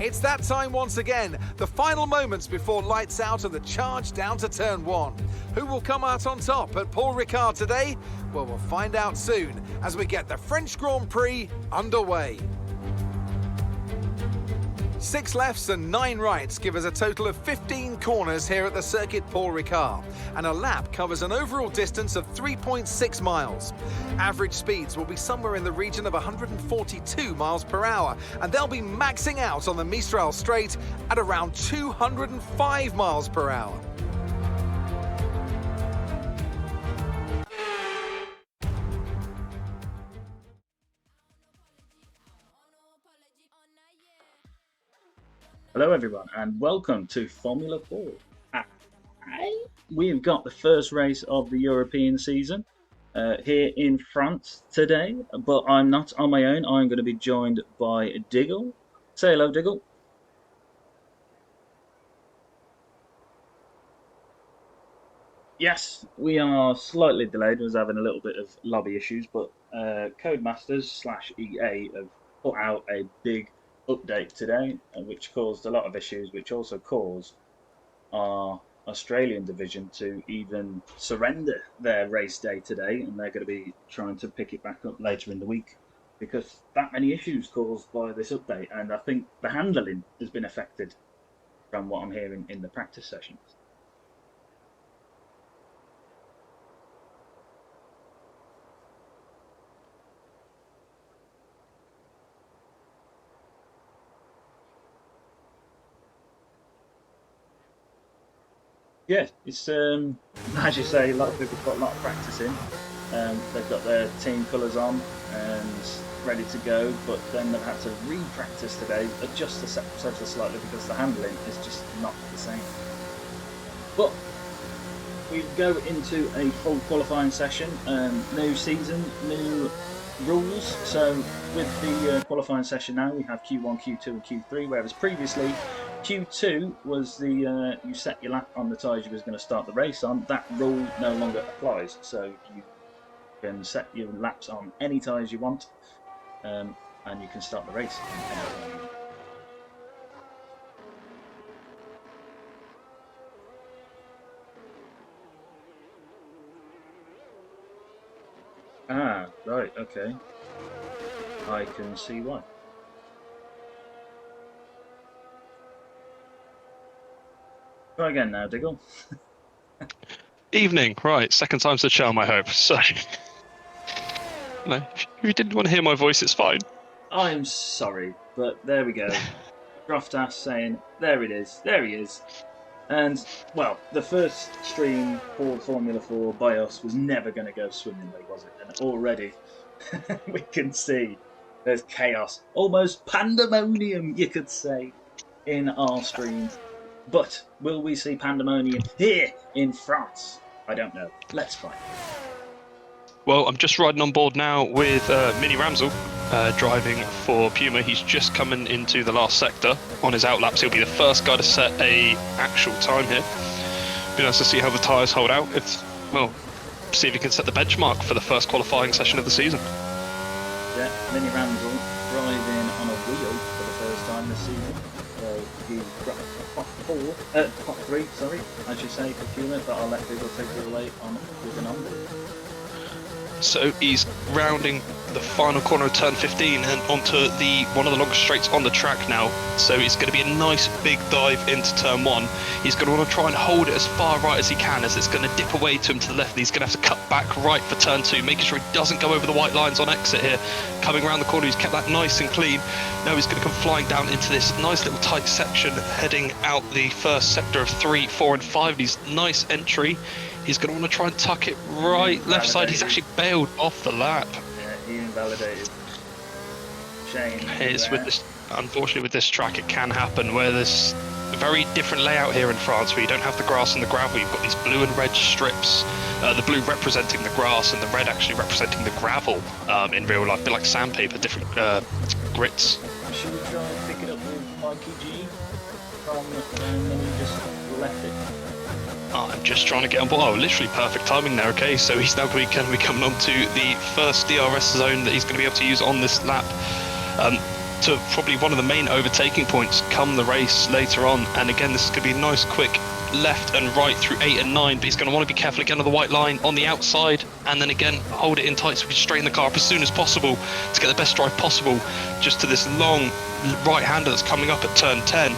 It's that time once again, the final moments before lights out and the charge down to turn 1. Who will come out on top at Paul Ricard today? Well, we'll find out soon as we get the French Grand Prix underway. 6 lefts and 9 rights give us a total of 15 corners here at the circuit Paul Ricard, and a lap covers an overall distance of 3.6 miles. Average speeds will be somewhere in the region of 142 miles per hour, and they'll be maxing out on the Mistral Straight at around 205 miles per hour. Hello everyone and welcome to Formula 4. We've got the first race of the European season here in France today, but I'm not on my own. I'm going to be joined by Diggle. Say hello, Diggle. Yes, we are slightly delayed. I was having a little bit of lobby issues, but Codemasters/EA have put out a big update today, which caused a lot of issues, which also caused our Australian division to even surrender their race day today, and they're going to be trying to pick it back up later in the week because that many issues caused by this update, and I think the handling has been affected from what I'm hearing in the practice sessions. Yeah, it's as you say, a lot of people have got a lot of practice in. They've got their team colours on and ready to go, but then they've had to re-practice today, adjust the setup slightly because the handling is just not the same. But we go into a full qualifying session, new season, new rules. So with the qualifying session now, we have Q1, Q2 and Q3, whereas previously Q2 was the you set your lap on the tyres you was going to start the race on. That rule no longer applies, so you can set your laps on any tyres you want, and you can start the race on any tyre you want. Ah, right, okay. I can see why. Try again now, Diggle. Evening, right, second time's the charm, I hope. So, no, if you didn't want to hear my voice, it's fine. I'm sorry, but there we go. Groftas saying, there it is, there he is. And, well, the first stream for Formula 4 by us was never going to go swimmingly, was it? And already we can see there's chaos, almost pandemonium, you could say, in our stream. But will we see pandemonium here in France? I don't know. Let's find out. Well, I'm just riding on board now with Mini Ramsel, driving for Puma. He's just coming into the last sector on his outlaps. He'll be the first guy to set a actual time here. Be nice to see how the tyres hold out. Well, see if he can set the benchmark for the first qualifying session of the season. Yeah, Mini Ramsel driving on a wheel for the first time this season. So he's got pot 3, sorry, I should say, for Puma, but I'll let people take it away on with an onboard. So he's rounding the final corner of turn 15 and onto one of the longest straights on the track now. So it's going to be a nice big dive into turn 1. He's going to want to try and hold it as far right as he can, as it's going to dip away to him to the left. He's going to have to cut back right for turn 2, making sure he doesn't go over the white lines on exit here. Coming around the corner, he's kept that nice and clean. Now he's going to come flying down into this nice little tight section, heading out the first sector of 3, 4 and 5. He's nice entry. He's going to want to try and tuck it right, left side. He's actually bailed off the lap. Yeah, he invalidated. Shame. Unfortunately, with this track, it can happen where there's a very different layout here in France, where you don't have the grass and the gravel. You've got these blue and red strips, the blue representing the grass and the red actually representing the gravel in real life, a bit like sandpaper, different grits. Should we try and pick it up with Mikey G from and then we just left it? I'm just trying to get on board. Oh, literally perfect timing there, okay? So he's now going to be coming on to the first DRS zone that he's going to be able to use on this lap. To to probably one of the main overtaking points come the race later on. And again, this is going to be a nice quick left and right through 8 and 9, but he's going to want to be careful again of the white line on the outside, and then again hold it in tight so we can straighten the car up as soon as possible to get the best drive possible just to this long right-hander that's coming up at turn 10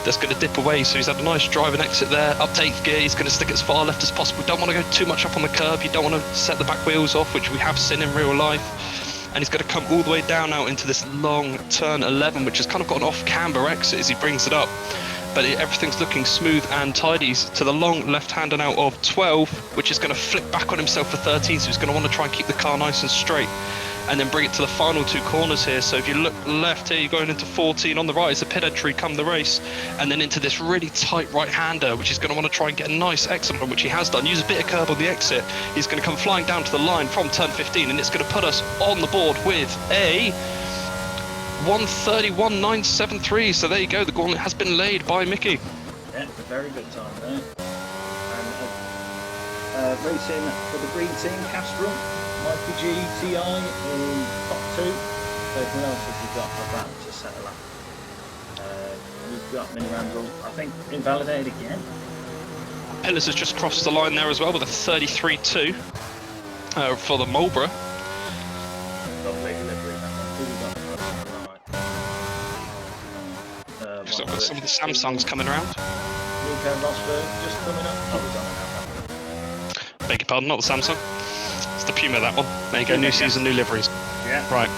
that's going to dip away. So he's had a nice drive and exit there, up to 8th gear. He's going to stick as far left as possible. Don't want to go too much up on the curb, you don't want to set the back wheels off, which we have seen in real life. And he's going to come all the way down now into this long turn 11, which has kind of got an off camber exit as he brings it up. But everything's looking smooth and tidy. He's to the long left-hander now of 12, which is going to flick back on himself for 13, so he's going to want to try and keep the car nice and straight and then bring it to the final 2 corners here. So if you look left here, you're going into 14. On the right is the pit entry, come the race, and then into this really tight right-hander, which he's going to want to try and get a nice exit on, which he has done. Use a bit of curb on the exit. He's going to come flying down to the line from turn 15, and it's going to put us on the board with a 1:31.973. So there you go, the gauntlet has been laid by Mickey. Yeah, very good time there. And racing for the green team, Castrol, Mikey G, TI in top 2. So who else have we got about to settle up? We've got Mini Randall, I think, invalidated again. Pillars has just crossed the line there as well with a 33.2 for the Marlborough. Lovely delivery. Who we got? So I've got some of the Samsungs coming around. Nico Rosberg just coming up. Oh, he's on it now. Beg your pardon, not the Samsung. It's the Puma, that one. There you go, new season, new liveries. Yeah. Right.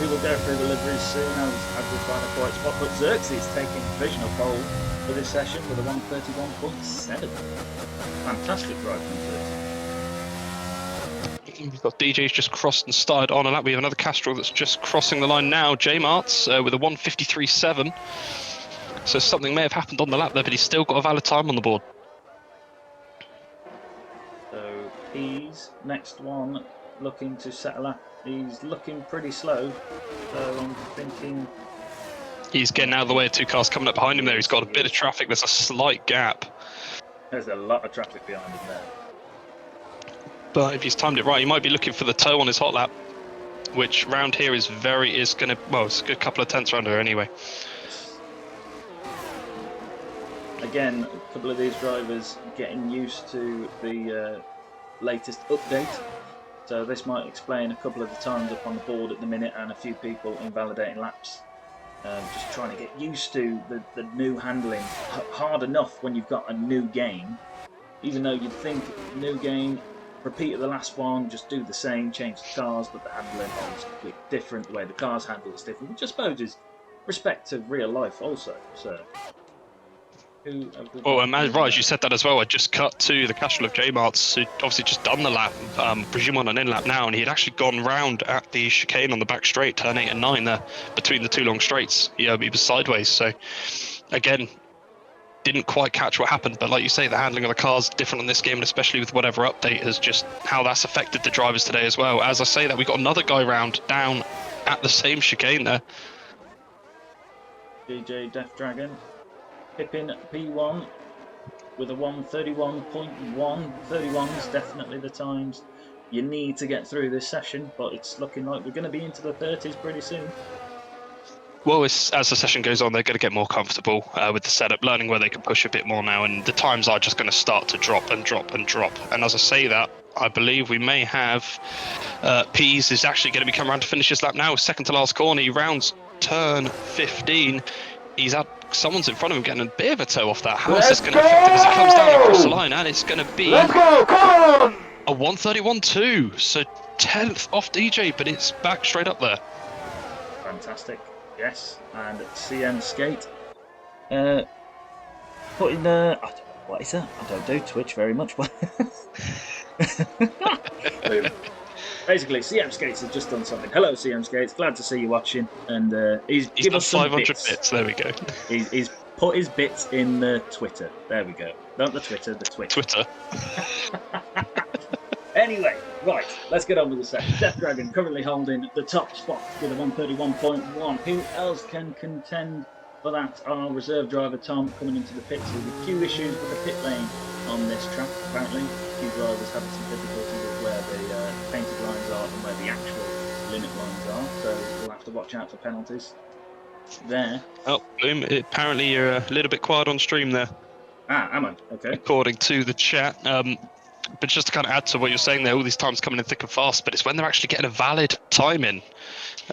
We will go through the liveries soon as we find a quiet spot. But Xerxes taking provisional pole for this session with a 1:31.7. Fantastic drive from Xerxes. We've got DJ's just crossed and started on a lap. We have another Castrol that's just crossing the line now. J Mart's with a 1:53.7. So something may have happened on the lap there, but he's still got a valid time on the board. So he's next one looking to settle up. He's looking pretty slow. So I'm thinking He's getting out of the way of 2 cars coming up behind him there. He's got a bit of traffic. There's a slight gap. there's a lot of traffic behind him there. But if he's timed it right, he might be looking for the toe on his hot lap, which round here is going to, well, it's a good couple of tenths around here anyway. Again, a couple of these drivers getting used to the latest update. So this might explain a couple of the times up on the board at the minute and a few people invalidating laps. Just trying to get used to the new handling. Hard enough when you've got a new game. Even though you'd think new game, repeat the last one, just do the same, change the cars, but the handling is completely different. The way the cars handle is different, which I suppose is respect to real life also. So. Well, right, as you said that as well, I just cut to the Castrol of J-Marts, who obviously just done the lap, presume on an in-lap now, and he had actually gone round at the chicane on the back straight, turn 8 and 9 there, between the 2 long straights. He was sideways, so again, didn't quite catch what happened, but like you say, the handling of the car's different on this game, and especially with whatever update has just how that's affected the drivers today as well. As I say that, we got another guy round down at the same chicane there. DJ Death Dragon. Pippin P1 with a 1:31.1. 31 is definitely the times you need to get through this session, but it's looking like we're going to be into the 30s pretty soon. Well, as the session goes on, they're going to get more comfortable with the setup, learning where they can push a bit more now, and the times are just going to start to drop and drop and drop. And as I say that, I believe we may have Pease is actually going to be coming around to finish his lap now, second to last corner. He rounds turn 15. He's had someone's in front of him getting a bit of a toe off that. How is this going to affect him as he comes down across the line? And it's going to be a 1:31.2, so 10th off DJ, but it's back straight up there. Fantastic, yes. And CM Skate putting the what is that? I don't do Twitch very much, but basically, CM Skates has just done something. Hello, CM Skates. Glad to see you watching. And he's done us some 500 bits. bits. There we go. He's put his bits in the Twitter. There we go. Not the Twitter, the Twitch. Twitter. Anyway, right. Let's get on with the session. Death Dragon currently holding the top spot with a 1:31.1. Who else can contend for that? Our reserve driver Tom coming into the pits with a few issues with the pit lane on this track. Apparently, a few drivers having some difficulty with where the painted lines are and where the actual limit lines are, so we'll have to watch out for penalties there. Oh, Bloom, apparently you're a little bit quiet on stream there, Ah, am I? Okay. according to the chat. But just to kind of add to what you're saying there, all these times coming in thick and fast, but it's when they're actually getting a valid time in.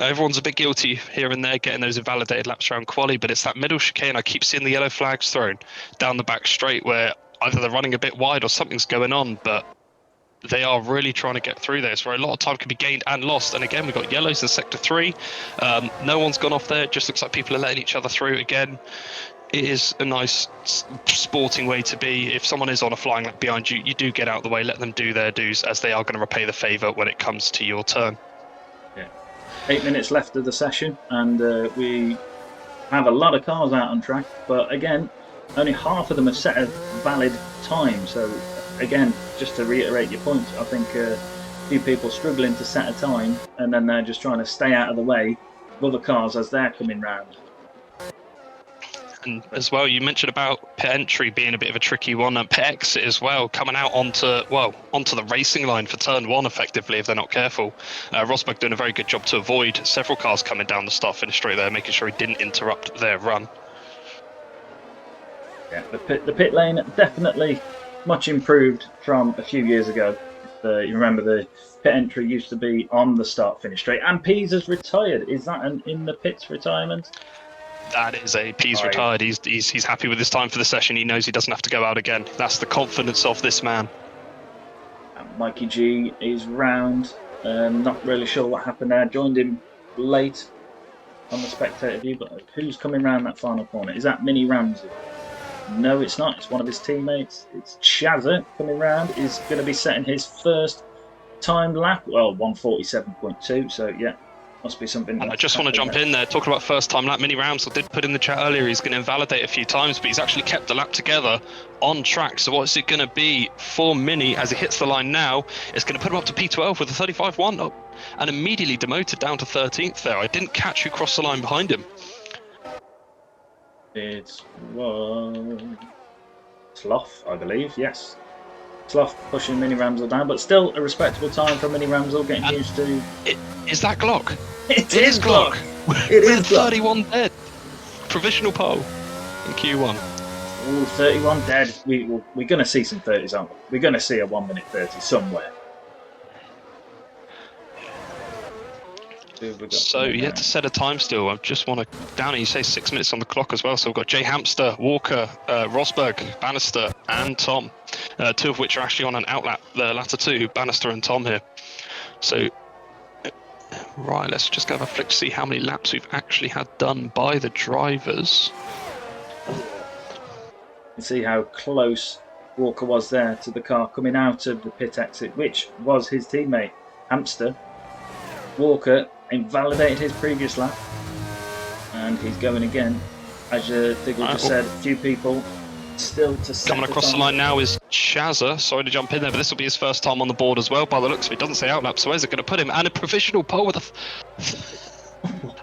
Everyone's a bit guilty here and there getting those invalidated laps around quali, but it's that middle chicane. I keep seeing the yellow flags thrown down the back straight where either they're running a bit wide or something's going on, but they are really trying to get through this, where a lot of time can be gained and lost. And again, we've got yellows in sector 3. No one's gone off there. It just looks like people are letting each other through again. It is a nice sporting way to be. If someone is on a flying lap behind you, you do get out of the way, let them do their dues, as they are going to repay the favour when it comes to your turn. Yeah. 8 minutes left of the session, and we have a lot of cars out on track, but again, only half of them have set a valid time. So again, just to reiterate your point, I think a few people struggling to set a time, and then they're just trying to stay out of the way of other cars as they're coming round. And as well, you mentioned about pit entry being a bit of a tricky one, and pit exit as well, coming out onto the racing line for turn 1 effectively if they're not careful. Rosberg doing a very good job to avoid several cars coming down the start-finish straight there, making sure he didn't interrupt their run. Yeah, the pit lane definitely much improved from a few years ago. If you remember, the pit entry used to be on the start-finish straight, and Pease has retired. Is that an in the pits retirement? That is a Pease retired. He's happy with his time for the session. He knows he doesn't have to go out again. That's the confidence of this man. And Mikey G is round. Not really sure what happened there. Joined him late on the spectator view, but who's coming round that final corner? Is that Mini Ramsey? No, it's not. It's one of his teammates. It's Chazza coming round. He's going to be setting his first timed lap. Well, 1:47.2. So yeah, must be something. And I just want to jump in there, talking about first time lap. Mini Ramsel did put in the chat earlier he's going to invalidate a few times, but he's actually kept the lap together on track. So what's it going to be for Mini as he hits the line now? It's going to put him up to P12 with a 35.1 up, and immediately demoted down to 13th there. I didn't catch who crossed the line behind him. It was Sloth, I believe. Yes, Sloth pushing Mini Ramsel down, but still a respectable time for Mini Ramsel, getting used to. Is that Glock? It is Glock. It is 31 dead. Provisional pole in Q1. Ooh, 31 dead. We're going to see some 30s, aren't we? We're going to see a 1:30 somewhere. So you have to set a time still. I just want to down it. You say 6 minutes on the clock as well. So we've got Jay Hamster, Walker, Rosberg, Bannister, and Tom. 2 of which are actually on an outlap. The latter 2, Bannister and Tom here. So right, let's just go have a flick to see how many laps we've actually had done by the drivers. You see how close Walker was there to the car coming out of the pit exit, which was his teammate Hamster. Walker invalidated his previous lap, and he's going again. As Diggle just said, a few people still to set coming across the line now is Chazza. Sorry to jump in there, but this will be his first time on the board as well by the looks of it. Doesn't say outlap, so where's it going to put him? And a provisional pole with a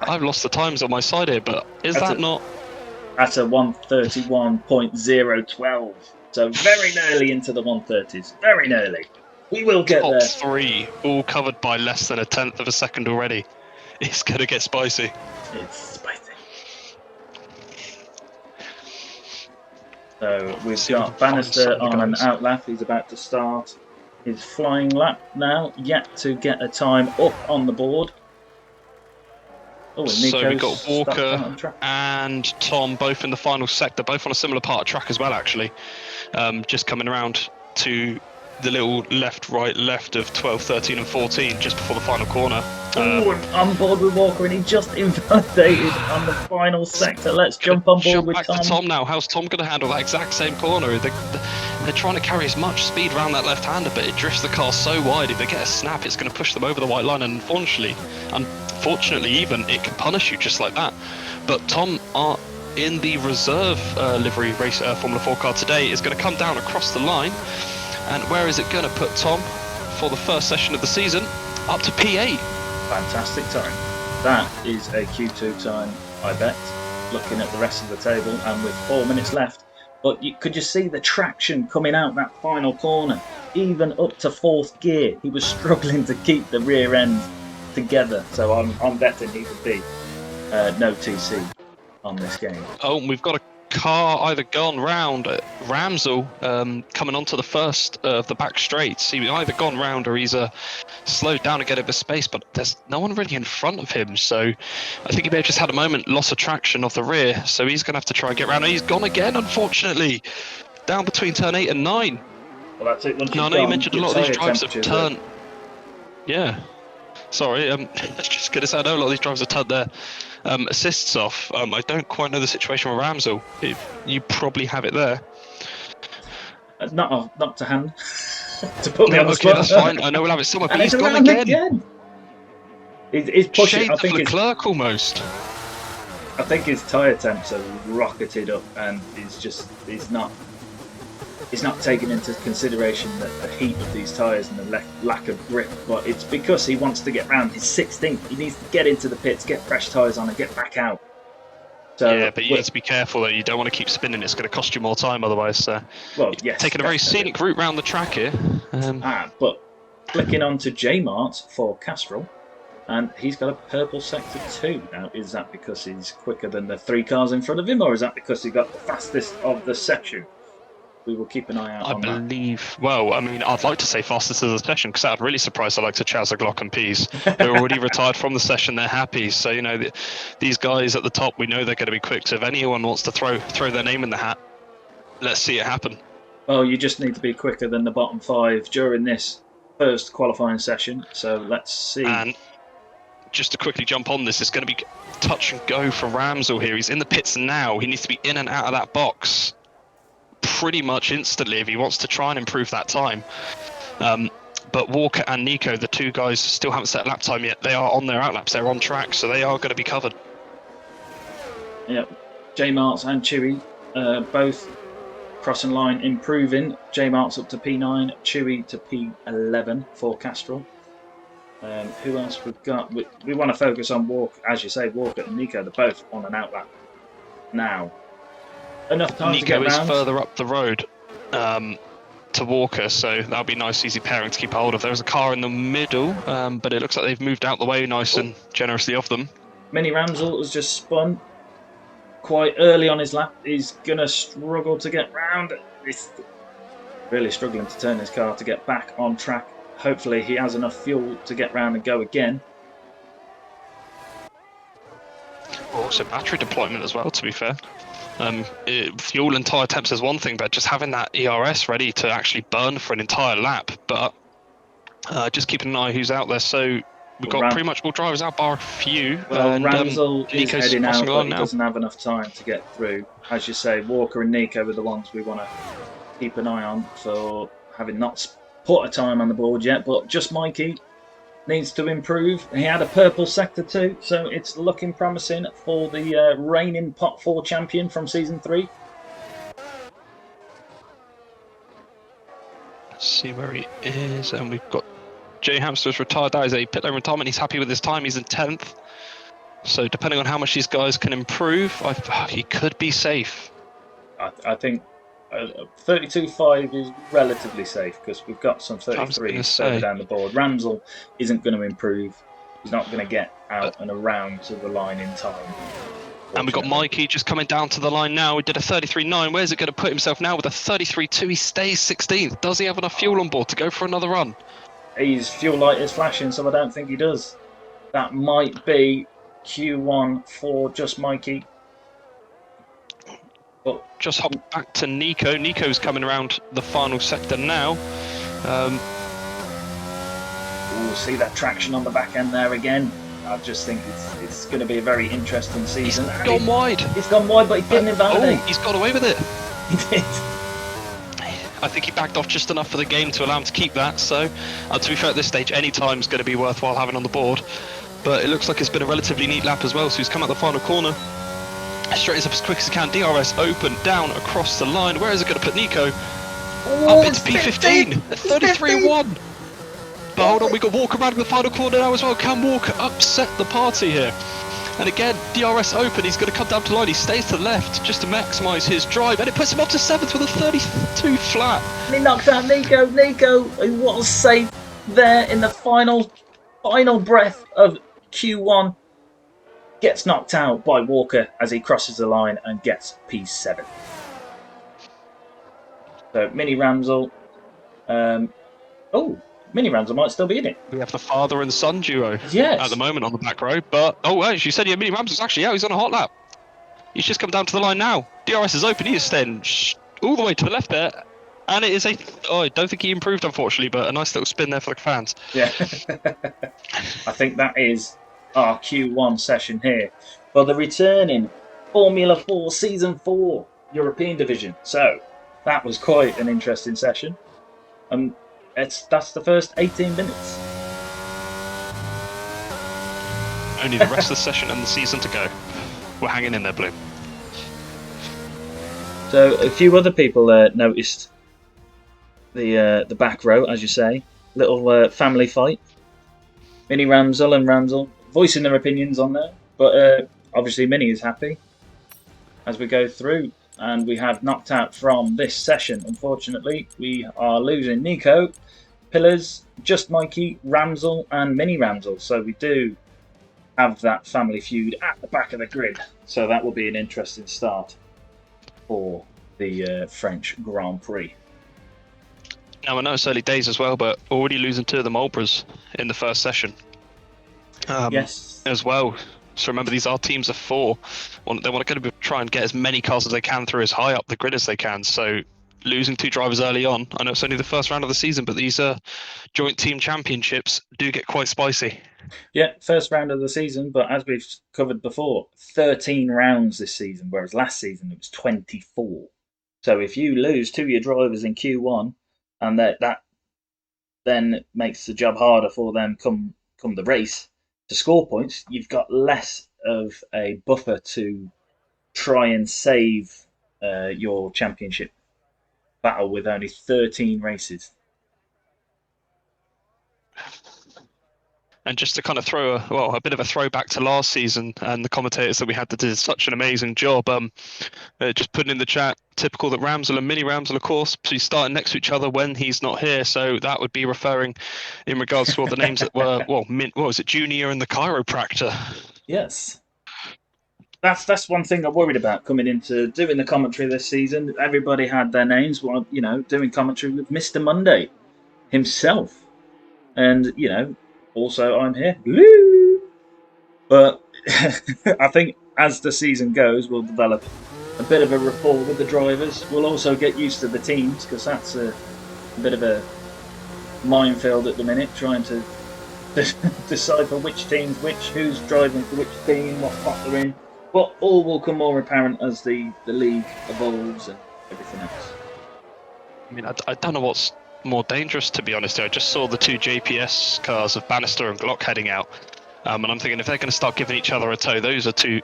I've lost the times on my side here, but is that not? That's a 1:31.012. So very nearly into the 1:30s. Very nearly. We will get Top there. 3, all covered by less than a tenth of a second already. It's going to get spicy. It's spicy. So we've got Bannister on an outlap. He's about to start his flying lap now. Yet to get a time up on the board. Oh, and so we've got Walker and Tom both in the final sector, both on a similar part of track as well, actually. Just coming around to the little left, left of 12, 13 and 14 just before the final corner. Oh, and on board with Walker, and he just invalidated on the final sector. Let's jump on board with Tom. To Tom now. How's Tom going to handle that exact same corner? They're trying to carry as much speed around that left-hander, but it drifts the car so wide. If they get a snap, it's going to push them over the white line, and unfortunately even, it can punish you just like that. But Tom are in the reserve livery race Formula 4 car today is going to come down across the line. And where is it going to put Tom for the first session of the season? Up to P8. Fantastic time. That is a Q2 time, I bet, looking at the rest of the table, and with 4 minutes left. But could you see the traction coming out that final corner? Even up to 4th gear, he was struggling to keep the rear end together. So I'm betting he would be no TC on this game. Oh, and we've got a car either gone round Ramsel coming onto the first of the back straights. He's either gone round or he's slowed down to get over space, but there's no one really in front of him, so I think he may have just had a moment, lost of traction off the rear, so he's going to have to try and get round. And he's gone again, unfortunately, down between turn 8 and 9. Well, that's it. No, I know you mentioned a lot of these drivers have turned. Yeah. Sorry, I was just going to say, I know a lot of these drivers have turned their assists off. I don't quite know the situation with Ramsel. You probably have it there. Not to hand. To put me on the okay, spot. that's fine. I know we'll have it somewhere, but he's gone again. He's pushing. Shades of Leclerc almost. I think his tyre temps have rocketed up, and he's not taking into consideration the heat of these tyres and the lack of grip. But it's because he wants to get round his 16th. He needs to get into the pits, get fresh tyres on, and get back out. So, yeah, but you need to be careful though. You don't want to keep spinning. It's going to cost you more time otherwise. Well, yes, taking a very scenic route round the track here. But clicking on to J-Mart for Castrol, and he's got a purple sector 2. Now, is that because he's quicker than the 3 cars in front of him, or is that because he got the fastest of the section? We will keep an eye out on that. I believe. Well, I mean, I'd like to say fastest of the session because that would really surprise the likes of Chaz, Glock, and Pease. They're already retired from the session. They're happy. So you know, these guys at the top, we know they're going to be quick. So if anyone wants to throw their name in the hat, let's see it happen. Well, you just need to be quicker than the bottom 5 during this first qualifying session. So let's see. And just to quickly jump on this, it's going to be touch and go for Ramsel here. He's in the pits now. He needs to be in and out of that box pretty much instantly if he wants to try and improve that time. But Walker and Nico, the 2 guys, still haven't set lap time yet. They are on their outlaps. They're on track, so they are going to be covered. Yep. J-Marts and Chewy both crossing line, improving. J-Marts up to P9, Chewy to P11 for Castrol. Who else we've got? We want to focus on Walker, as you say, Walker and Nico. They're both on an outlap now. Enough time Nico to get is round. further up the road to Walker, so that'll be a nice easy pairing to keep hold of. There's a car in the middle, but it looks like they've moved out the way nice and generously of them. Mini Ramsel has just spun quite early on his lap. He's going to struggle to get round. He's really struggling to turn his car to get back on track. Hopefully he has enough fuel to get round and go again. Also battery deployment as well, to be fair. Fuel and tyre temps is one thing, but just having that ERS ready to actually burn for an entire lap. But just keeping an eye who's out there. So we've got pretty much all drivers out, bar a few. Well, and, Ramsel is Nico's heading out, but he now. doesn't have enough time to get through. As you say, Walker and Nico are the ones we want to keep an eye on for having not put a time on the board yet. But just Mikey needs to improve. He had a purple sector 2, so it's looking promising for the reigning Pot 4 champion from Season 3. Let's see where he is, and we've got Jay Hamster's retired. That is a pit lane retirement. He's happy with his time. He's in 10th. So depending on how much these guys can improve, he could be safe. I think 32.5 is relatively safe because we've got some 33s further down the board. Ramsel isn't going to improve. He's not going to get out and around to the line in time. And we've got Mikey just coming down to the line now. He did a 33.9. Where's it going to put himself now with a 33.2? He stays 16th. Does he have enough fuel on board to go for another run? His fuel light is flashing, so I don't think he does. That might be Q1 for just Mikey. But just hop back to Nico. Nico's coming around the final sector now. We'll see that traction on the back end there again. I just think it's going to be a very interesting season. He's gone wide. He's gone wide, but he didn't invalidate. Oh, he's got away with it. He did. I think he backed off just enough for the game to allow him to keep that. So, to be fair, at this stage, any time is going to be worthwhile having on the board. But it looks like it's been a relatively neat lap as well. So he's come out the final corner. Straightens up as quick as he can. DRS open, down, across the line. Where is it going to put Nico? Up into P15. 33.1. But hold on, we got Walker around in the final corner now as well. Can Walker upset the party here? And again, DRS open. He's going to come down to the line. He stays to the left just to maximise his drive. And it puts him up to 7th with a 32 flat. And he knocks out Nico. Nico, who was safe there in the final final breath of Q1 gets knocked out by Walker as he crosses the line and gets P7. So Mini Ramsel. Mini Ramsel might still be in it. We have the father and son duo Yes. at the moment on the back row. But, as you said, yeah, Mini Ramsel's actually out. He's on a hot lap. He's just come down to the line now. DRS is open. He is staying all the way to the left there. And it is I don't think he improved, unfortunately, but a nice little spin there for the fans. Yeah. I think that is our Q1 session here for the returning Formula 4 Season 4 European Division. So, that was quite an interesting session. That's the first 18 minutes. Only the rest of the session and the season to go. We're hanging in there, Blue. So a few other people noticed the back row, as you say. Little family fight. Mini Ramsel and Ramsel voicing their opinions on there. But obviously Mini is happy as we go through. And we have knocked out from this session, unfortunately. We are losing Nico, Pillars, Just Mikey, Ramsel and Mini Ramsel. So we do have that family feud at the back of the grid. So that will be an interesting start for the French Grand Prix. Now, I know it's early days as well, but already losing 2 of the Marlboros in the first session. Yes. As well. So remember, these are teams of 4. They want to try and get as many cars as they can through as high up the grid as they can. So losing 2 drivers early on, I know it's only the first round of the season, but these joint team championships do get quite spicy. Yeah, first round of the season, but as we've covered before, 13 rounds this season, whereas last season it was 24. So if you lose 2 of your drivers in Q1, and that then makes the job harder for them come the race to score points, you've got less of a buffer to try and save your championship battle with only 13 races. And just to kind of throw a bit of a throwback to last season and the commentators that we had that did such an amazing job, just putting in the chat, typical that Ramsel and Mini Ramsel, of course, be starting next to each other when he's not here. So that would be referring in regards to all the names that were, what was it, Junior and the chiropractor? Yes. That's one thing I'm worried about coming into doing the commentary this season. Everybody had their names, well, doing commentary with Mr. Monday himself. And, also I'm here. Woo! But I think as the season goes, we'll develop a bit of a rapport with the drivers. We'll also get used to the teams, because that's a bit of a minefield at the minute, trying to decipher which team's who's driving for which team, what spot they're in. But all will come more apparent as the league evolves and everything else. I mean, I don't know what's more dangerous, to be honest. I just saw the 2 JPS cars of Bannister and Glock heading out. And I'm thinking, if they're going to start giving each other a tow, those are 2,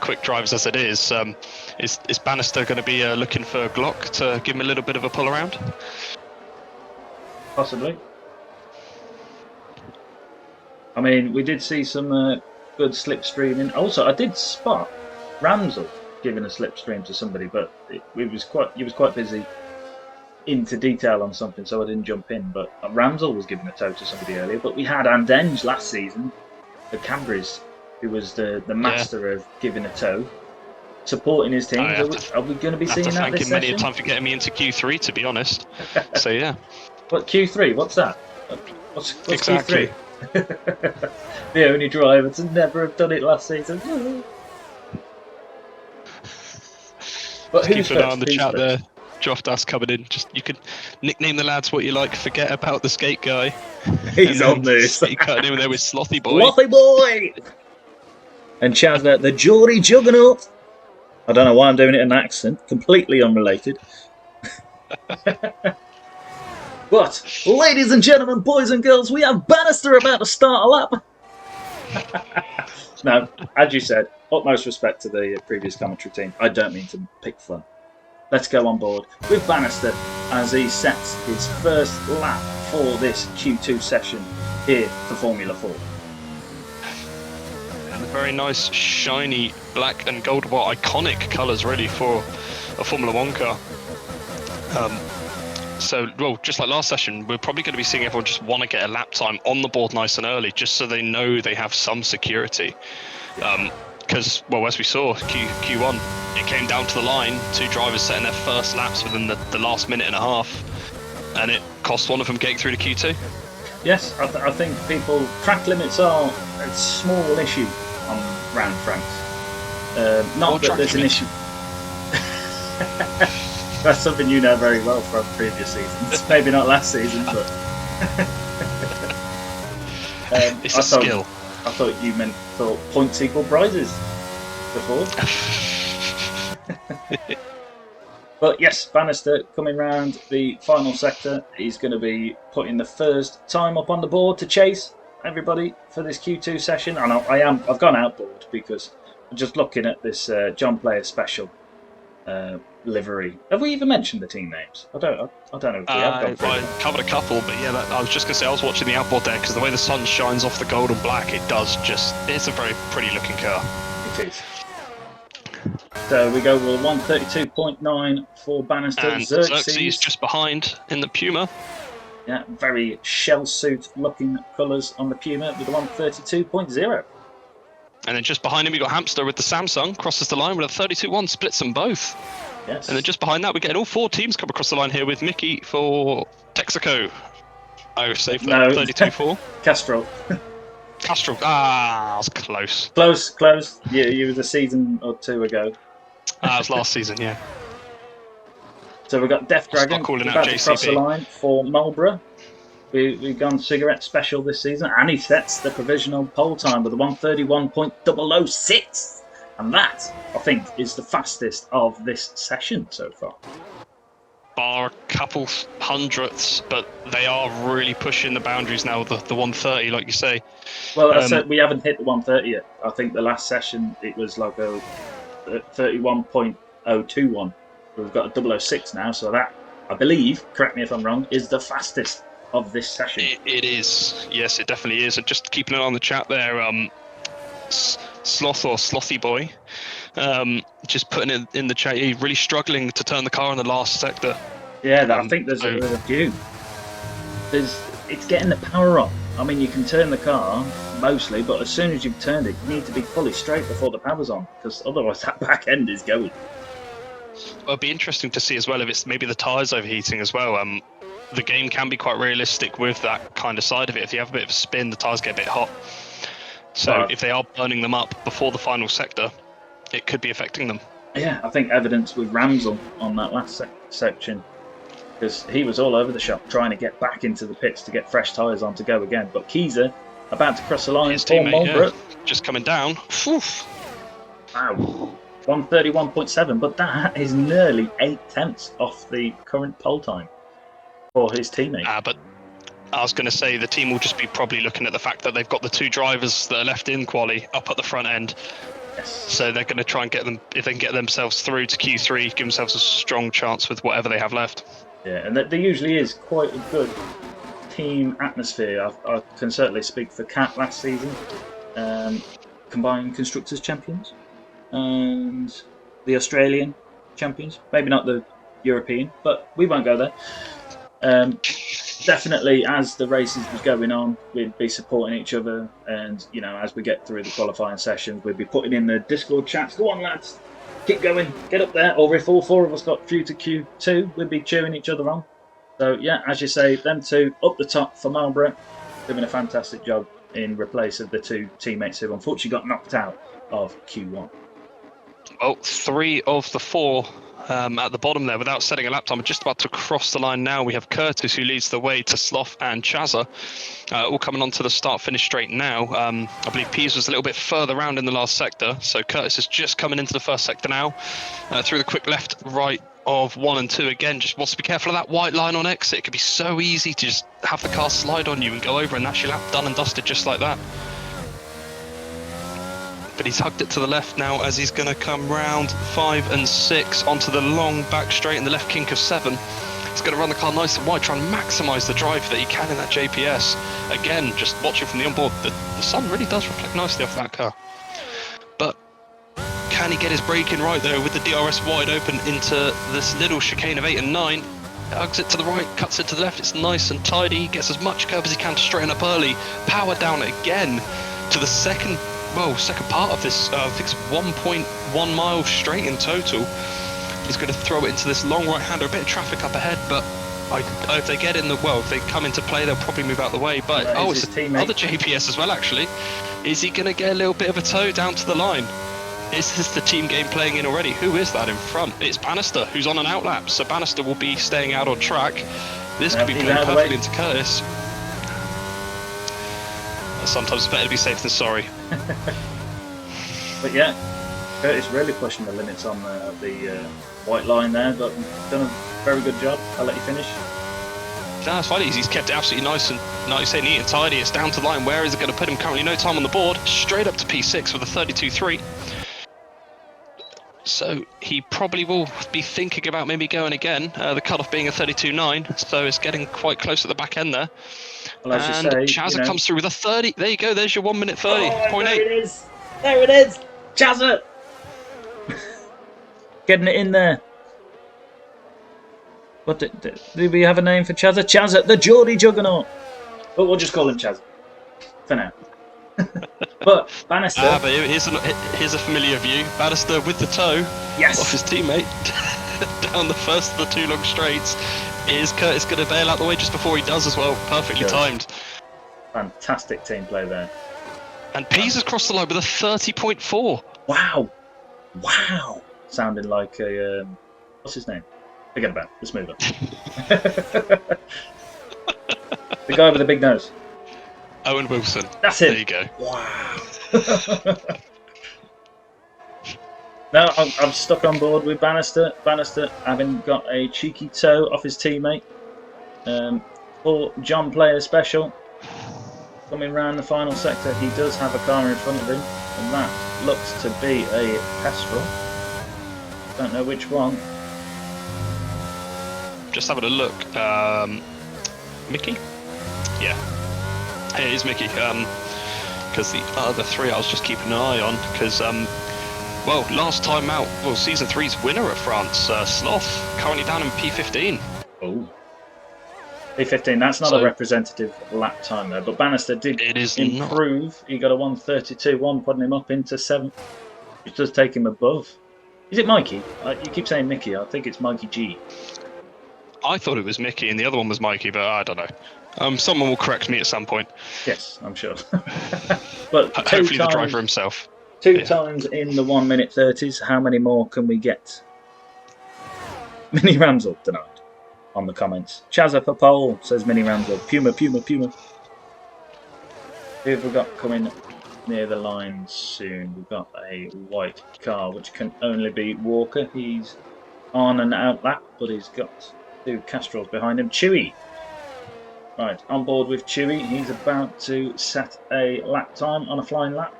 quick drives as it is. Is Bannister going to be looking for Glock to give him a little bit of a pull around? Possibly. I mean, we did see some good slipstreaming. Also, I did spot Ramsel giving a slipstream to somebody, but he was quite busy into detail on something, so I didn't jump in. But Ramsel was giving a tow to somebody earlier. But we had Andenge last season, the Cambries, who was the master of giving a tow, supporting his team. Are we going to be seeing that this session? Many a time for getting me into Q3, to be honest. So yeah. What Q3? What's that? What's exactly. Q3? The only driver to never have done it last season. But keep an eye on the chat there. Joftas coming in. Just you can nickname the lads what you like. Forget about the skate guy. He's on this. You cut him there with Slothy Boy. Slothy Boy. And Chaz, the Geordie Juggernaut. I don't know why I'm doing it in an accent. Completely unrelated. But, ladies and gentlemen, boys and girls, we have Bannister about to start a lap. Now, as you said, utmost respect to the previous commentary team. I don't mean to pick fun. Let's go on board with Bannister as he sets his first lap for this Q2 session here for Formula 4. And a very nice, shiny black and gold, iconic colours really for a Formula 1 car. So, well, just like last session, we're probably going to be seeing everyone just want to get a lap time on the board nice and early, just so they know they have some security. Because, well, as we saw, Q1, it came down to the line, 2 drivers setting their first laps within the last minute and a half, and it cost one of them getting through to Q2. Yes, I think track limits are a small issue on round France. Not that there's an issue. That's something you know very well from previous seasons. Maybe not last season, but it's a skill. I thought you meant points equal prizes before. But yes, Bannister coming round the final sector. He's going to be putting the first time up on the board to chase everybody for this Q2 session. And I've gone outboard because I'm just looking at this John Player special livery. Have we even mentioned the team names? I don't know if we have gone. I covered a couple, but yeah, I was just going to say I was watching the outboard there because the way the sun shines off the gold and black, it's a very pretty looking car. It is. So we go with 132.9 for Bannister. And Xerxes just behind in the Puma. Yeah, very shell suit looking colours on the Puma with the 132.0. And then just behind him we got Hamster with the Samsung, crosses the line with a 32.1, splits them both. Yes. And then just behind that we're getting all 4 teams come across the line here with Mickey for Texaco. I saved that, 32.4. Castrol. Castrol, that was close. Close. You was a season or 2 ago. That was last season, yeah. So we've got Death Dragon about to cross the line for Marlborough. We've gone cigarette special this season, and he sets the provisional pole time with a 131.006. And that, I think, is the fastest of this session so far. Bar a couple hundredths, but they are really pushing the boundaries now, the 130, like you say. Well, I said we haven't hit the 130 yet. I think the last session it was like a 31.021. We've got a 006 now, so that, I believe, correct me if I'm wrong, is the fastest of this session. It is. Yes, it definitely is. And just keeping it on the chat there, Sloth or Slothy Boy, just putting it in the chat, he's really struggling to turn the car in the last sector. Yeah, I think there's a few. It's getting the power on. I mean, you can turn the car mostly, but as soon as you've turned it, you need to be fully straight before the power's on, because otherwise that back end is going. Well, it'd be interesting to see as well if it's maybe the tyres overheating as well. The game can be quite realistic with that kind of side of it. If you have a bit of a spin, the tyres get a bit hot. So if they are burning them up before the final sector, it could be affecting them. Yeah, I think evidence with Ramsel on that last section, because he was all over the shop trying to get back into the pits to get fresh tyres on to go again. But Keyser about to cross the line. His teammate, just coming down. Wow. 131.7, but that is nearly 8/10 off the current pole time for his teammate. But I was going to say the team will just be probably looking at the fact that they've got the 2 drivers that are left in quali up at the front end. Yes. So they're going to try and get them, if they can get themselves through to Q3, give themselves a strong chance with whatever they have left. Yeah, and there usually is quite a good team atmosphere. I can certainly speak for Cat last season, combined Constructors Champions, and the Australian Champions. Maybe not the European, but we won't go there. Definitely, as the races was going on, we'd be supporting each other, and as we get through the qualifying sessions, we'd be putting in the Discord chats. Go on, lads, keep going, get up there. Or if all 4 of us got through to Q2, we'd be cheering each other on. So yeah, as you say, them 2 up the top for Marlborough, doing a fantastic job in replace of the 2 teammates who unfortunately got knocked out of Q1. Well, 3 of the 4 at the bottom there without setting a lap time are just about to cross the line now. We have Curtis who leads the way to Sloth and Chazza, all coming onto the start-finish straight now. I believe Pease was a little bit further round in the last sector, so Curtis is just coming into the first sector now, through the quick left-right of 1 and 2 again. Just wants to be careful of that white line on exit. It could be so easy to just have the car slide on you and go over, and that's your lap done and dusted just like that. But he's hugged it to the left now as he's going to come round 5 and 6 onto the long back straight and the left kink of 7. He's going to run the car nice and wide, try and maximise the drive that he can in that JPS. Again, just watching from the onboard, the sun really does reflect nicely off that car. But can he get his braking right though with the DRS wide open into this little chicane of 8 and 9? hugs it to the right, cuts it to the left. It's nice and tidy. Gets as much curb as he can to straighten up early. Power down again to the second part of this. I think it's 1.1 miles straight in total. He's going to throw it into this long right-hander. A bit of traffic up ahead, but if they get in if they come into play, they'll probably move out the way. But it's another JPS as well, actually. Is he going to get a little bit of a toe down to the line? Is this the team game playing in already? Who is that in front? It's Bannister, who's on an outlap. So Bannister will be staying out on track. This could be playing perfectly into Curtis. Sometimes it's better to be safe than sorry. But yeah, Curtis really pushing the limits on the white line there, but done a very good job. I'll let you finish. No, it's fine. He's kept it absolutely nice and, like you say, neat and tidy. It's down to the line. Where is it going to put him? Currently no time on the board. Straight up to P6 with a 32.3. So he probably will be thinking about maybe going again. The cutoff being a 32.9, so it's getting quite close at the back end there. Well, as and you say, Chazza comes through with a 30. There you go. There's your 1 minute 30.8. There it is. There it is. Chazza. Getting it in there. What do we have a name for Chazza? Chazza, the Geordie Juggernaut. But we'll just call him Chazza for now. But Bannister. But here's a familiar view. Bannister with the toe off his teammate down the first of the two long straights. Is Curtis going to bail out the way just before he does as well? Perfectly timed. Fantastic team play there. And Pease has crossed the line with a 30.4. Wow. Wow. Sounding like a what's his name? Forget about it. Let's move on. The guy with the big nose. Owen Wilson. That's it. There you go. Wow. Now I'm stuck on board with Bannister. Bannister having got a cheeky toe off his teammate. For John Player Special. Coming round the final sector, he does have a car in front of him, and that looks to be a Pestrel. Don't know which one. Just having a look. Mickey? Yeah. It is Mickey. Because the other three I was just keeping an eye on. Because, last time out, Season 3's winner at France, Sloth, currently down in P15. Oh. P15, that's not a representative lap time there. But Bannister did improve. He got a 1:32.1, putting him up into 7th. Which does take him above. Is it Mikey? You keep saying Mickey. I think it's Mikey G. I thought it was Mickey and the other one was Mikey, but I don't know. Someone will correct me at some point. Yes, I'm sure. But hopefully the driver himself. Two times in the 1 minute 30s. How many more can we get? Mini Ramsel tonight on the comments. Chazza for pole, says Mini Ramsel. Puma. Who have we got coming near the line soon? We've got a white car, which can only be Walker. He's on an outlap, but he's got two Castrals behind him. Chewy. Right, on board with Chewy. He's about to set a lap time on a flying lap.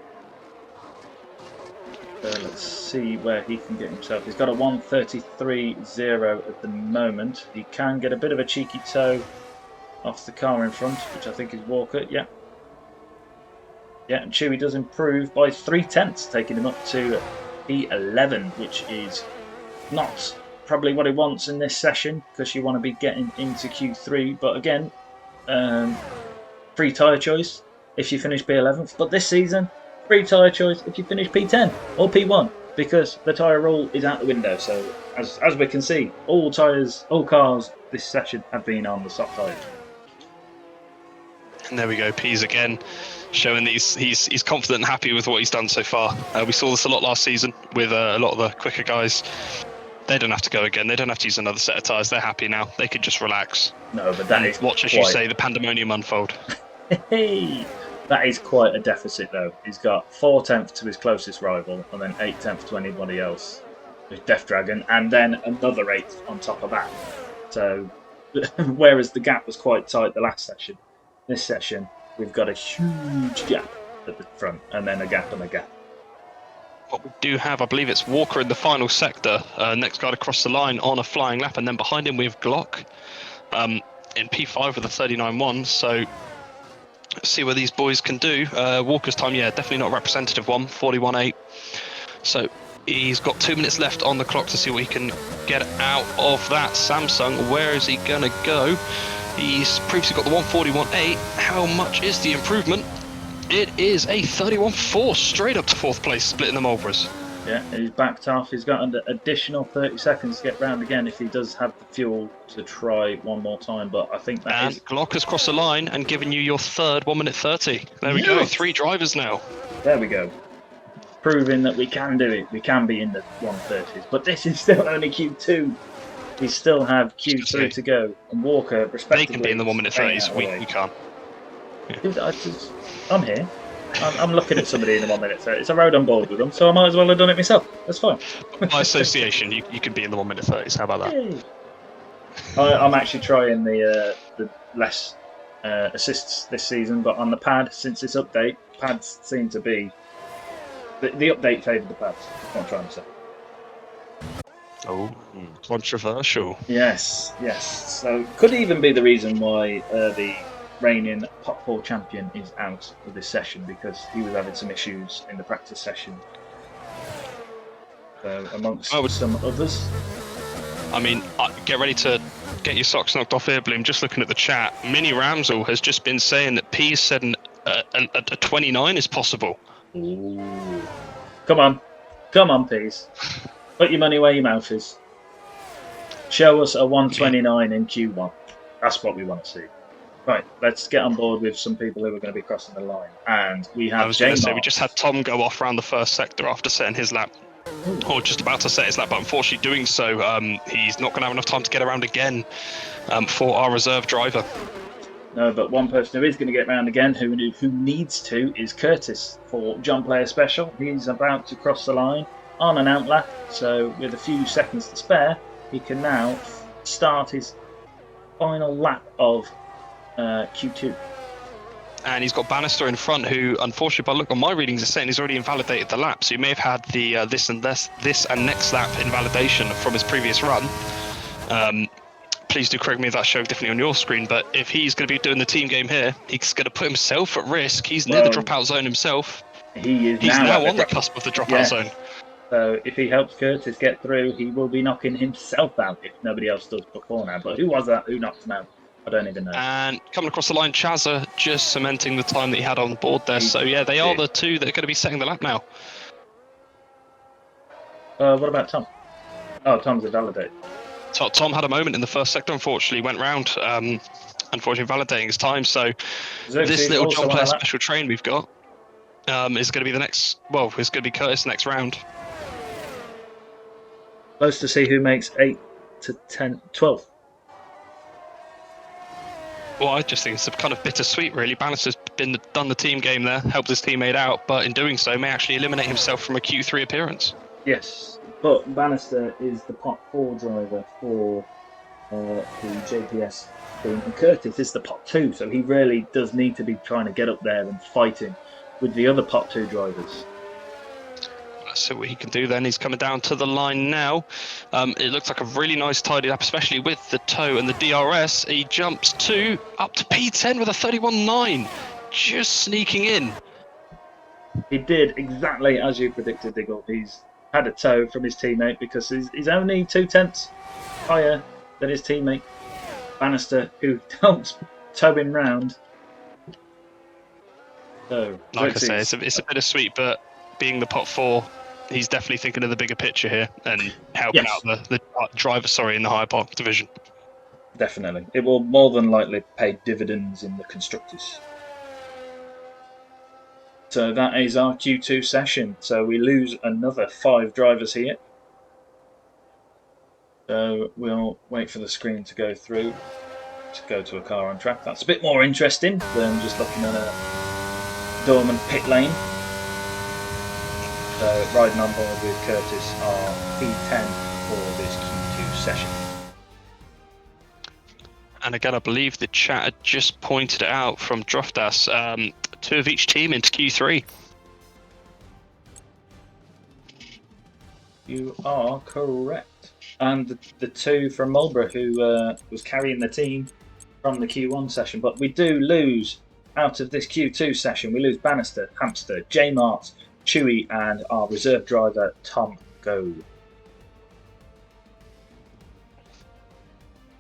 Let's see where he can get himself. He's got a 1:33.0 at the moment. He can get a bit of a cheeky toe off the car in front, which I think is Walker. Yeah, and Chewy does improve by 0.3, taking him up to P11, which is not probably what he wants in this session, because you want to be getting into Q3. But again, free tyre choice if you finish P11th. But this season, free tyre choice if you finish P10 or P1, because the tyre rule is out the window. So as we can see, all cars this session have been on the soft tyres. And there we go, Pease again, showing that he's confident and happy with what he's done so far. We saw this a lot last season with a lot of the quicker guys. They don't have to go again. They don't have to use another set of tyres. They're happy now. They can just relax. No, but that is watch, as you say, the pandemonium unfold. Hey, that is quite a deficit, though. He's got 4/10 to his closest rival, and then 8/10 to anybody else with Death Dragon, and then another 8 on top of that. So, whereas the gap was quite tight the last session, this session we've got a huge gap at the front, and then a gap and a gap. What we do have, I believe it's Walker in the final sector, next guy to cross the line on a flying lap, and then behind him we have Glock in P5 with a 39.1, so let's see what these boys can do. Walker's time, yeah, definitely not a representative one, 41.8. So He's got 2 minutes left on the clock to see what he can get out of that Samsung. Where is he going to go? He's previously got the 141.8. How much is the improvement? It is a 31.4 straight up to 4th place, splitting the Marlboros. Yeah, he's backed off. He's got an additional 30 seconds to get round again if he does have the fuel to try one more time. But I think that and Glock has crossed the line and given you your third 1 minute 30. There we go, 3 drivers now. There we go. Proving that we can do it. We can be in the 130s. But this is still only Q2. We still have Q3 to go. And Walker, respectively... They can be in the 1 minute 30s. We can't. Yeah. I'm here. I'm looking at somebody in the 1 minute 30. It's a road on board with them, so I might as well have done it myself. That's fine. By association, you can be in the 1 minute 30s. How about that? Yay. I'm actually trying the less assists this season, but on the pad, since this update, pads seem to be... The update favoured the pads, that's what I'm trying to say. Oh, controversial. Yes. So, could even be the reason why the reigning Pot 4 champion is out of this session, because he was having some issues in the practice session. So, amongst some others. I mean, get ready to get your socks knocked off here, Bloom. Just looking at the chat, Mini Ramsel has just been saying that P's said a 29 is possible. Ooh. Come on, Peas. Put your money where your mouth is. Show us a 129 in Q1. That's what we want to see. Right, let's get on board with some people who are going to be crossing the line. And we have we just had Tom go off around the first sector after setting his lap. Or just about to set his lap, but unfortunately doing so, he's not going to have enough time to get around again for our reserve driver. No, but one person who is going to get round again, who needs to, is Curtis for John Player Special. He's about to cross the line on an outlap, so with a few seconds to spare, he can now start his final lap of Q2. And he's got Bannister in front, who, unfortunately, by look on my readings, is saying he's already invalidated the lap. So he may have had the this and next lap invalidation from his previous run. Please do correct me if that showed differently on your screen, but if he's going to be doing the team game here, he's going to put himself at risk. He's near the dropout zone himself. He's now on the cusp of the dropout zone. So if he helps Curtis get through, he will be knocking himself out if nobody else does before now. But who was that? Who knocked him out? I don't even know. And coming across the line, Chazza just cementing the time that he had on the board there. So yeah, they are the two that are going to be setting the lap now. What about Tom? Oh, Tom's invalidated. Tom had a moment in the first sector, unfortunately, went round, unfortunately validating his time. So this little John Player Special train we've got is going to be the next, well, it's going to be Curtis next round. Close to see who makes 8 to 10, 12. Well, I just think it's kind of bittersweet, really. Bannister's done the team game there, helped his teammate out, but in doing so may actually eliminate himself from a Q3 appearance. Yes, but Bannister is the Pot 4 driver for the JPS team, and Curtis is the Pot 2, so he really does need to be trying to get up there and fighting with the other Pot 2 drivers. Let's see what he can do then. He's coming down to the line now. It looks like a really nice tidy up, especially with the tow and the DRS. He jumps up to P10 with a 31.9, just sneaking in. He did exactly as you predicted, Diggle. He's had a tow from his teammate because he's only 2/10 higher than his teammate Bannister, who helps tow him round. So, like I say, it's a bittersweet, but being the Pot 4, he's definitely thinking of the bigger picture here and helping out the driver, in the higher park division. Definitely. It will more than likely pay dividends in the constructors. So that is our Q2 session. So we lose another 5 drivers here. So we'll wait for the screen to go through to go to a car on track. That's a bit more interesting than just looking at a dormant pit lane. So riding on board with Curtis are P10 for this Q2 session. And again, I believe the chat had just pointed it out from Droftas, 2 of each team into Q3. You are correct. And the 2 from Marlborough who was carrying the team from the Q1 session. But we do lose, out of this Q2 session, we lose Bannister, Hamster, J-Mart, Chewy and our reserve driver Tom go.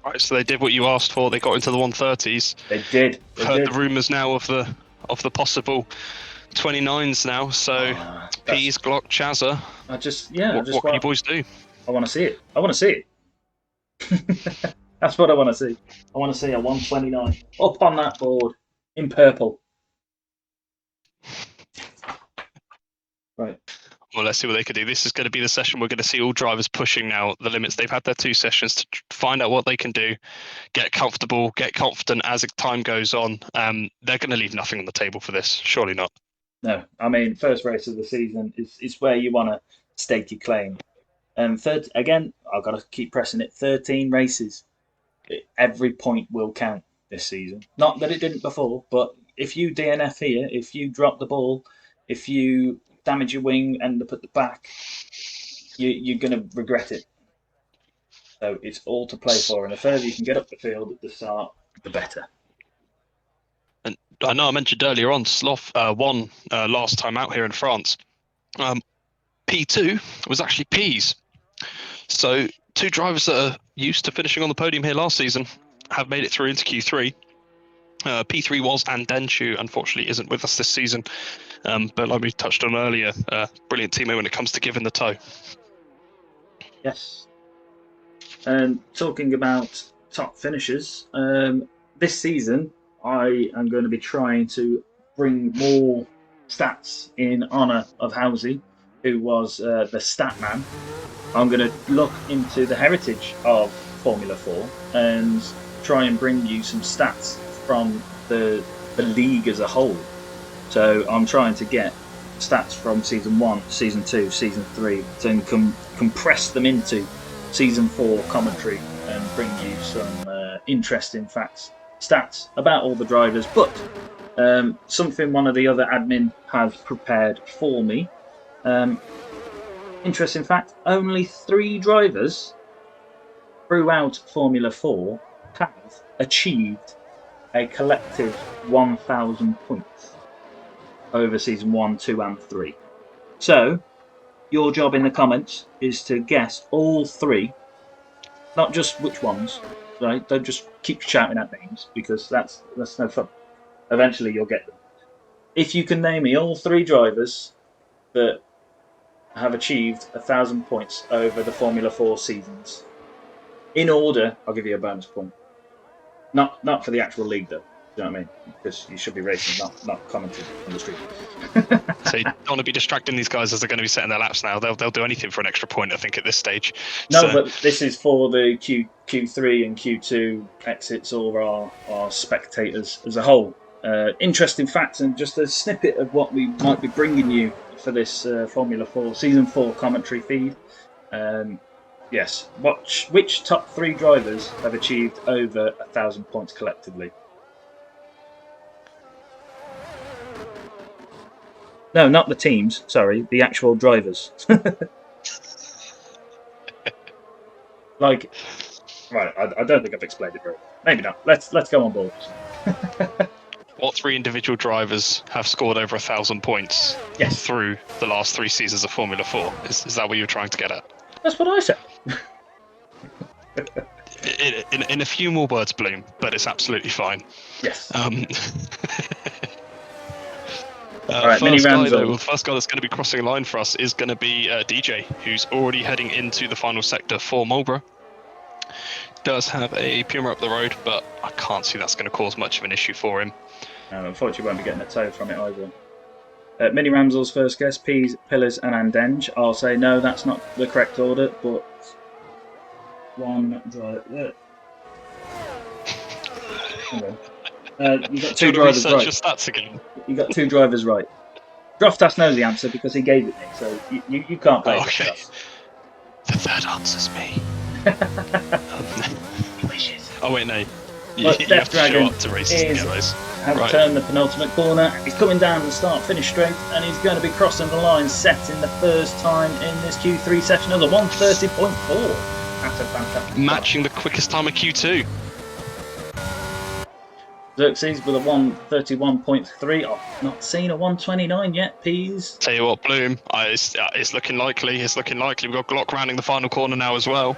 Right, so they did what you asked for. They got into the 130s. They did. I've heard the rumours now of the possible 29s now. So Peas, Glock, Chazza. What can you boys do? I want to see it. I want to see it. That's what I want to see. I want to see a 129 up on that board in purple. Right. Well, let's see what they can do. This is going to be the session we're going to see all drivers pushing now the limits. They've had their 2 sessions to find out what they can do, get comfortable, get confident as time goes on. They're going to leave nothing on the table for this. Surely not. No, I mean, first race of the season is where you want to stake your claim. Third, again, I've got to keep pressing it. 13 races. Every point will count this season. Not that it didn't before, but if you DNF here, if you drop the ball, if you damage your wing, end up at the back, you're going to regret it. So it's all to play for, and the further you can get up the field at the start, the better. And I know I mentioned earlier on, Sloth won last time out here in France. P2 was actually Peas. So 2 drivers that are used to finishing on the podium here last season have made it through into Q3. P3 was Andenshu, unfortunately isn't with us this season. But like we touched on earlier, brilliant teammate when it comes to giving the toe. Yes. And talking about top finishers, this season I am going to be trying to bring more stats in honour of Housey, who was the stat man. I'm going to look into the heritage of Formula 4 and try and bring you some stats from the league as a whole. So I'm trying to get stats from Season 1, Season 2, Season 3, and compress them into Season 4 commentary and bring you some interesting stats about all the drivers. But something one of the other admin have prepared for me. Interesting fact, only 3 drivers throughout Formula 4 have achieved a collective 1,000 points over Season 1, 2 and 3. So, your job in the comments is to guess all 3, not just which ones, right? Don't just keep shouting out names, because that's no fun. Eventually you'll get them. If you can name me all 3 drivers that have achieved 1,000 points over the Formula 4 seasons, in order, I'll give you a bonus point. Not for the actual league, though. Do you know what I mean? Because you should be racing, not commenting on the street. So you don't want to be distracting these guys as they're going to be setting their laps now. They'll do anything for an extra point, I think, at this stage. No, so, but this is for the Q3 and Q2 exits, or our spectators as a whole. Interesting facts and just a snippet of what we might be bringing you for this Formula 4 Season 4 commentary feed. Yes, which top 3 drivers have achieved over 1,000 points collectively? No, not the teams. Sorry, the actual drivers. Right. I don't think I've explained it very well. Maybe not. Let's go on board. What 3 individual drivers have scored over 1,000 points through the last 3 seasons of Formula 4? Is that what you're trying to get at? That's what I said. In a few more words, Bloom, but it's absolutely fine. Yes. Right, the first guy that's going to be crossing a line for us is going to be DJ, who's already heading into the final sector for Marlborough. Does have a Puma up the road, but I can't see that's going to cause much of an issue for him. Unfortunately, won't be getting a tow from it either. Mini Ramsel's first guess, Peas, Pillars and Andenge. I'll say no, that's not the correct order, but one driver. You got 2 drivers right. Your stats again. You got 2 drivers right. Droftas knows the answer because he gave it me, so you can't play Droftas. The third answer's me. Oh wait, no. You have to show up to races to get those. Has turned the penultimate corner. He's coming down the start-finish straight, and he's going to be crossing the line, setting the first time in this Q3 session of the 1:30.4. That's a fantastic matching the quickest time of Q2. Xerxes with a 131.3. I've not seen a 129 yet, Peas. Tell you what, Bloom, it's looking likely. It's looking likely. We've got Glock rounding the final corner now as well.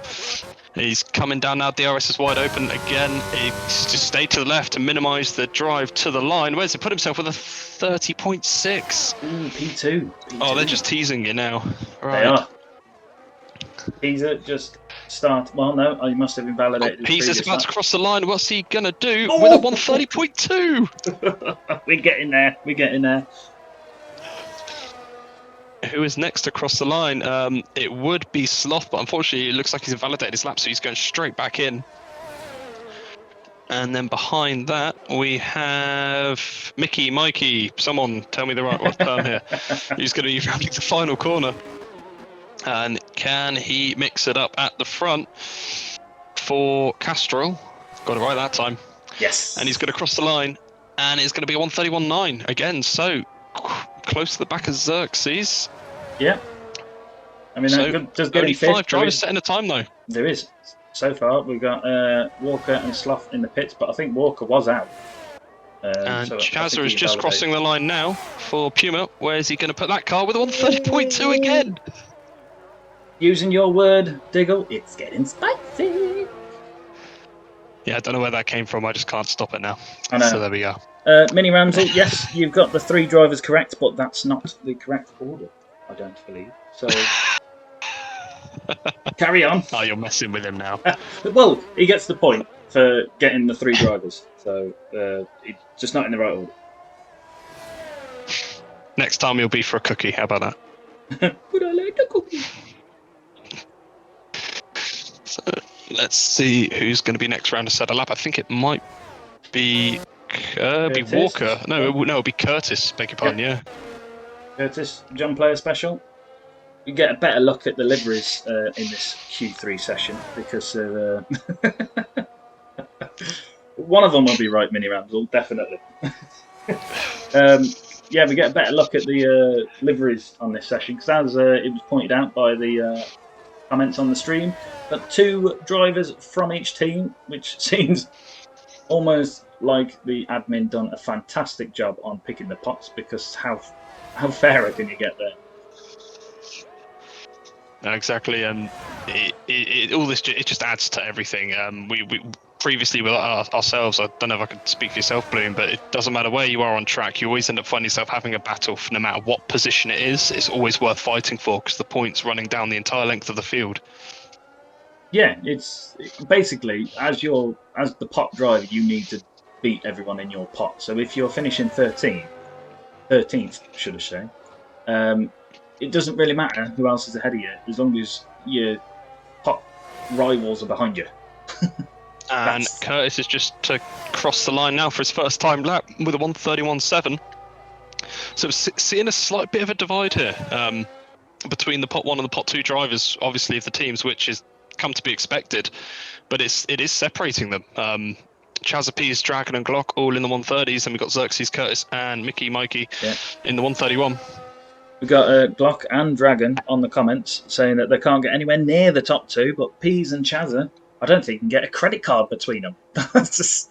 He's coming down now. DRS is wide open again. He's just stayed to the left to minimise the drive to the line. Where's he put himself with a 30.6? Ooh, P2. Oh, they're just teasing you now. Right. They are. Teaser just start. Well, no, he must have invalidated. He's about to cross the line. What's he gonna do Oh! with a 130.2? We're getting there. We're getting there. Who is next to cross the line? It would be Sloth, but unfortunately, it looks like he's invalidated his lap, so he's going straight back in. And then behind that, we have Mikey. Someone tell me the right term here. He's going to be rounding the final corner. And can he mix it up at the front for Castrol? Got it right that time. Yes. And he's going to cross the line, and it's going to be a 131.9 again. So close to the back of Xerxes. Yeah. I mean, So does only 5 drivers setting a time though. There is. So far, we've got Walker and Sloth in the pits, but I think Walker was out. And so Chazza is just crossing the line now for Puma. Where is he going to put that car with a 130.2 again? Using your word, Diggle, it's getting spicy. Yeah, I don't know where that came from. I just can't stop it now. I know. So there we go. Mini Ramsey, yes, you've got the 3 drivers correct, but that's not the correct order, I don't believe. So, carry on. Oh, you're messing with him now. Well, he gets the point for getting the 3 drivers, so it's just not in the right order. Next time he'll be for a cookie. How about that? Would I like a cookie? So let's see who's going to be next round to set a lap. I think it might be Walker. No, it'll be Curtis. Beg your pardon. Yeah. Curtis, John Player Special. You get a better look at the liveries in this Q3 session because one of them will be right, Mini Ramsel, definitely. Yeah, we get a better look at the liveries on this session because as it was pointed out by the comments on the stream, but 2 drivers from each team, which seems almost like the admin done a fantastic job on picking the pots because how fairer can you get there? Exactly, and all this it just adds to everything. We previously with ourselves, I don't know if I could speak for yourself, Bloom, but it doesn't matter where you are on track, you always end up finding yourself having a battle for no matter what position it is. It's always worth fighting for because the points running down the entire length of the field. Yeah, it's basically as the pot driver, you need to beat everyone in your pot. So if you're finishing 13th, should I say, it doesn't really matter who else is ahead of you as long as your pot rivals are behind you. And Curtis is just to cross the line now for his first time lap with a 131.7. So seeing a slight bit of a divide here between the pot 1 and the pot 2 drivers, obviously of the teams, which is come to be expected, but it is separating them. Chazapes, Dragon and Glock all in the 130s, and we've got Xerxes, Curtis and Mikey in the 131. We've got Glock and Dragon on the comments saying that they can't get anywhere near the top 2, but Peas and Chazza, I don't think you can get a credit card between them. that's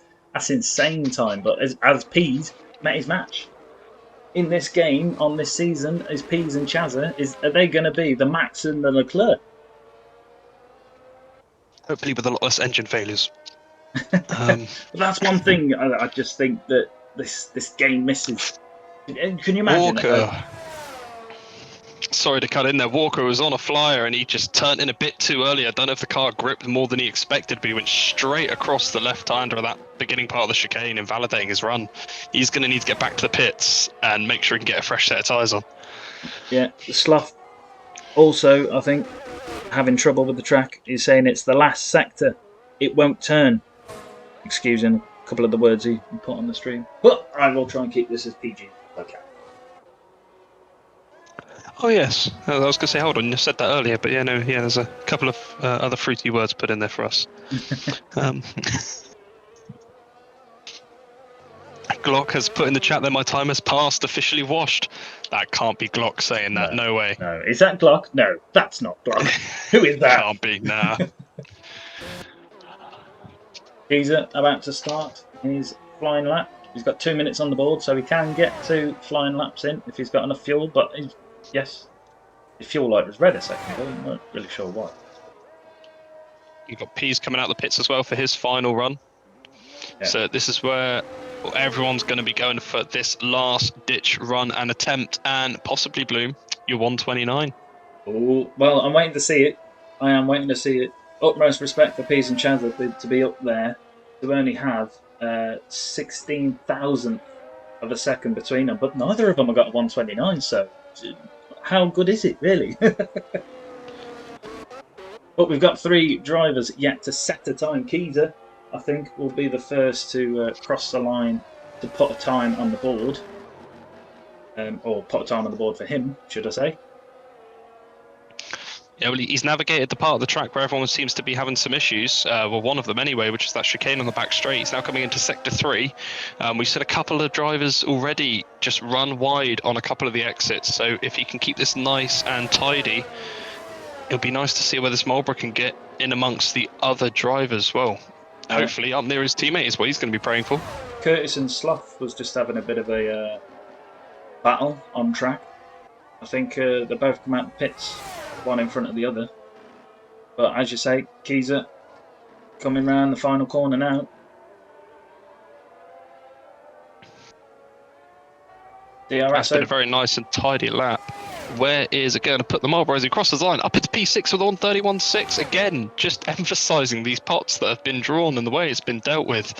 insane time. But as Peas met his match in this game on this season, is Peas and Chazza, are they going to be the Max and the Leclerc? Hopefully with a lot less engine failures. But that's one thing I just think that this game misses. Can you imagine? Walker. Sorry to cut in there. Walker was on a flyer and he just turned in a bit too early. I don't know if the car gripped more than he expected, but he went straight across the left-hander of that beginning part of the chicane, invalidating his run. He's going to need to get back to the pits and make sure he can get a fresh set of tyres on. Yeah, Slough also, I think, having trouble with the track. He's saying it's the last sector. It won't turn. Excusing a couple of the words he put on the stream. But I will try and keep this as PG as I can. Oh yes, I was going to say, hold on, you said that earlier, but there's a couple of other fruity words put in there for us. Glock has put in the chat that my time has passed, officially washed. That can't be Glock saying that, no way. No, is that Glock? No, that's not Glock. Who is that? Can't be, nah. He's about to start his flying lap. He's got 2 minutes on the board, so he can get 2 flying laps in if he's got enough fuel. But yes, the fuel light was red a second ago. I'm not really sure why. You've got Pease coming out the pits as well for his final run. Yeah. So this is where everyone's going to be going for this last ditch run and attempt, and possibly Bloom, you're 129. Oh, well, I'm waiting to see it. I am waiting to see it. Utmost respect for Pease and Chazza to be up there, to only have 16,000th of a second between them, but neither of them have got a 129, so how good is it, really? But we've got 3 drivers yet to set a time. Keezer, I think, will be the first to cross the line to put a time on the board. Or put a time on the board for him, should I say. Yeah, well, he's navigated the part of the track where everyone seems to be having some issues. Well, one of them anyway, which is that chicane on the back straight. He's now coming into Sector 3. We've seen a couple of drivers already just run wide on a couple of the exits. So if he can keep this nice and tidy, it'll be nice to see where this Marlboro can get in amongst the other drivers. Well, hopefully up near his teammate is what he's going to be praying for. Curtis and Sloth was just having a bit of a battle on track. I think they both come out the pits, one in front of the other. But as you say, Keezer coming round the final corner now. That's been a very nice and tidy lap. Where is it going to put the Marlboro as he crosses the line? Up into P6 with 131.6. Again, just emphasising these pots that have been drawn and the way it's been dealt with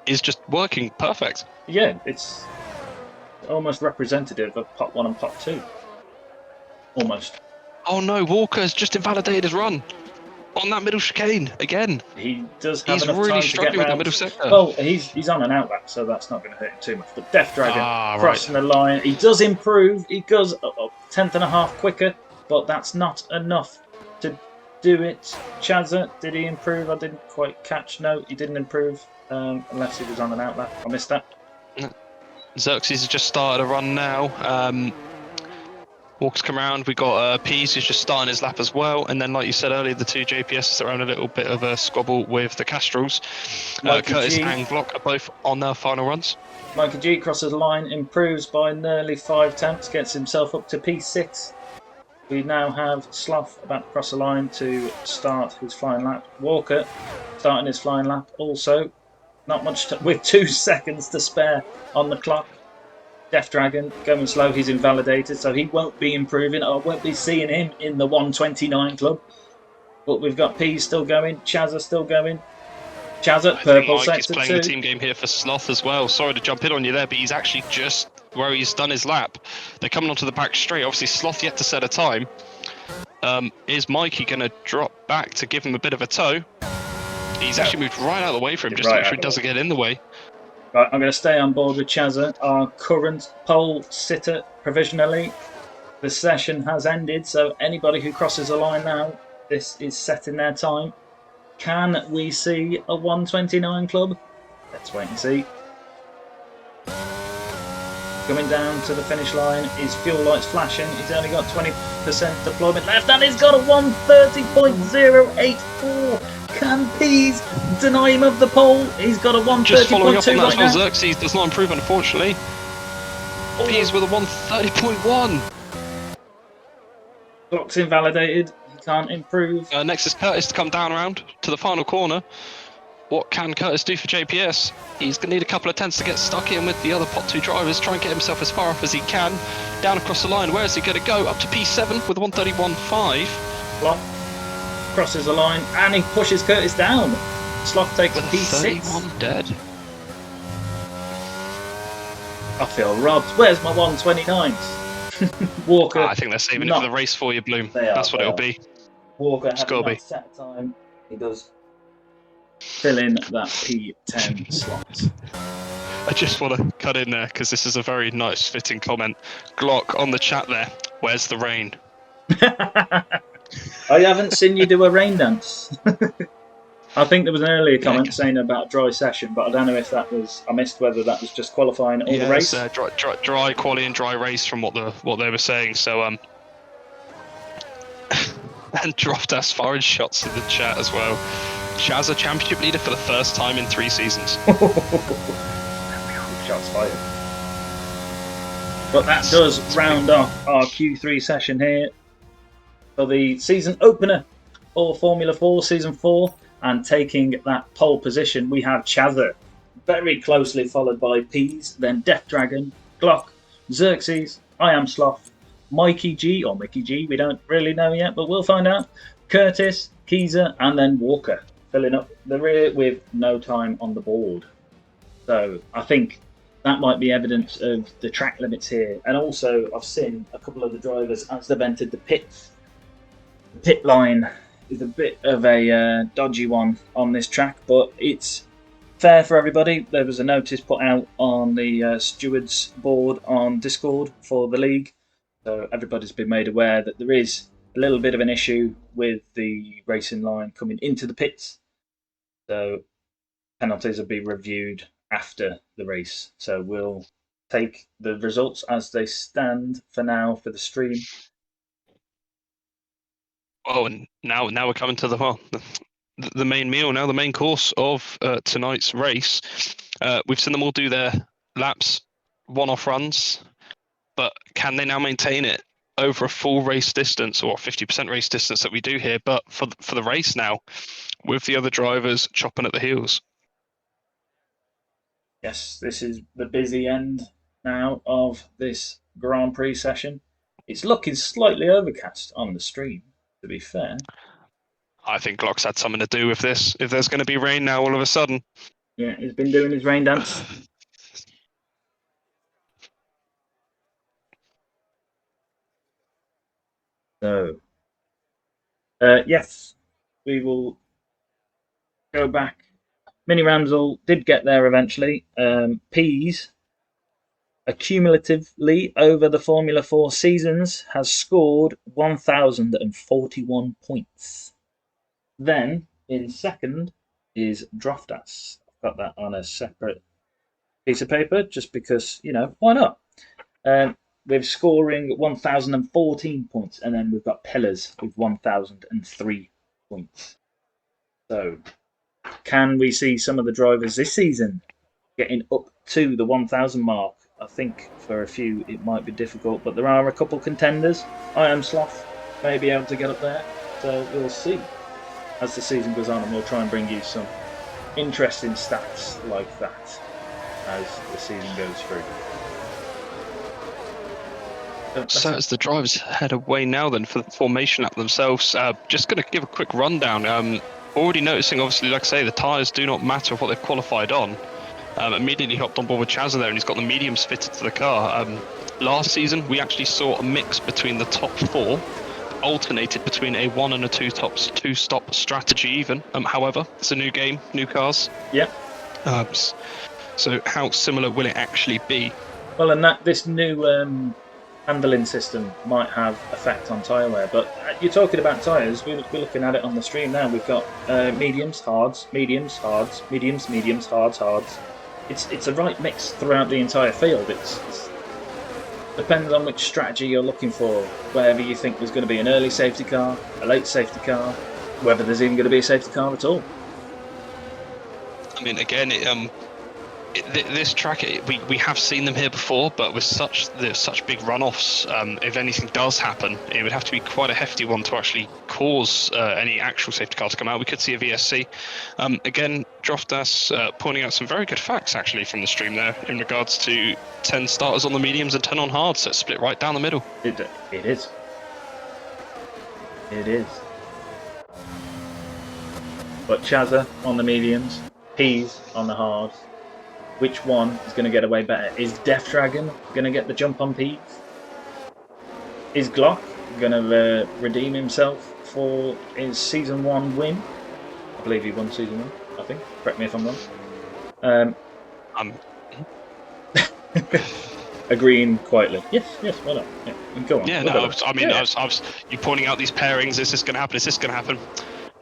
is just working perfect. Yeah, it's almost representative of pot 1 and pot 2. Almost. Oh no, Walker has just invalidated his run on that middle chicane again. He does have he's enough really time to struggling get with round. the middle sector. Well, he's on an outlap, so that's not going to hurt him too much. But Death Dragon crossing the line. He does improve. He goes a tenth and a half quicker, but that's not enough to do it. Chazza, did he improve? I didn't quite catch. No, he didn't improve, unless he was on an outlap. I missed that. Xerxes has just started a run now. Walker's come around. We got Pease who's just starting his lap as well, and then, like you said earlier, the 2 JPSs are having a little bit of a squabble with the Castrals. Curtis and Glock are both on their final runs. Mikey G crosses the line, improves by nearly 5 tenths, gets himself up to P6. We now have Sloth about to cross the line to start his flying lap. Walker starting his flying lap also. Not much with 2 seconds to spare on the clock. Death Dragon going slow, he's invalidated, so he won't be improving. I won't be seeing him in the 129 club. But we've got P still going, Chazza still going. Chazza, purple sector 2. He's playing the team game here for Sloth as well. Sorry to jump in on you there, but he's actually just where he's done his lap. They're coming onto the back straight. Obviously, Sloth yet to set a time. Is Mikey going to drop back to give him a bit of a tow? He's actually moved right out of the way for him, just to make sure he doesn't get in the way. Right, I'm going to stay on board with Chazza, our current pole sitter provisionally. The session has ended, so anybody who crosses the line now, this is setting their time. Can we see a 129 club? Let's wait and see. Coming down to the finish line, his fuel light's flashing. He's only got 20% deployment left, and he's got a 130.084. Can Pease deny him of the pole? He's got a 130.2 just following up on that right now. Xerxes does not improve, unfortunately. Pease with a 130.1. Clock's invalidated. He can't improve. Next is Curtis to come down around to the final corner. What can Curtis do for JPS? He's going to need a couple of tenths to get stuck in with the other pot 2 drivers, try and get himself as far off as he can. Down across the line, where is he going to go? Up to P7 with 131.5. Sloth crosses the line and he pushes Curtis down. Sloth takes with P6. 31 dead. I feel robbed. Where's my 129s? Walker. I think they're saving it for the race for you, Bloom. That's what it'll be. Walker having not set time. He does fill in that P10 slot. I just want to cut in there because this is a very nice fitting comment. Glock on the chat there. Where's the rain? I haven't seen you do a rain dance. I think there was an earlier comment saying about a dry session, but I don't know if that was, I missed whether that was just qualifying or the race. Dry quali and dry race from what they were saying. So and dropped as far as shots in the chat as well. Chaz a championship leader for the first time in 3 seasons. Shots fired. But that does round off our Q3 session here for the season opener for Formula 4 Season 4. And taking that pole position, we have Chazza, very closely followed by Peas, then Death Dragon, Glock, Xerxes, I Am Sloth, Mikey G, or Mickey G, we don't really know yet, but we'll find out, Curtis, Keezer, and then Walker, filling up the rear with no time on the board. So I think that might be evidence of the track limits here. And also, I've seen a couple of the drivers as they've entered the pits. The pit line is a bit of a dodgy one on this track, but it's fair for everybody. There was a notice put out on the stewards board on Discord for the league, so everybody's been made aware that there is a little bit of an issue with the racing line coming into the pits. So penalties will be reviewed after the race. So we'll take the results as they stand for now for the stream. Oh, and now we're coming to the main meal now, the main course of tonight's race. We've seen them all do their laps, one-off runs, but can they now maintain it over a full race distance, or 50% race distance that we do here, but for the race now, with the other drivers chopping at the heels? Yes, this is the busy end now of this Grand Prix session. It's looking slightly overcast on the stream, to be fair. I think Glock's had something to do with this. If there's going to be rain now all of a sudden. Yeah, he's been doing his rain dance. So, yes, we will go back. Mini Ramsel did get there eventually. Peas, accumulatively over the Formula 4 seasons, has scored 1,041 points. Then, in second, is Droftas. I've got that on a separate piece of paper just because, why not? We're scoring 1,014 points, and then we've got Pillars with 1,003 points. So, can we see some of the drivers this season getting up to the 1,000 mark? I think for a few it might be difficult, but there are a couple contenders. I Am Sloth may be able to get up there, so we'll see as the season goes on, and we'll try and bring you some interesting stats like that as the season goes through. So as the drivers head away now then for the formation lap themselves, just going to give a quick rundown. Already noticing, obviously, like I say, the tyres do not matter what they've qualified on. Immediately hopped on board with Chazza there, and he's got the mediums fitted to the car. Last season, we actually saw a mix between the top 4, alternated between a 1 and a 2-stop strategy even. However, it's a new game, new cars. Yeah. So how similar will it actually be? Well, and this new handling system might have effect on tyre wear, but you're talking about tyres, we're looking at it on the stream now. We've got mediums, hards, mediums, hards, mediums, mediums, hards, hards. It's a right mix throughout the entire field. It's depends on which strategy you're looking for, whether you think there's going to be an early safety car, a late safety car, whether there's even going to be a safety car at all. I mean, again, this track, we have seen them here before, but with such big runoffs, if anything does happen, it would have to be quite a hefty one to actually cause any actual safety car to come out. We could see a VSC. Again, Droftas pointing out some very good facts actually from the stream there in regards to 10 starters on the mediums and 10 on hards, so it's split right down the middle. It is. It is. But Chazza on the mediums, Peas on the hards. Which one is going to get away better? Is Death Dragon going to get the jump on Peas? Is Glock going to redeem himself for his Season 1 win? I believe he won Season 1, I think. Correct me if I'm wrong. Agreeing quietly. Yes, why not? Yeah, go on. Yeah, no, I was you pointing out these pairings. Is this going to happen? Is this going to happen?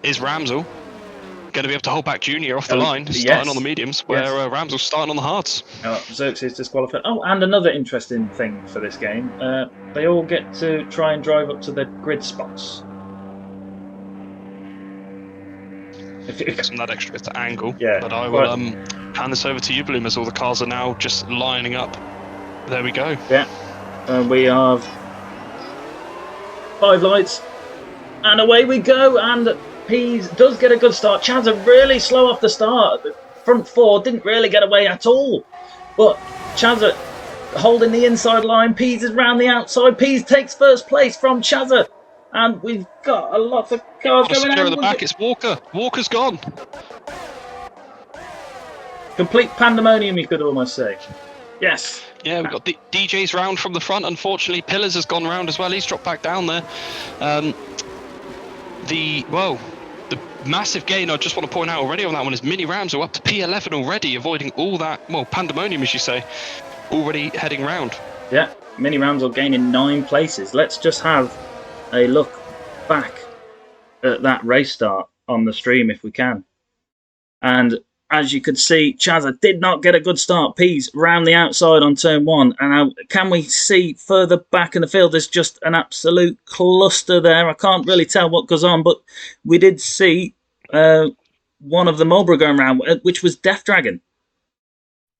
Is Ramsel going to be able to hold back Junior off the line, starting on the mediums, where Ramsel's starting on the hards? Xerxes disqualified. Oh, and another interesting thing for this game, they all get to try and drive up to the grid spots. Some of that extra bit of angle. Yeah. But I will hand this over to you, Bloom, as all the cars are now just lining up. There we go. Yeah. We have 5 lights. And away we go. And Pease does get a good start. Chaz are really slow off the start. The front 4 didn't really get away at all. But Chaz holding the inside line. Pease is round the outside. Pease takes first place from Chazza. And we've got a lot of cars going at the back, it's Walker. Walker's gone. Complete pandemonium, you could almost say. Yes. Yeah, we've got DJ's round from the front. Unfortunately, Pillars has gone round as well. He's dropped back down there. The massive gain I just want to point out already on that one is Mini Rams are up to P11 already, avoiding all that, well, pandemonium, as you say, already heading round. Yeah, Mini Rams are gaining 9 places. Let's just have a look back at that race start on the stream if we can. And as you could see, Chazza did not get a good start. Pease round the outside on turn 1. And now, can we see further back in the field? There's just an absolute cluster there. I can't really tell what goes on, but we did see one of the Marlboro going round, which was Death Dragon.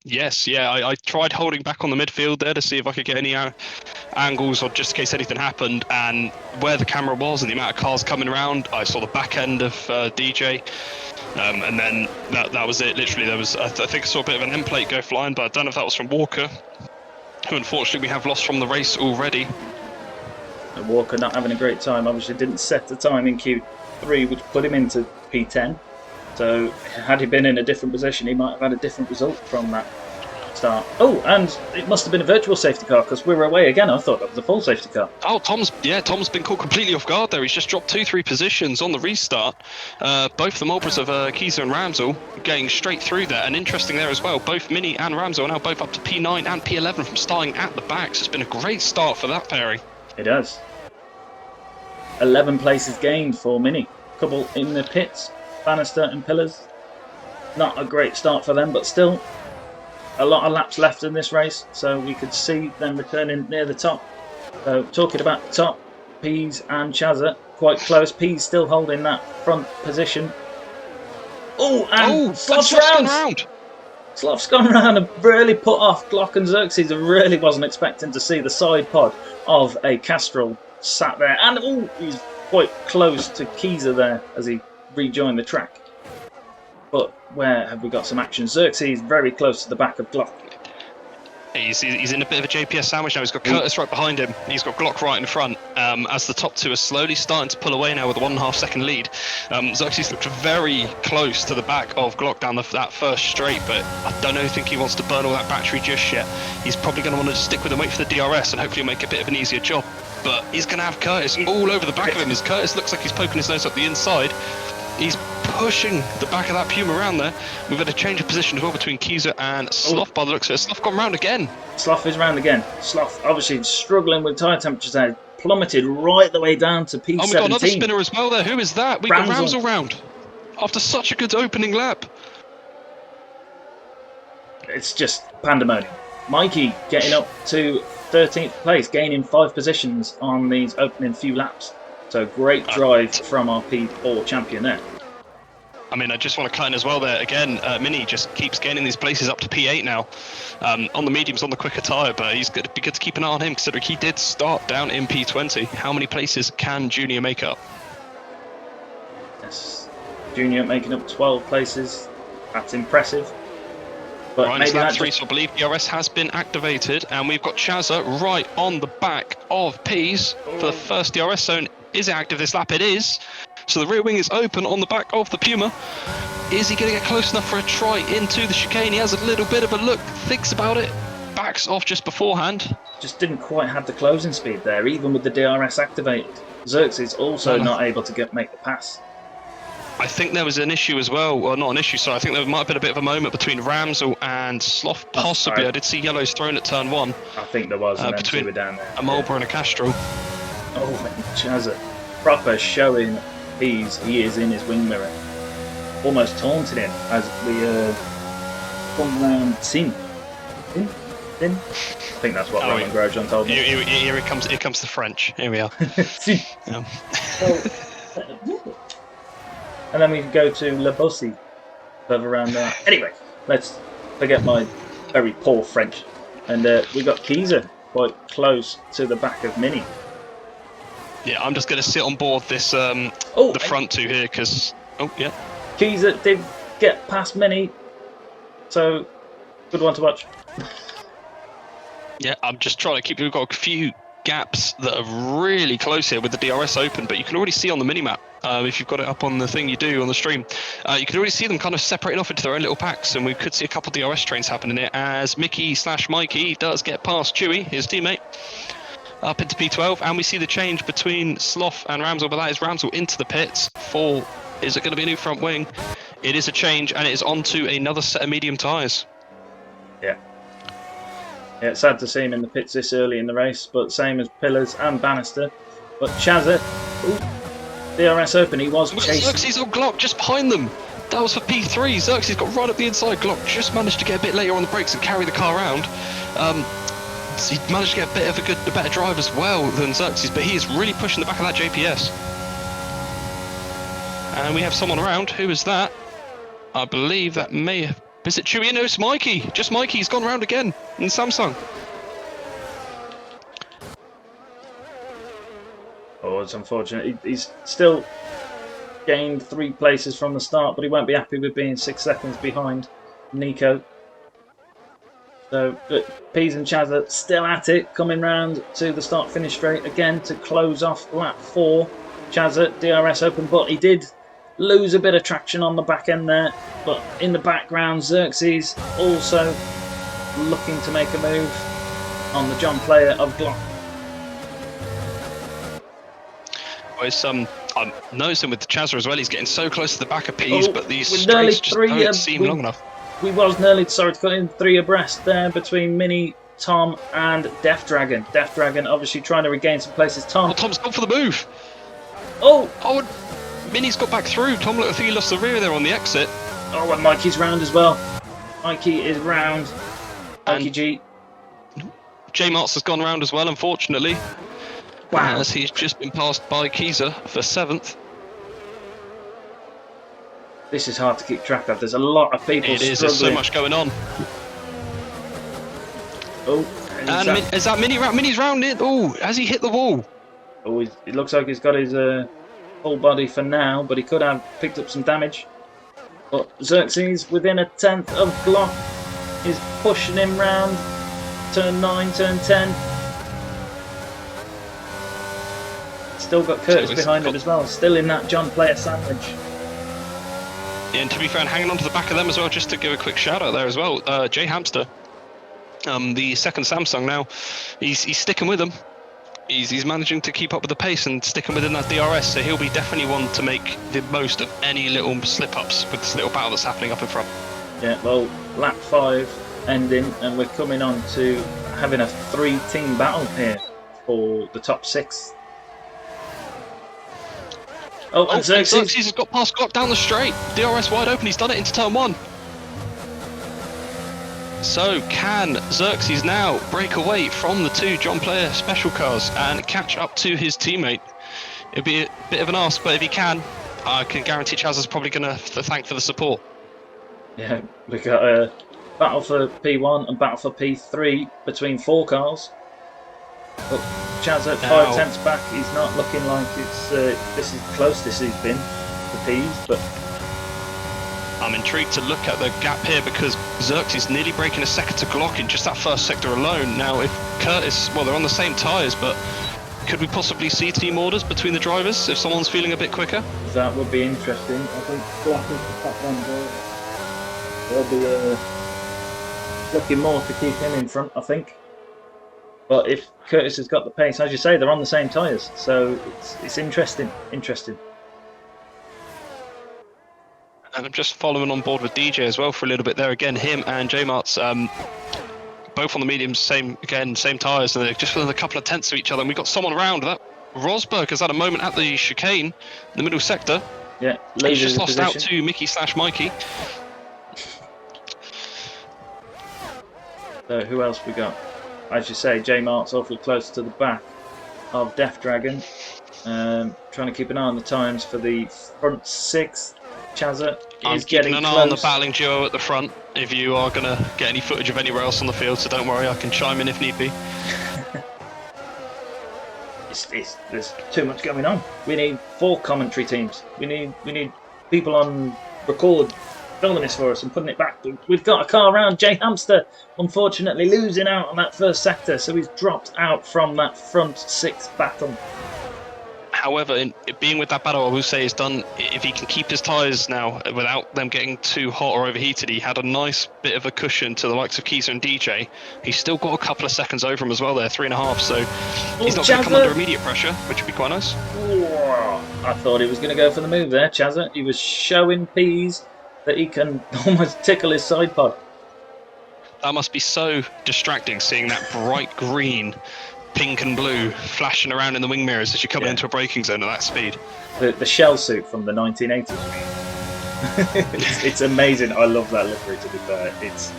Yes, yeah, I tried holding back on the midfield there to see if I could get any angles or just in case anything happened, and where the camera was and the amount of cars coming around, I saw the back end of DJ, and then that was it. Literally, there was I think I saw a bit of an end plate go flying, but I don't know if that was from Walker, who unfortunately we have lost from the race already. And Walker not having a great time, obviously didn't set the time in Q3, which put him into P10. So had he been in a different position, he might have had a different result from that start. Oh, and it must have been a virtual safety car because we were away again. I thought that was a full safety car. Oh, Tom's been caught completely off guard there. He's just dropped 2-3 positions on the restart. Both the Marlboros of Keyser and Ramsell getting straight through there. And interesting there as well, both Mini and Ramsell are now both up to P9 and P11 from starting at the back. So it's been a great start for that pairing. It has. 11 places gained for Mini. Couple in the pits. Bannister and Pillars. Not a great start for them, but still a lot of laps left in this race, so we could see them returning near the top. So talking about the top, Pease and Chazza quite close. Pease still holding that front position. Oh, and Sloth's round. Sloth's gone round and really put off Glock and Xerxes. I really wasn't expecting to see the side pod of a Castrol sat there, and he's quite close to Keyser there as he rejoin the track. But where have we got some action? Xerxes very close to the back of Glock. He's in a bit of a JPS sandwich now. He's got Curtis right behind him. He's got Glock right in front. As the top 2 are slowly starting to pull away now with a 1.5 second lead. Xerxes looked very close to the back of Glock down that first straight, but I think he wants to burn all that battery just yet. He's probably going to want to stick with him, wait for the DRS, and hopefully make a bit of an easier job. But he's going to have Curtis all over the back of him, as Curtis looks like he's poking his nose up the inside. He's pushing the back of that Puma around there. We've had a change of position as well between Keyser and Sloth by the looks of it. Sloth gone round again. Sloth is round again. Sloth obviously struggling with tyre temperatures there. Plummeted right the way down to P17. Oh, we've got another spinner as well there. Who is that? We've got Ramsell round after such a good opening lap. It's just pandemonium. Mikey getting up to 13th place, gaining 5 positions on these opening few laps. So great drive from our P4 champion there. I mean, I just want to cut in as well there. Again, Mini just keeps gaining these places up to P8 now. On the mediums, on the quicker tyre, but he's going to be good to keep an eye on him considering he did start down in P20. How many places can Junior make up? Yes, Junior making up 12 places. That's impressive. But right, maybe lap 3, so I believe DRS has been activated, and we've got Chazza right on the back of Pease for the first DRS zone. Is it active this lap? It is. So the rear wing is open on the back of the Puma. Is he going to get close enough for a try into the chicane? He has a little bit of a look, thinks about it, backs off just beforehand. Just didn't quite have the closing speed there, even with the DRS activated. Xerxes also not able to make the pass. I think there was an issue as well, or not an issue, sorry, I think there might have been a bit of a moment between Ramsell and Sloth, possibly. I did see yellows thrown at turn 1. I think there was, and between were down there. A Marlboro and a Castrol. Oh, Chazza, proper showing Pease he is in his wing mirror. Almost taunted him as we come round Sin. I think that's what Roman Grosjean told me. Here comes the French. Here we are. and then we can go to Le Bossy further around there. Anyway, let's forget my very poor French. And we got Kieser quite close to the back of Mini. Yeah, I'm just going to sit on board this the front two here because Kieser did get past Mini, so good one to watch. Yeah, I'm just trying to keep. We've got a few gaps that are really close here with the DRS open, but you can already see on the minimap, if you've got it up on the thing you do on the stream, you can already see them kind of separating off into their own little packs, and we could see a couple of DRS trains happening here as Mickey/Mikey does get past Chewy, his teammate, up into P12, and we see the change between Sloth and Ramsel, but that is Ramsel into the pits for, is it going to be a new front wing? It is a change, and it is onto another set of medium tyres. Yeah. Yeah, it's sad to see him in the pits this early in the race, but same as Pillars and Bannister. But Chazza, DRS open, he was chasing. Xerxes on Glock just behind them. That was for P3. Xerxes got right up the inside. Glock just managed to get a bit later on the brakes and carry the car around. He managed to get a better drive as well than Xerxes, but he is really pushing the back of that JPS. And we have someone around. Who is that? I believe that may have... Is it Chewy? No, it's Mikey. Just Mikey. He's gone round again in Samsung. Oh, it's unfortunate. He's still gained 3 places from the start, but he won't be happy with being 6 seconds behind Nico. So, Peas and Chaz are still at it, coming round to the start-finish straight again to close off lap 4. Chaz DRS open, but he did lose a bit of traction on the back end there, but in the background Xerxes also looking to make a move on the John Player of Glock. I'm noticing with the Chazza as well, he's getting so close to the back of Peas, but these straights just don't seem long enough. We was nearly, sorry to cut in, 3 abreast there between Mini, Tom and Death Dragon. Death Dragon obviously trying to regain some places. Tom's gone for the move. Oh, Mini's got back through. Tom, I think he lost the rear there on the exit. Oh, and Mikey's round as well. Mikey is round. Mikey G. J Martz has gone round as well, unfortunately. Wow. As he's just been passed by Kieser for 7th. This is hard to keep track of. There's a lot of people struggling. There's so much going on. Oh, and is that Mini round? Mini's round it. Oh, has he hit the wall? Oh, it looks like he's got his full body for now, but he could have picked up some damage. But Xerxes, within a 10th of Glock, is pushing him round. Turn 9, turn 10. Still got Curtis behind it as well. Still in that John Player sandwich. Yeah, and to be fair, hanging on to the back of them as well, just to give a quick shout out there as well. Jay Hamster, the second Samsung now, he's sticking with them. He's managing to keep up with the pace and sticking within that DRS, so he'll be definitely one to make the most of any little slip-ups with this little battle that's happening up in front. Yeah, well, lap 5 ending, and we're coming on to having a 3-team battle here for the top 6. Oh, and Xerxes has got past Glock down the straight. DRS wide open, he's done it into turn 1. So can Xerxes now break away from the 2 John Player special cars and catch up to his teammate? It'll be a bit of an ask, but if he can, I can guarantee Chaz is probably going to thank for the support. Yeah, we got a battle for P1 and battle for P3 between 4 cars. But Chaz at 5 tenths back, he's not looking like it's this is the closest he's been to P's, but I'm intrigued to look at the gap here because Xerxes is nearly breaking a second to Glock in just that first sector alone. Now, if Curtis, well, they're on the same tyres, but could we possibly see team orders between the drivers if someone's feeling a bit quicker? That would be interesting. I think Glock is the top one. They'll be looking more to keep him in front, I think. But if Curtis has got the pace, as you say, they're on the same tyres, so it's interesting. And I'm just following on board with DJ as well for a little bit there. Again, him and J Martz, both on the mediums, same tyres, and they're just within a couple of tenths of each other. And we've got someone around that. Rosberg has had a moment at the chicane in the middle sector. Yeah, he's just lost out to Mickey/Mikey. So who else we got? As you say, J Mart's awfully close to the back of Death Dragon. Trying to keep an eye on the times for the front 6. Chazza I'm is keeping getting an eye on the close. battling duo at the front. If you are going to get any footage of anywhere else on the field, so don't worry, I can chime in if need be. There's too much going on. We need 4 commentary teams. We need people on record filming this for us and putting it back. We've got a car around. Jay Hamster, unfortunately, losing out on that first sector, so he's dropped out from that front 6th battle. However, being with that battle, I will say is done. If he can keep his tyres now without them getting too hot or overheated, he had a nice bit of a cushion to the likes of Keezer and DJ. He's still got a couple of seconds over him as well there, 3.5. So he's not going to come under immediate pressure, which would be quite nice. Whoa. I thought he was going to go for the move there, Chazza. He was showing Peas that he can almost tickle his side pod. That must be so distracting, seeing that bright green, pink and blue flashing around in the wing mirrors as you're coming into a braking zone at that speed. The shell suit from the 1980s. it's amazing. I love that livery, to be fair. It's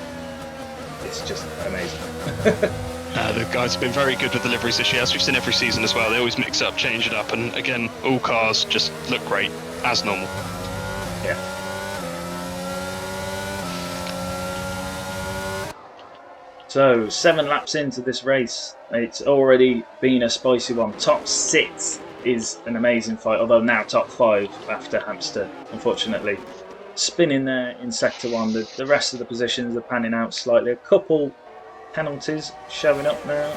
just amazing. The guys have been very good with the liveries this year, as we've seen every season as well. They always mix it up, change it up, and again, all cars just look great, as normal. Yeah. So, 7 laps into this race, it's already been a spicy one. Top 6 is an amazing fight, although now top 5 after Hamster, unfortunately. Spinning there in Sector 1, the rest of the positions are panning out slightly. A couple penalties showing up now.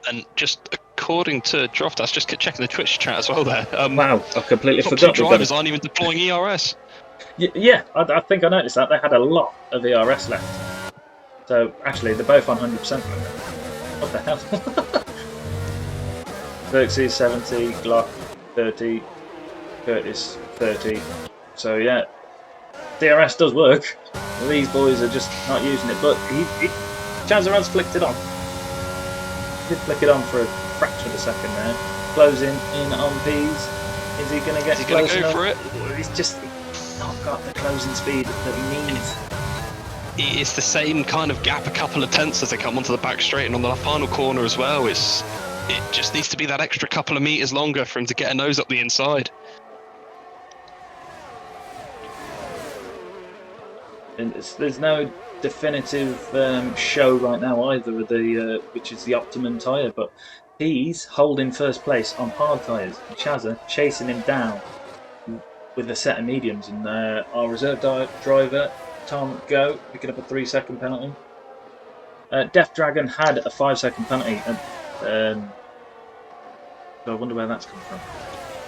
And just according to Droftas, just checking the Twitch chat as well there. Wow, I completely top forgot. 2 drivers aren't even deploying ERS. Yeah, I think I noticed that. They had a lot of ERS left. So, actually, they're both on 100%. What the hell? Xerxes 70, Glock 30, Curtis 30. So, yeah, DRS does work. These boys are just not using it. But Chazza has flicked it on. He did flick it on for a fraction of a second there. Closing in on Peas. Is he going to get close enough? Go for it? He's just not got the closing speed that he needs. It's the same kind of gap, a couple of tenths as they come onto the back straight, and on the final corner as well. It just needs to be that extra couple of meters longer for him to get a nose up the inside. And there's no definitive show right now either, with which is the Optimum tyre, but he's holding first place on hard tyres. Chazza chasing him down with a set of mediums, and our reserve driver Tom Go picking up a 3-second penalty. Death Dragon had a 5-second penalty, and so I wonder where that's come from.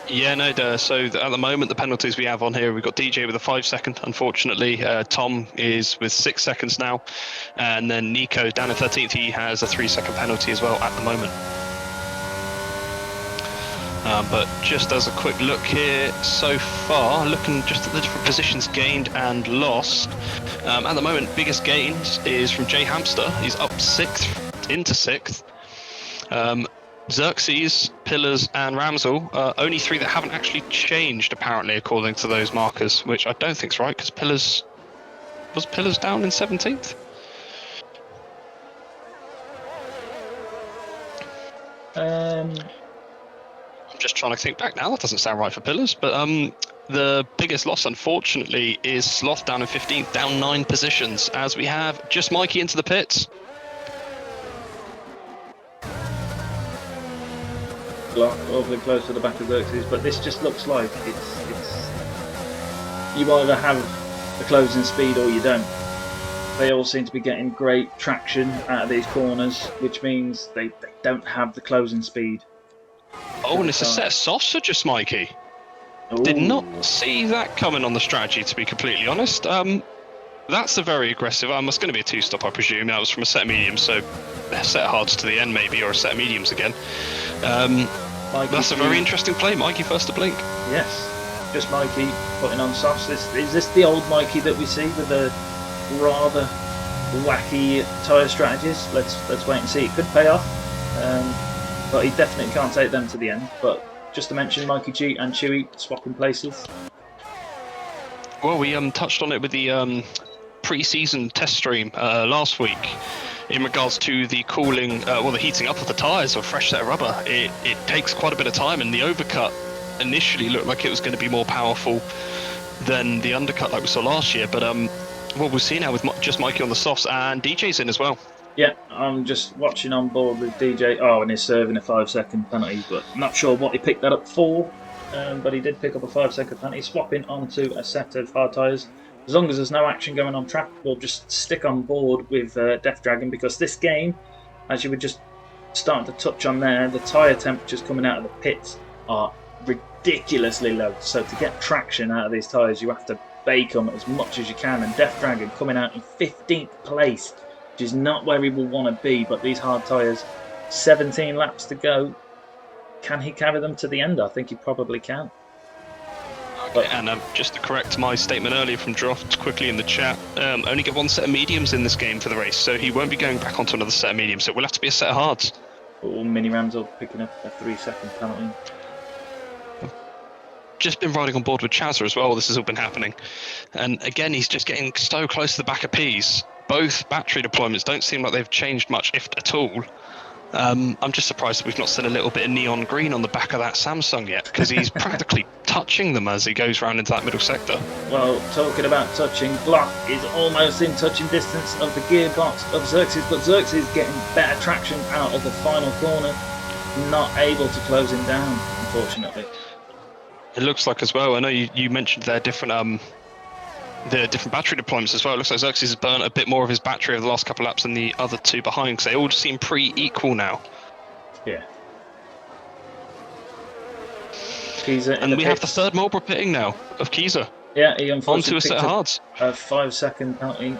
Yeah, no, so at the moment the penalties we have on here, we've got DJ with a 5-second, unfortunately. Tom is with 6 seconds now, and then Nico down in 13th, he has a 3-second penalty as well at the moment. But just as a quick look here, so far, looking just at the different positions gained and lost, at the moment, biggest gains is from Jay Hamster. He's up 6th into 6th. Xerxes, Pillars and Ramsel, only 3 that haven't actually changed, apparently, according to those markers, which I don't think's right, because Pillars... Was Pillars down in 17th? I'm just trying to think back now. That doesn't sound right for Pillars, but the biggest loss, unfortunately, is Sloth down in 15th, down 9 positions, as we have just Mikey into the pits. Awfully close to the back of Xerxes, but this just looks like it's you either have the closing speed or you don't. They all seem to be getting great traction out of these corners, which means they don't have the closing speed. Oh, and it's a set of softs for just Mikey. Ooh. Did not see that coming on the strategy, to be completely honest. That's a very aggressive. It's going to be a 2-stop, I presume. That was from a set of mediums, so a set of hards to the end, maybe, or a set of mediums again. That's a very interesting play. Mikey first to blink. Yes, just Mikey putting on softs. Is this the old Mikey that we see with the rather wacky tyre strategies? Let's wait and see. It could pay off, but he definitely can't take them to the end. But just to mention, Mikey G and Chewy swapping places. Well, we touched on it with the pre-season test stream last week. In regards to the cooling, the heating up of the tyres or fresh set of rubber, it takes quite a bit of time, and the overcut initially looked like it was going to be more powerful than the undercut like we saw last year. But what we'll see now with just Mikey on the softs and DJ's in as well. Yeah, I'm just watching on board with DJ. Oh, and he's serving a 5-second penalty, but I'm not sure what he picked that up for. But he did pick up a 5-second penalty, swapping onto a set of hard tyres. As long as there's no action going on track, we'll just stick on board with Death Dragon, because this game, as you were just starting to touch on there, the tyre temperatures coming out of the pits are ridiculously low. So to get traction out of these tyres, you have to bake them as much as you can. And Death Dragon coming out in 15th place, which is not where he will want to be. But these hard tyres, 17 laps to go. Can he carry them to the end? I think he probably can. Okay, and just to correct my statement earlier from Droft quickly in the chat, only get one set of mediums in this game for the race, so he won't be going back onto another set of mediums, so it will have to be a set of hards. Mini Ramsel picking up a 3-second penalty. Just been riding on board with Chazza as well, this has all been happening. And again, he's just getting so close to the back of P's. Both battery deployments don't seem like they've changed much, if at all. I'm just surprised we've not seen a little bit of neon green on the back of that Samsung yet, because he's practically touching them as he goes round into that middle sector. Well, talking about touching, Glock is almost in touching distance of the gearbox of Xerxes, but Xerxes getting better traction out of the final corner, not able to close him down, unfortunately. It looks like as well, I know you mentioned their different the different battery deployments as well. It looks like Xerxes has burnt a bit more of his battery over the last couple of laps than the other two behind, because they all just seem pretty equal now. Yeah. And we have the third Marlboro pitting now of Kiza. Yeah, he unfortunately onto a set of hards. A 5-second penalty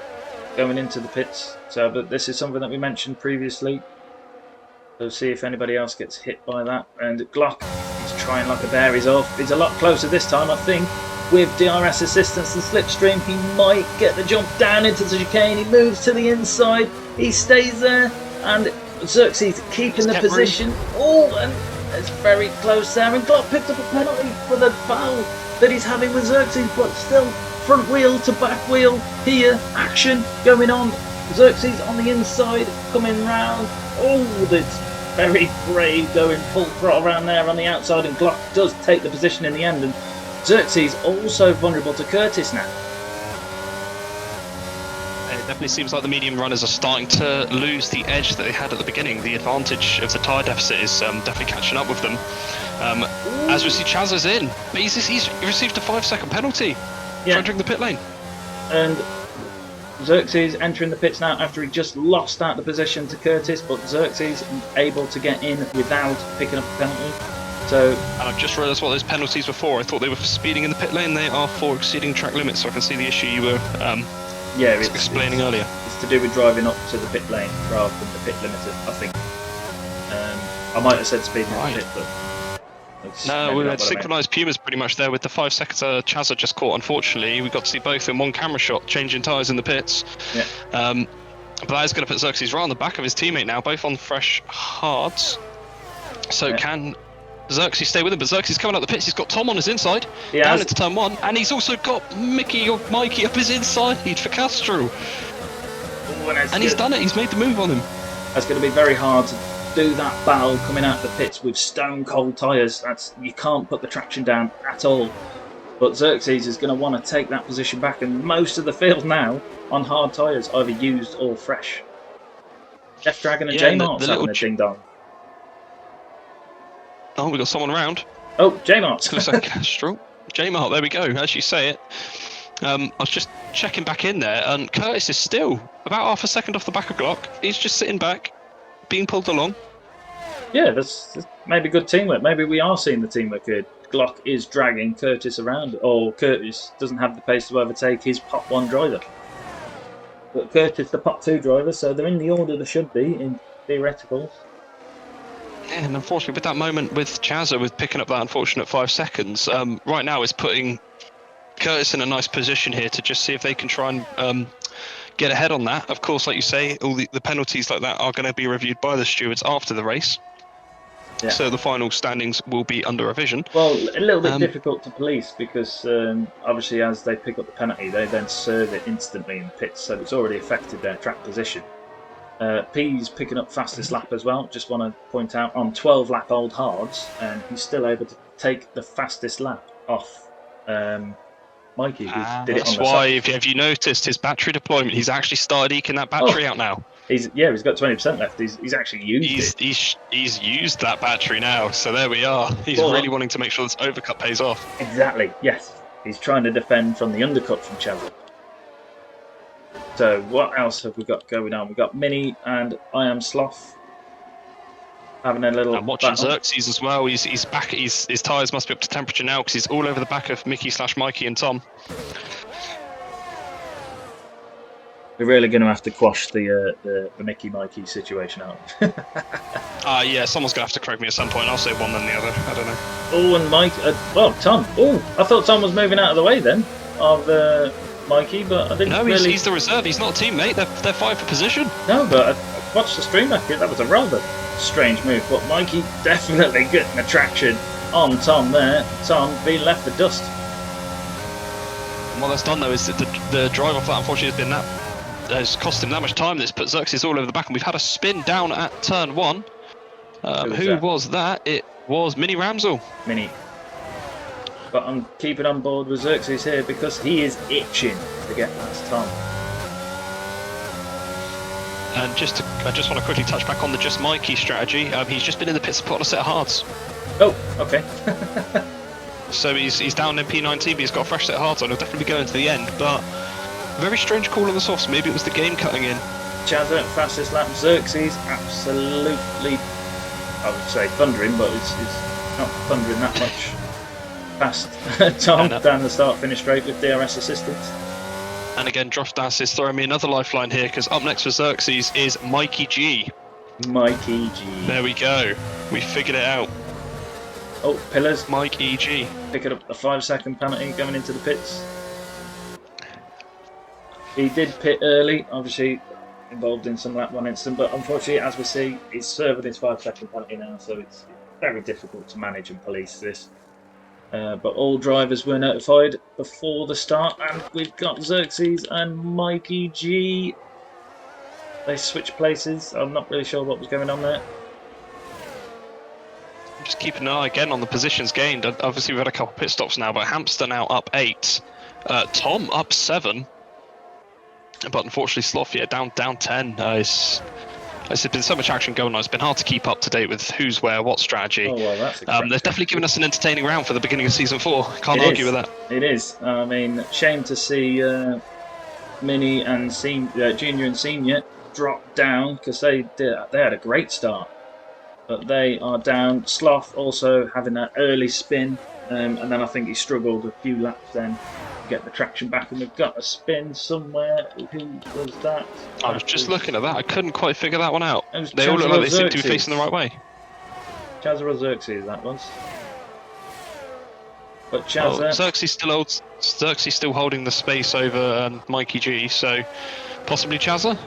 going into the pits. So, but this is something that we mentioned previously. So see if anybody else gets hit by that. And Glock is trying like a bear. He's off. He's a lot closer this time, I think. With DRS assistance and slipstream, he might get the jump down into the chicane. He moves to the inside. He stays there, and Xerxes keeping the position. Oh, and it's very close there. And Glock picked up a penalty for the foul that he's having with Xerxes, but still front wheel to back wheel here. Action going on. Xerxes on the inside, coming round. Oh, that's very brave, going full throttle around there on the outside, and Glock does take the position in the end. And Xerxes also vulnerable to Curtis now. It definitely seems like the medium runners are starting to lose the edge that they had at the beginning. The advantage of the tyre deficit is definitely catching up with them. As we see, Chazza's in, but he's received a 5-second penalty for entering the pit lane. And Xerxes entering the pits now after he just lost out the position to Curtis, but Xerxes able to get in without picking up a penalty. So, and I've just realised what those penalties were for. I thought they were for speeding in the pit lane. They are for exceeding track limits, so I can see the issue you were explaining earlier. It's to do with driving up to the pit lane rather than the pit limiter, I think. I might have said speeding in the pit, but... No, we had synchronised Pumas pretty much there with the 5 seconds Chazza just caught, unfortunately. We got to see both in one camera shot, changing tyres in the pits. Yeah. But that is going to put Xerxes right on the back of his teammate now, both on fresh hards. So can Xerxes stay with him? But Xerxes coming out the pits, he's got Tom on his inside, down into turn 1, and he's also got Mikey up his inside for Castro. And he's done it, he's made the move on him. That's going to be very hard to do that battle coming out the pits with stone cold tyres. You can't put the traction down at all. But Xerxes is going to want to take that position back, and most of the field now on hard tyres, either used or fresh. Death Dragon and J-Mart's having a ding-dong. Oh, we got someone around. Oh, J-Mart. Looks like Castro. J-Mart, there we go, as you say it. I was just checking back in there, and Curtis is still about half a second off the back of Glock. He's just sitting back, being pulled along. Yeah, that's maybe good teamwork. Maybe we are seeing the teamwork here. Glock is dragging Curtis around, or Curtis doesn't have the pace to overtake his Pot 1 driver. But Curtis, the Pot 2 driver, so they're in the order they should be in theoreticals. Yeah, and unfortunately, with that moment with Chazza, with picking up that unfortunate 5 seconds, right now is putting Curtis in a nice position here to just see if they can try and get ahead on that. Of course, like you say, all the penalties like that are going to be reviewed by the stewards after the race. Yeah. So the final standings will be under revision. Well, a little bit difficult to police because obviously as they pick up the penalty, they then serve it instantly in the pits, so it's already affected their track position. P's picking up fastest lap as well. Just want to point out on 12 lap old hards, and he's still able to take the fastest lap off Mikey, who did it on That's the why, side. have you noticed his battery deployment? He's actually started eking that battery out now. He's got 20% left. He's actually used it. He's used that battery now, so there we are. He's really wanting to make sure this overcut pays off. Exactly, yes. He's trying to defend from the undercut from Chazza. So what else have we got going on? We've got Mini and I Am Sloth having a little. I'm watching battle. Xerxes as well. He's back. His tyres must be up to temperature now because he's all over the back of Mickey/Mikey and Tom. We're really going to have to quash the Mickey Mikey situation out. Yeah, someone's going to have to correct me at some point. I'll say one then the other. I don't know. Oh, and Mike. Tom. Oh, I thought Tom was moving out of the way then of Mikey, but I didn't. No, really... he's the reserve. He's not a teammate. They're fighting for position. No, but I watched the stream back here. That was a rather strange move. But Mikey definitely getting the traction on Tom there. Tom being left for dust. And what that's done though is that the drive off that unfortunately has cost him that much time. That's put Xerxes all over the back, and we've had a spin down at turn 1. Who was that? It was Mini Ramsel. Mini. But I'm keeping on board with Xerxes here because he is itching to get past Tom. And I just want to quickly touch back on the Just Mikey strategy. He's just been in the pits to put on a set of hards. Oh, okay. So he's down in P19, but he's got a fresh set of hards on. He'll definitely be going to the end, but very strange call on the softs. Maybe it was the game cutting in. Chazza, fastest lap. Xerxes, absolutely, I would say thundering, but it's not thundering that much past Tom down the start-finish straight with DRS assistance. And again, Droftas is throwing me another lifeline here, because up next for Xerxes is Mikey G. Mikey G. There we go. We figured it out. Oh, Pillars. Mike E.G. Picking up a 5-second penalty going into the pits. He did pit early, obviously involved in some lap 1 incident, but unfortunately, as we see, he's serving his 5-second penalty now, so it's very difficult to manage and police this. But all drivers were notified before the start, and we've got Xerxes and Mikey G. They switched places. I'm not really sure what was going on there. Just keeping an eye again on the positions gained. Obviously, we've had a couple pit stops now, but Hamster now up 8. Tom up 7. But unfortunately, Sloth, down 10. There's been so much action going on. It's been hard to keep up to date with who's where, what strategy. Oh, well, that's they've definitely given us an entertaining round for the beginning of Season 4. Can't argue with that. It is. I mean, shame to see Mini and Junior and Senior drop down because they had a great start. But they are down. Sloth also having that early spin, and then I think he struggled a few laps then to get the traction back. And we've got a spin somewhere. Who was that? I was just looking at that. I couldn't quite figure that one out. They all Chazza look like they seem to be Xerxes. facing the right way. Chazza or Xerxes, that was. But Chazza... Xerxes still holding the space over Mikey G, so possibly Chazza?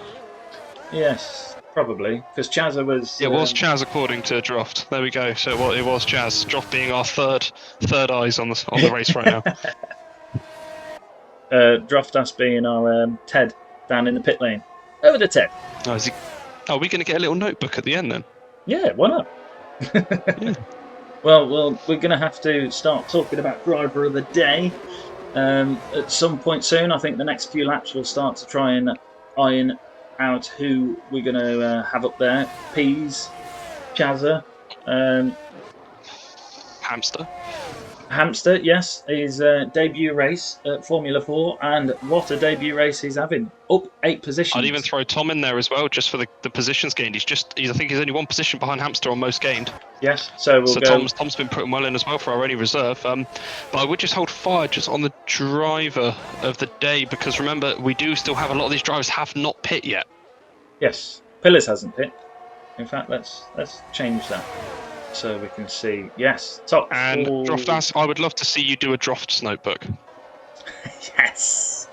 Yes. Probably, because Chazza was... It was Chaz according to Droft. There we go. So it was Chaz. Droft being our third eyes on the race right now. Droftas being our Ted down in the pit lane. Over the Ted. Oh, are we going to get a little notebook at the end then? Yeah, why not? Yeah. Well, we're going to have to start talking about driver of the day at some point soon. I think the next few laps we'll start to try and iron out who we're going to have up there. Peas, Chazza, Hamster, yes, his debut race at Formula 4, and what a debut race he's having. Up 8 positions. I'd even throw Tom in there as well, just for the positions gained. I think he's only 1 position behind Hamster on most gained. Yes, so Tom's been putting well in as well for our only reserve. But I would just hold fire just on the driver of the day, because remember, we do still have a lot of these drivers have not pit yet. Yes, Pillars hasn't pit. In fact, let's change that so we can see. Yes, top. And Droftas, I would love to see you do a Drofts notebook. Yes,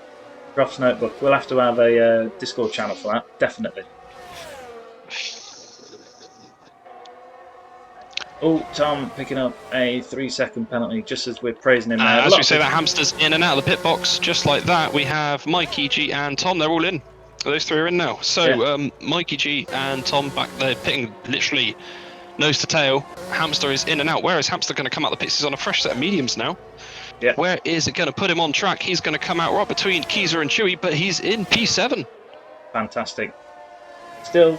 Drofts notebook. We'll have to have a Discord channel for that, definitely. Oh, Tom picking up a 3-second penalty just as we're praising him now. As we say that, Hamster's in and out of the pit box, just like that. We have Mikey G and Tom. They're all in. Those 3 are in now. So Mikey G and Tom back there pitting literally nose to tail. Hamster is in and out. Where is Hamster going to come out the pits? He's on a fresh set of mediums now. Yeah. Where is it going to put him on track? He's going to come out right between Keezer and Chewy, but he's in P7. Fantastic. Still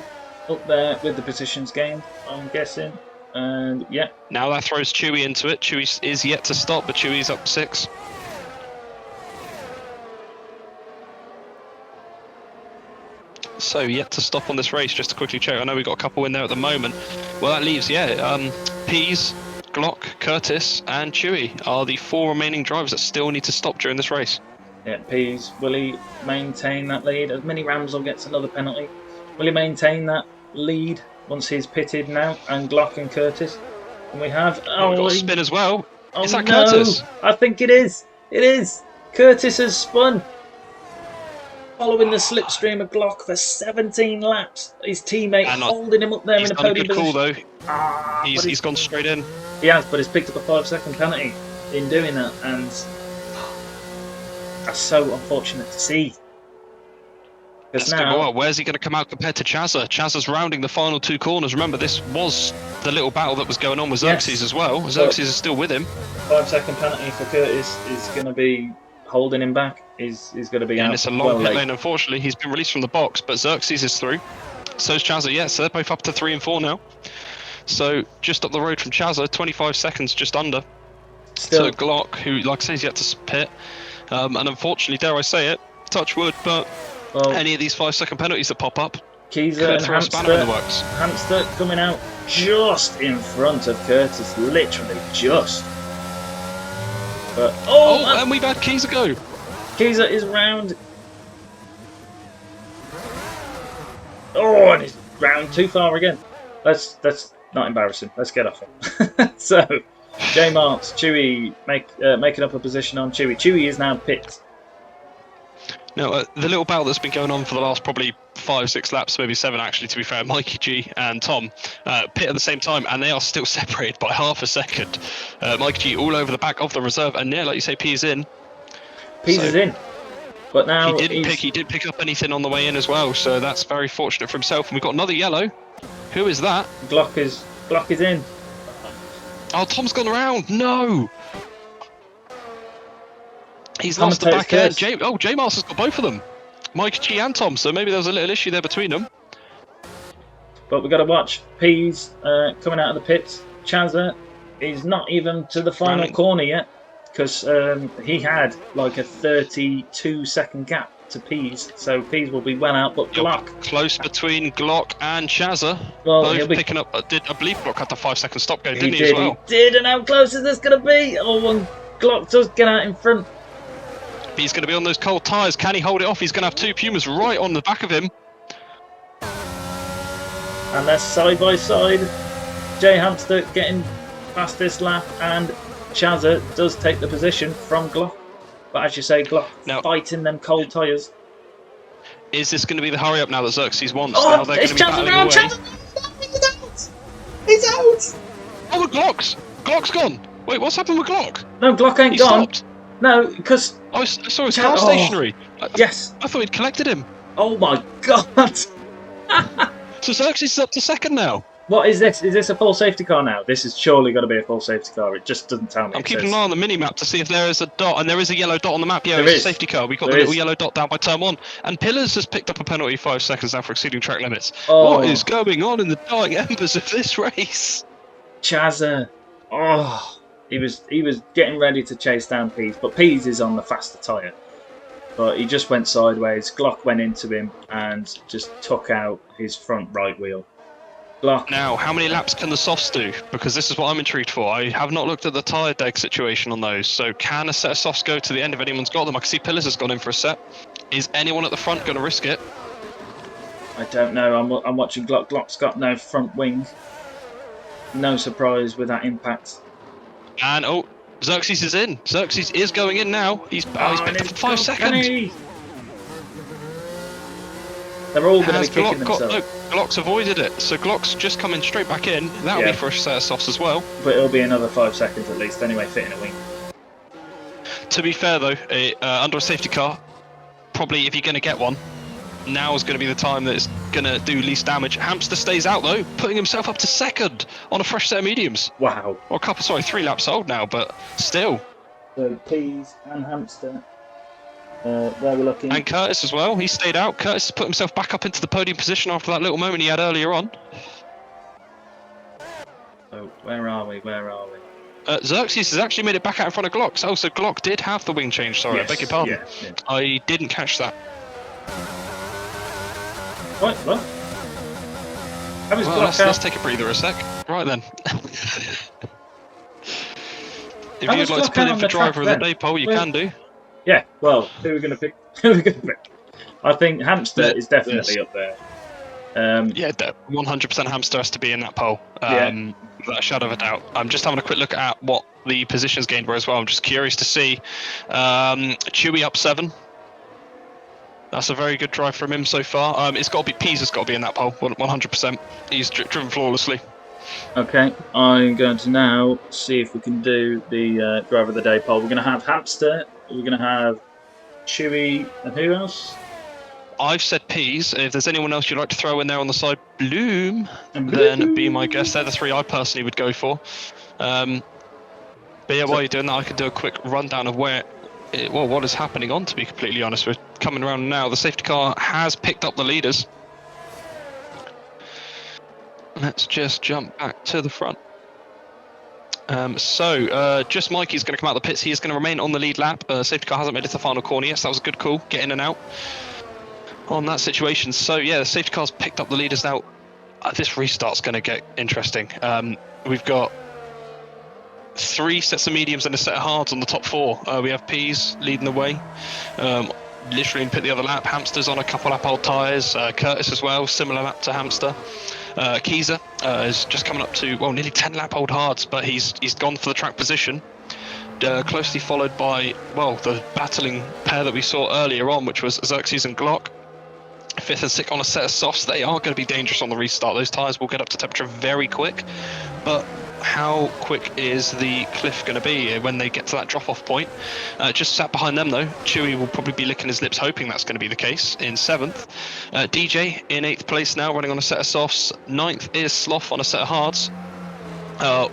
up there with the positions gained, I'm guessing. And yeah. Now that throws Chewy into it. Chewy is yet to stop, but Chewy's up 6. So yet to stop on this race, just to quickly check. I know we've got a couple in there at the moment. Well, that leaves, Peas, Glock, Curtis and Chewy are the 4 remaining drivers that still need to stop during this race. Yeah, Peas, will he maintain that lead? As Mini Ramsel gets another penalty. Will he maintain that lead once he's pitted now? And Glock and Curtis. And we have... Oh, we've got a spin as well. Oh, is that no. Curtis? I think it is. It is. Curtis has spun. Following the slipstream of Glock for 17 laps. His teammate holding him up there in a podium position. He's done a good call, though. He's gone straight in. He has, but he's picked up a 5-second penalty in doing that, and that's so unfortunate to see. Because now, where's he going to come out compared to Chazza? Chazza's rounding the final 2 corners. Remember, this was the little battle that was going on with Xerxes as well. Xerxes is still with him. 5-second penalty for Curtis is going to be holding him back. He's going to be out. And it's a long pit lane, unfortunately. He's been released from the box, but Xerxes is through. So's Chazza, yeah, so they're both up to 3 and 4 now. So just up the road from Chazza, 25 seconds just under. Still. So Glock, who, like I say, is yet to pit. And unfortunately, dare I say it, touch wood, but any of these 5-second penalties that pop up Keezer and throw a spanner in the works. Hamster coming out just in front of Curtis, literally just. But and we've had Keezer go. Keezer is round. Oh, and he's round too far again. That's not embarrassing. Let's get off him. So, J Marks, Chewy making up a position on Chewy. Chewy is now pit. Now, the little battle that's been going on for the last probably 5-6 laps, maybe 7 actually, to be fair, Mikey G and Tom pit at the same time, and they are still separated by half a second. Mikey G all over the back of the reserve, and yeah, like you say, P's in. P's is in. But now he didn't pick up anything on the way in as well, so that's very fortunate for himself. And we've got another yellow. Who is that? Glock is in. Oh, Tom's gone around. No. He's lost the back end. J Mars has got both of them. Mike G and Tom, so maybe there was a little issue there between them. But we've got to watch Peas coming out of the pits. Chazza is not even to the final corner yet, because he had like a 32-second gap to Peas, so Peas will be well out. But Glock close between Glock and Chazza. Well, both picking up. I believe Glock had the 5-second stop go, didn't he? As well? He did, and how close is this going to be? Oh, and Glock does get out in front. He's going to be on those cold tyres. Can he hold it off? He's going to have 2 Pumas right on the back of him. And they're side by side. J Hamster getting past this lap, and Chazza does take the position from Glock. But as you say, Glock now, fighting them cold tyres. Is this going to be the hurry up now that Xerxes wants? Oh, now they're it's Chazza around! He's out! Oh, the Glock's gone! Wait, what's happened with Glock? No, Glock ain't gone. Stopped. No, because... I saw his car stationary. Yes. I thought he'd collected him. Oh my god! So Xerxes is up to 2nd now. What is this? Is this a full safety car now? This is surely got to be a full safety car. It just doesn't tell me. I'm keeping an eye on the mini-map to see if there is a dot, and there is a yellow dot on the map. Yeah, it's a safety car. We've got the little yellow dot down by turn 1. And Pillars has picked up a penalty 5 seconds now for exceeding track limits. Oh. What is going on in the dying embers of this race? Chazza. Oh. He was getting ready to chase down Peas, but Peas is on the faster tyre. But he just went sideways. Glock went into him and just took out his front right wheel. Glock. Now, how many laps can the softs do? Because this is what I'm intrigued for. I have not looked at the tyre deg situation on those. So can a set of softs go to the end if anyone's got them? I can see Pillars has gone in for a set. Is anyone at the front going to risk it? I don't know. I'm watching Glock. Glock's got no front wing. No surprise with that impact. And Xerxes is in. Xerxes is going in now. He's picked up 5 seconds. They're all going to be kicking themselves. No, Glock's avoided it, so Glock's just coming straight back in. That'll be for a set of softs as well. But it'll be another 5 seconds at least anyway, fitting a wing. To be fair though, under a safety car, probably if you're going to get one, now is going to be the time that it's going to do least damage. Hamster stays out though, putting himself up to second on a fresh set of mediums. Wow. Or a couple, sorry, 3 laps old now, but still. So Peas and Hamster, there we're looking. And Curtis as well, he stayed out. Curtis has put himself back up into the podium position after that little moment he had earlier on. So where are we? Xerxes has actually made it back out in front of Glock. So Glock did have the wing change, sorry, Yes, I beg your pardon. yeah. I didn't catch that. What? How is Well, Glock let's out? take a breather a sec. Right then. If How you'd was like to Glock put out in on for the driver track of the then? day poll, you Well- can do. Yeah, well, who are we going to pick? I think Hamster is definitely up there. Yeah, 100% Hamster has to be in that poll. Yeah. Without a shadow of a doubt. I'm just having a quick look at what the positions gained were as well. I'm just curious to see. Chewy up 7. That's a very good drive from him so far. It's got to be Peas has got to be in that poll, 100%. He's driven flawlessly. Okay, I'm going to now see if we can do the driver of the day poll. We're going to have Hamster, we're going to have Chewy, and who else? I've said Peas. If there's anyone else you'd like to throw in there on the side, Bloom, And then be my guest. They're the 3 I personally would go for. But yeah, while you're doing that, I can do a quick rundown of what is happening on, to be completely honest. We're coming around now. The safety car has picked up the leaders. Let's just jump back to the front. Just Mikey's going to come out of the pits. He is going to remain on the lead lap. Safety car hasn't made it to the final corner yet, so that was a good call. Get in and out on that situation. So yeah, the safety car's picked up the leaders now. This restart's going to get interesting. We've got 3 sets of mediums and a set of hards on the top 4. We have Peas leading the way. Literally in pit the other lap. Hamster's on a couple lap old tyres. Curtis as well, similar lap to Hamster. Keyser is just coming up to nearly 10 lap old hards, but he's gone for the track position. Closely followed by the battling pair that we saw earlier on, which was Xerxes and Glock. 5th and 6th on a set of softs. They are going to be dangerous on the restart. Those tyres will get up to temperature very quick, but how quick is the cliff going to be when they get to that drop-off point? Just sat behind them though, Chewy will probably be licking his lips hoping that's going to be the case in 7th. DJ in 8th place now, running on a set of softs. 9th is Sloth on a set of hards.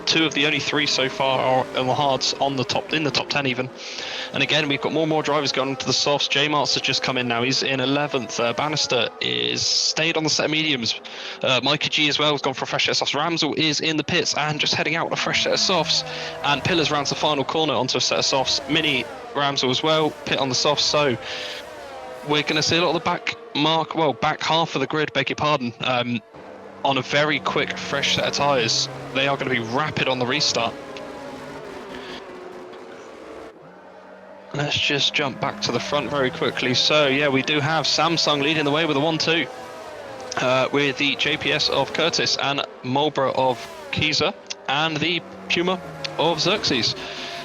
2 of the only 3 so far are on the hards in the top 10 even. And again, we've got more and more drivers going into the softs. J Mart's has just come in now. He's in 11th. Bannister is stayed on the set of mediums. Micah G as well has gone for a fresh set of softs. Ramsel is in the pits and just heading out on a fresh set of softs. And Pillars rounds the final corner onto a set of softs. Mini Ramsel as well, pit on the softs. So we're going to see a lot of the back half of the grid, beg your pardon, on a very quick, fresh set of tyres. They are going to be rapid on the restart. Let's just jump back to the front very quickly. So yeah, we do have Samsung leading the way with a 1-2. With the JPS of Curtis and Marlborough of Keyser and the Puma of Xerxes.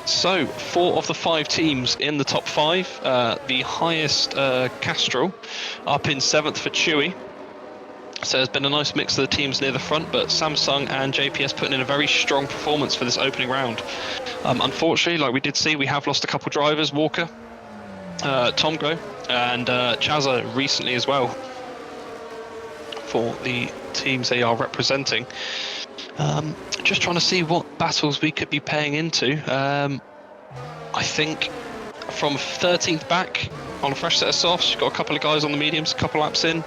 So 4 of the 5 teams in the top 5. The highest Castrol up in 7th for Chewy. So there's been a nice mix of the teams near the front, but Samsung and JPS putting in a very strong performance for this opening round. Unfortunately, like we did see, we have lost a couple drivers, Walker, Tomgo, and Chazza recently as well for the teams they are representing. Just trying to see what battles we could be paying into. I think from 13th back on a fresh set of softs, you've got a couple of guys on the mediums, a couple laps in.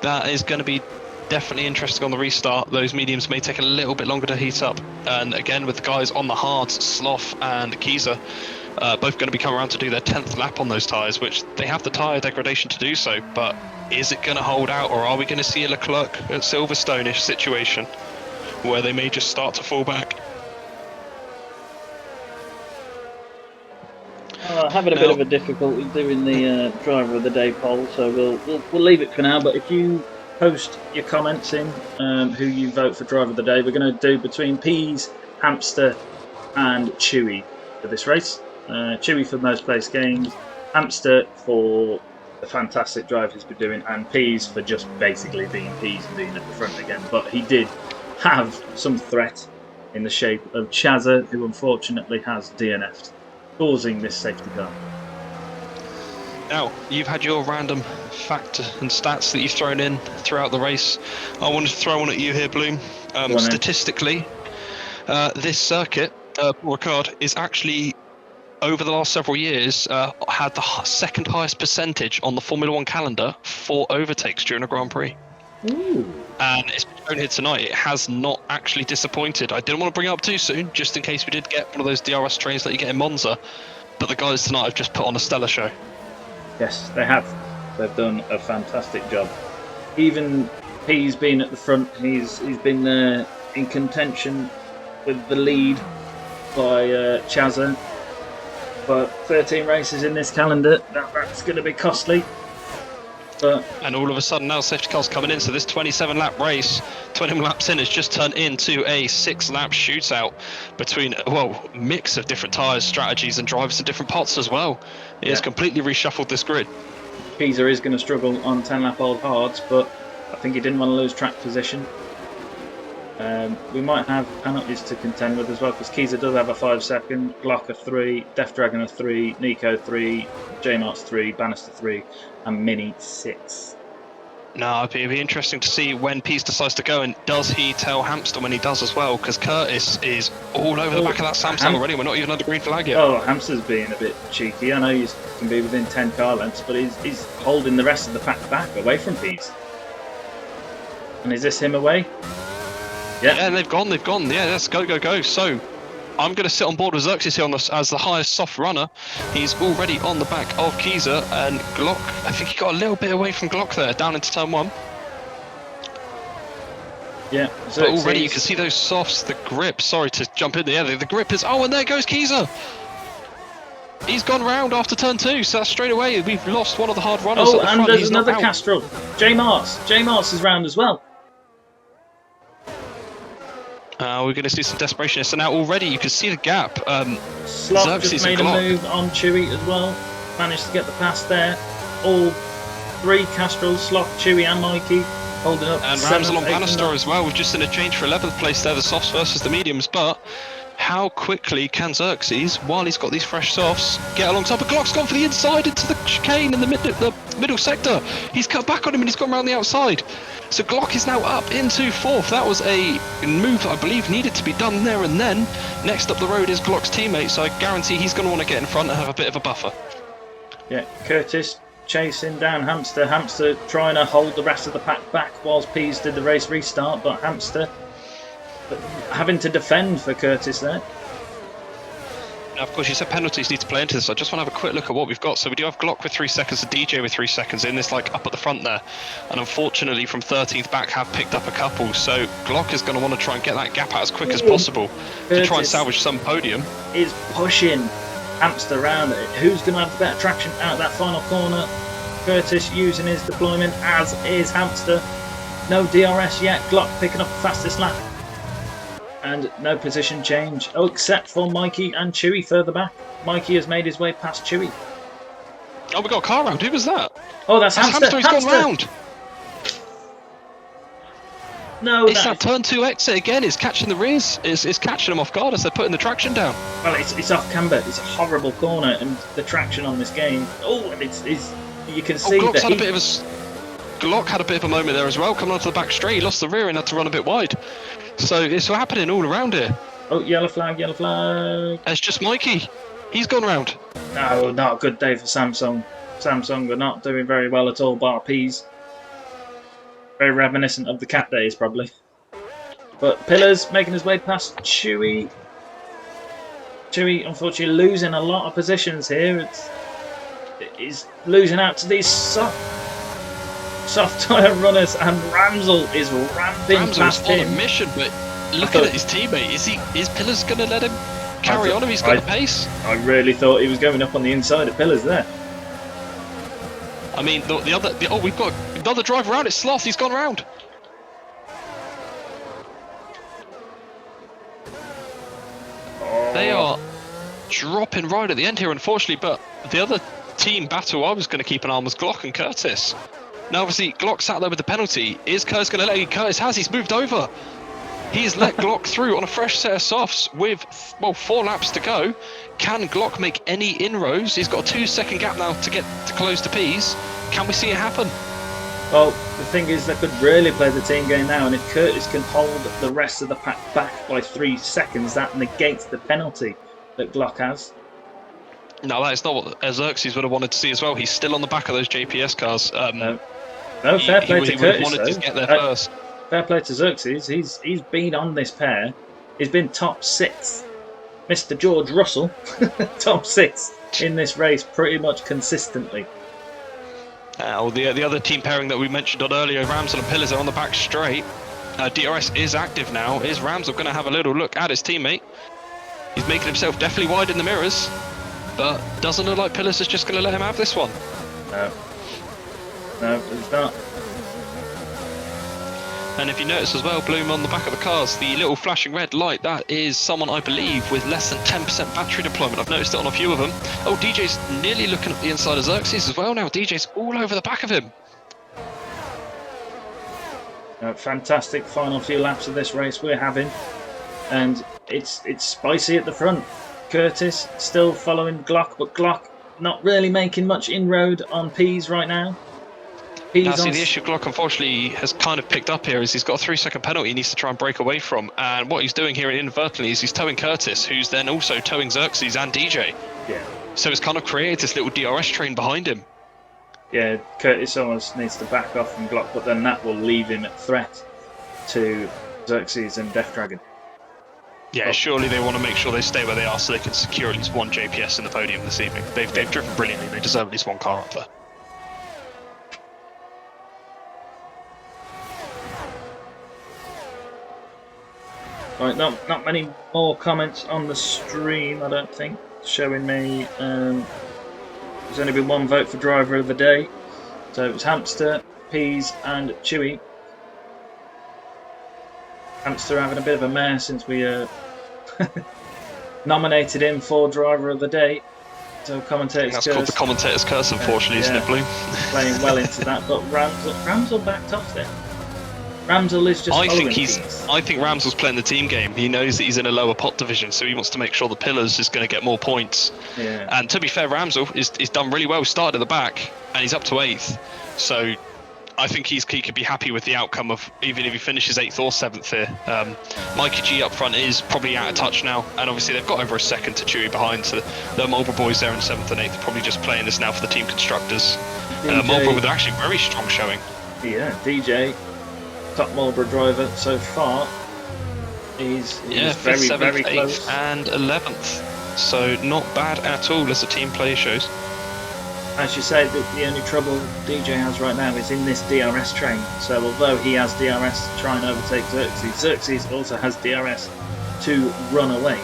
That is going to be definitely interesting on the restart. Those mediums may take a little bit longer to heat up. And again, with the guys on the hards, Sloth and Keyser, both going to be coming around to do their 10th lap on those tyres, which they have the tyre degradation to do so. But is it going to hold out, or are we going to see a Leclerc at Silverstone-ish situation where they may just start to fall back? Having a bit of a difficulty doing the driver of the day poll, so we'll leave it for now. But if you post your comments in who you vote for driver of the day, we're going to do between Peas, Hamster, and Chewy for this race. Chewy for most place games, Hamster for the fantastic drive he's been doing, and Peas for just basically being Peas and being at the front again. But he did have some threat in the shape of Chazza, who unfortunately has DNF'd, causing this safety car. Now, you've had your random factor and stats that you've thrown in throughout the race. I wanted to throw one at you here, Bloom. Statistically, this circuit, Paul Ricard, is actually, over the last several years, had the second highest percentage on the Formula 1 calendar for overtakes during a Grand Prix. Ooh. And it's been shown here tonight. It has not actually disappointed. I didn't want to bring it up too soon, just in case we did get one of those DRS trains that you get in Monza. But the guys tonight have just put on a stellar show. Yes, they have. They've done a fantastic job. Even P's been at the front. He's been in contention with the lead by Chazza. But 13 races in this calendar, that's going to be costly. But and all of a sudden now safety car's coming in, so this 27-lap race, 20 laps in, has just turned into a 6-lap shootout between, well, mix of different tyres, strategies and drivers in different pots as well. It has completely reshuffled this grid. Pisa is going to struggle on 10-lap old hards, but I think he didn't want to lose track position. We might have penalties to contend with as well, because Kiza does have a 5-second, Glock a 3, Death Dragon a 3, Nico 3, J-Marts 3, Bannister 3, and Mini 6. No, it'd be interesting to see when Peace decides to go, and does he tell Hamster when he does as well, because Curtis is all over the back of that Samsung already. We're not even under green flag yet. Oh, Hamster's being a bit cheeky. I know you can be within 10 car lengths, but he's holding the rest of the pack back away from Peace. And is this him away? Yeah, they've gone. Yeah, let's go. So, I'm going to sit on board with Xerxes here as the highest soft runner. He's already on the back of Kiza, and Glock, I think he got a little bit away from Glock there, down into turn 1. Yeah, Xerxes. But already you can see those softs, the grip, sorry to jump in there, the grip is, oh, and there goes Kiza. He's gone round after turn 2, so that's straight away, we've lost one of the hard runners at the front. And there's another Castrol. J-Marts is round as well. We're going to see some desperation here. So now already you can see the gap. Slot Xerxes just made a move on Chewy as well. Managed to get the pass there. All 3 Castrols, Slot, Chewy and Mikey holding up. And Ramsel on Bannister as well. We've just seen a change for 11th place there, the softs versus the mediums. But how quickly can Xerxes, while he's got these fresh softs, get alongside? But Glock's gone for the inside into the chicane in the middle sector. He's cut back on him and he's gone around the outside. So Glock is now up into 4th. That was a move that I believe needed to be done there and then. Next up the road is Glock's teammate, so I guarantee he's going to want to get in front and have a bit of a buffer. Yeah, Curtis chasing down Hamster. Hamster trying to hold the rest of the pack back whilst Pease did the race restart, but Hamster having to defend for Curtis there. Now, of course, you said penalties need to play into this. I just want to have a quick look at what we've got. So we do have Glock with 3 seconds, and DJ with 3 seconds in this, like up at the front there. And unfortunately, from 13th back, have picked up a couple. So Glock is going to want to try and get that gap out as quick as possible to try and salvage some podium. Is pushing Hamster around. Who's going to have the better traction out of that final corner? Curtis using his deployment, as is Hamster. No DRS yet. Glock picking up the fastest lap. And no position change, except for Mikey and Chewy further back. Mikey has made his way past Chewy. Oh, we got a car round. Who was that? Oh, that's Hamster. He's gone round. No, it's that turn 2 exit again. It's catching the rears. It's catching them off guard as they're putting the traction down. Well, it's off camber. It's a horrible corner, and the traction on this game. Oh, and it's you can see Glock had a bit of a moment there as well, coming onto the back straight. He lost the rear and had to run a bit wide. So it's happening all around here. Oh, yellow flag. It's just Mikey. He's gone round. No, not a good day for Samsung. Samsung are not doing very well at all, bar P's. Very reminiscent of the cat days, probably. But Pillars making his way past Chewy. Chewy, unfortunately, losing a lot of positions here. He's losing out to these soft tyre runners, and Ramsel is ramping past him. On a mission, but looking at his teammate, is Pillars going to let him carry on if he's got the pace? I really thought he was going up on the inside of Pillars there. I mean, we've got another driver around. It's Sloth. He's gone round. They are dropping right at the end here, unfortunately. But the other team battle I was going to keep an eye on was Glock and Curtis. Now, obviously, Glock sat there with the penalty. Is Curtis going to let it? Curtis has. He's moved over. He's let Glock through on a fresh set of softs with, well, 4 laps to go. Can Glock make any inroads? He's got a 2-second gap now to get to close to Pease. Can we see it happen? Well, the thing is, they could really play the team game now, and if Curtis can hold the rest of the pack back by 3 seconds, that negates the penalty that Glock has. No, that is not what Xerxes would have wanted to see as well. He's still on the back of those JPS cars. No, fair play to Curtis, wanted though. to get there first. Fair play to Xerxes. He's been on this pair. He's been top 6. Mr. George Russell, top 6 in this race pretty much consistently. The other team pairing that we mentioned on earlier, Ramsel and Pillars are on the back straight. DRS is active now. Is Ramsel going to have a little look at his teammate? He's making himself definitely wide in the mirrors, but doesn't look like Pillars is just going to let him have this one. No, it's not. And if you notice as well, Bloom on the back of the cars, the little flashing red light, that is someone, I believe, with less than 10% battery deployment. I've noticed it on a few of them. Oh, DJ's nearly looking at the inside of Xerxes as well now. DJ's all over the back of him. Fantastic final few laps of this race we're having. And it's spicy at the front. Curtis still following Glock, but Glock not really making much inroad on Pease right now. Now, see, the issue Glock unfortunately has kind of picked up here is he's got a 3-second penalty he needs to try and break away from, and what he's doing here inadvertently is he's towing Curtis, who's then also towing Xerxes and DJ. Yeah. So it's kind of created this little DRS train behind him. Yeah, Curtis almost needs to back off from Glock, but then that will leave him at threat to Xerxes and Death Dragon. Yeah, surely they want to make sure they stay where they are so they can secure at least one JPS in the podium this evening. They've driven brilliantly, they deserve at least one car up there. Right, not many more comments on the stream, I don't think, showing me there's only been one vote for driver of the day. So it was Hamster, Pease and Chewy. Hamster having a bit of a mare since we nominated him for driver of the day. So commentator's curse. That's called the commentator's curse, unfortunately, isn't it, Bloom? Playing well into that, but Ramsel backed off there. Ramsel is just I think Ramsel's playing the team game. He knows that he's in a lower pot division, so he wants to make sure the Pillars is going to get more points. Yeah. And to be fair, Ramsel is done really well. Started at the back, and he's up to 8th. So I think he could be happy with the outcome of even if he finishes 8th or 7th here. Mikey G up front is probably out of touch now, and obviously they've got over a second to Chewy behind. So the Marlborough boys there in 7th and 8th are probably just playing this now for the team constructors. Marlborough with actually very strong showing. Yeah, DJ. Top Marlborough driver so far. He's very, 7th, very 8th close. and 11th. So not bad at all as the team play shows. As you say, the only trouble DJ has right now is in this DRS train. So although he has DRS to try and overtake Xerxes, Xerxes also has DRS to run away.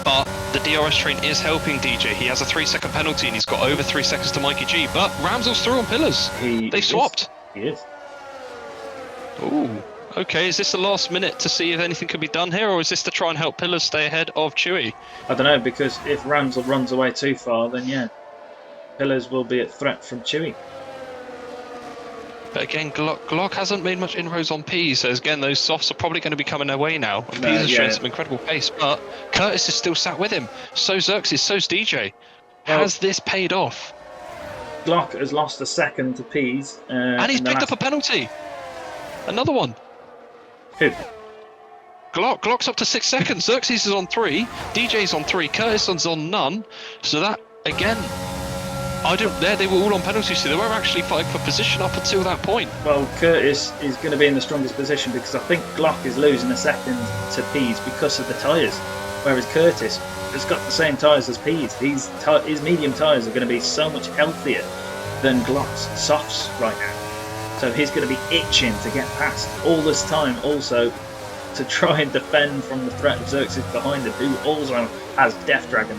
But the DRS train is helping DJ. He has a 3-second penalty and he's got over 3 seconds to Mikey G. But Ramsel's through on Pillars. They swapped. He is. Ooh, okay. Is this the last minute to see if anything can be done here, or is this to try and help Pillars stay ahead of Chewy? I don't know, because if Ramsel runs away too far, then yeah, Pillars will be at threat from Chewy. But again, Glock hasn't made much inroads on Pease, so again, those softs are probably going to be coming their way now. And Pease has shown some incredible pace, but Curtis is still sat with him. So Xerxes, so's DJ. Has this paid off? Glock has lost a second to Pease. And he's picked up a penalty. Another one. Who? Glock's up to 6 seconds. Xerxes is on 3. DJ's on 3. Curtis is on none. So that, again, they were all on penalties, so they were actually fighting for position up until that point. Well, Curtis is going to be in the strongest position because I think Glock is losing a second to Pease because of the tyres. Whereas Curtis has got the same tyres as Pease. His medium tyres are going to be so much healthier than Glock's softs right now. So he's going to be itching to get past all this time, also to try and defend from the threat of Xerxes behind him, who also has Death Dragon.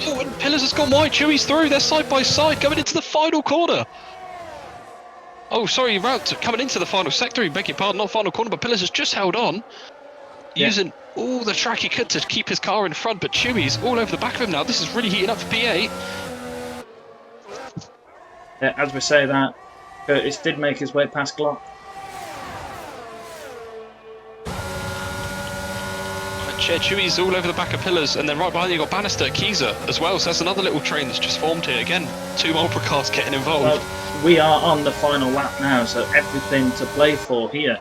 Oh, and Pillars has gone wide. Chewy's through. They're side by side going into the final corner. Oh, sorry, coming into the final sector. Beg your pardon, not final corner, but Pillars has just held on, using all the track he could to keep his car in front. But Chewy's all over the back of him now. This is really heating up for P8. Yeah, as we say that, Curtis did make his way past Glock. Chewy's all over the back of pillars, and then right behind you got Bannister, Keyser as well. So that's another little train that's just formed here. Again, 2 Marlborough cars getting involved. Well, we are on the final lap now, so everything to play for here.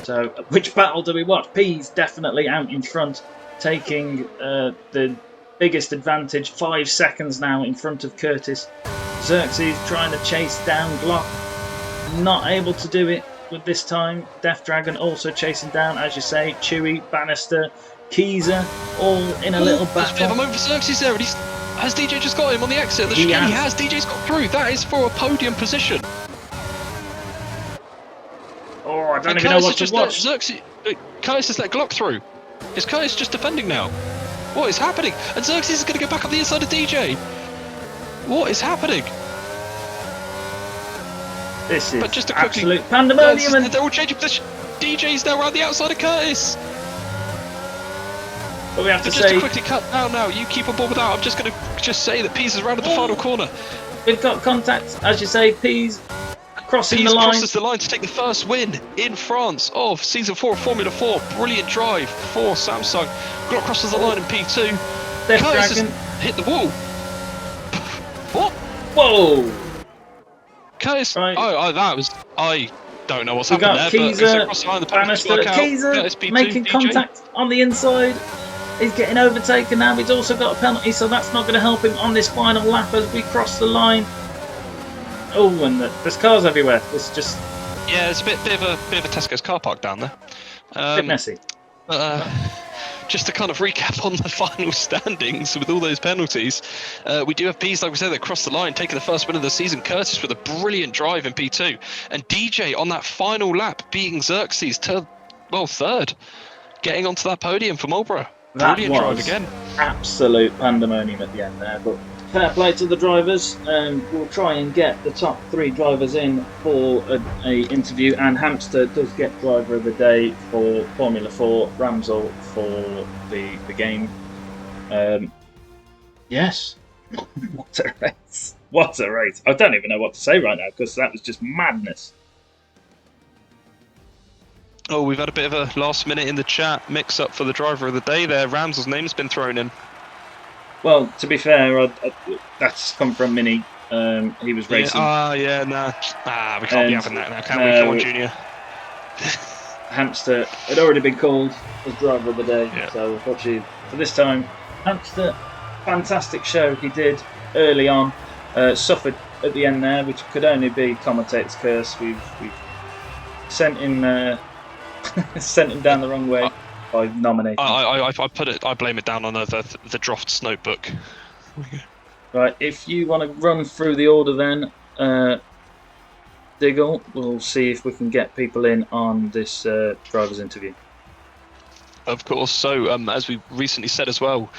So which battle do we watch? P's definitely out in front, taking the biggest advantage. 5 seconds now in front of Curtis. Xerxes trying to chase down Glock. Not able to do it with this time. Death Dragon also chasing down, as you say, Chewy, Bannister, Keyser, all in a little battle. I'm over Xerxes there, and has DJ just got him on the exit? He has. DJ's got through. That is for a podium position. Oh, I don't even know what to watch. Curtis has let Glock through. Is Curtis just defending now? What is happening? And Xerxes is going to go back up the inside of DJ. What is happening? This is just absolute pandemonium. And they're all changing position. DJ's now around the outside of Curtis. But we have to say, just to quickly cut down now. You keep on board with that. I'm just going to say that Pease is around at the final corner. We've got contact, as you say. Pease crossing the line. Crosses the line to take the first win in France of Season 4 of Formula 4. Brilliant drive for Samsung. Glock crosses the line in P2. Death Curtis Dragon hit the wall. What? Whoa! Curtis. Right. Oh, that was. I don't know what's happened there. Keyser, Bannister, Keyser making contact on the inside. He's getting overtaken now. He's also got a penalty, so that's not going to help him on this final lap as we cross the line. Oh, and there's cars everywhere. It's just it's a bit of a Tesco's car park down there. A bit messy. Just to kind of recap on the final standings with all those penalties, we do have Pease, like we said, that crossed the line, taking the first win of the season. Curtis with a brilliant drive in P2, and DJ on that final lap beating Xerxes to third, getting onto that podium for Marlborough. Brilliant drive again. Absolute pandemonium at the end there, but fair play to the drivers, and we'll try and get the top 3 drivers in for a interview, and Hamster does get driver of the day for Formula 4, Ramsel for the game. Yes. What a race. What a race. I don't even know what to say right now, because that was just madness. Oh, we've had a bit of a last minute in the chat mix up for the driver of the day there. Ramsel's name's been thrown in. Well, to be fair, that's come from Mini. He was racing. We can't be having that now, can we? Come on, Junior. Hamster had already been called as driver of the day, so unfortunately for this time, Hamster, fantastic show he did early on. Suffered at the end there, which could only be commentator's curse. We've sent him sent him down the wrong way by nominating. I blame it down on the Drofts notebook. Right, if you want to run through the order then, Diggle, we'll see if we can get people in on this driver's interview. Of course. So, as we recently said as well,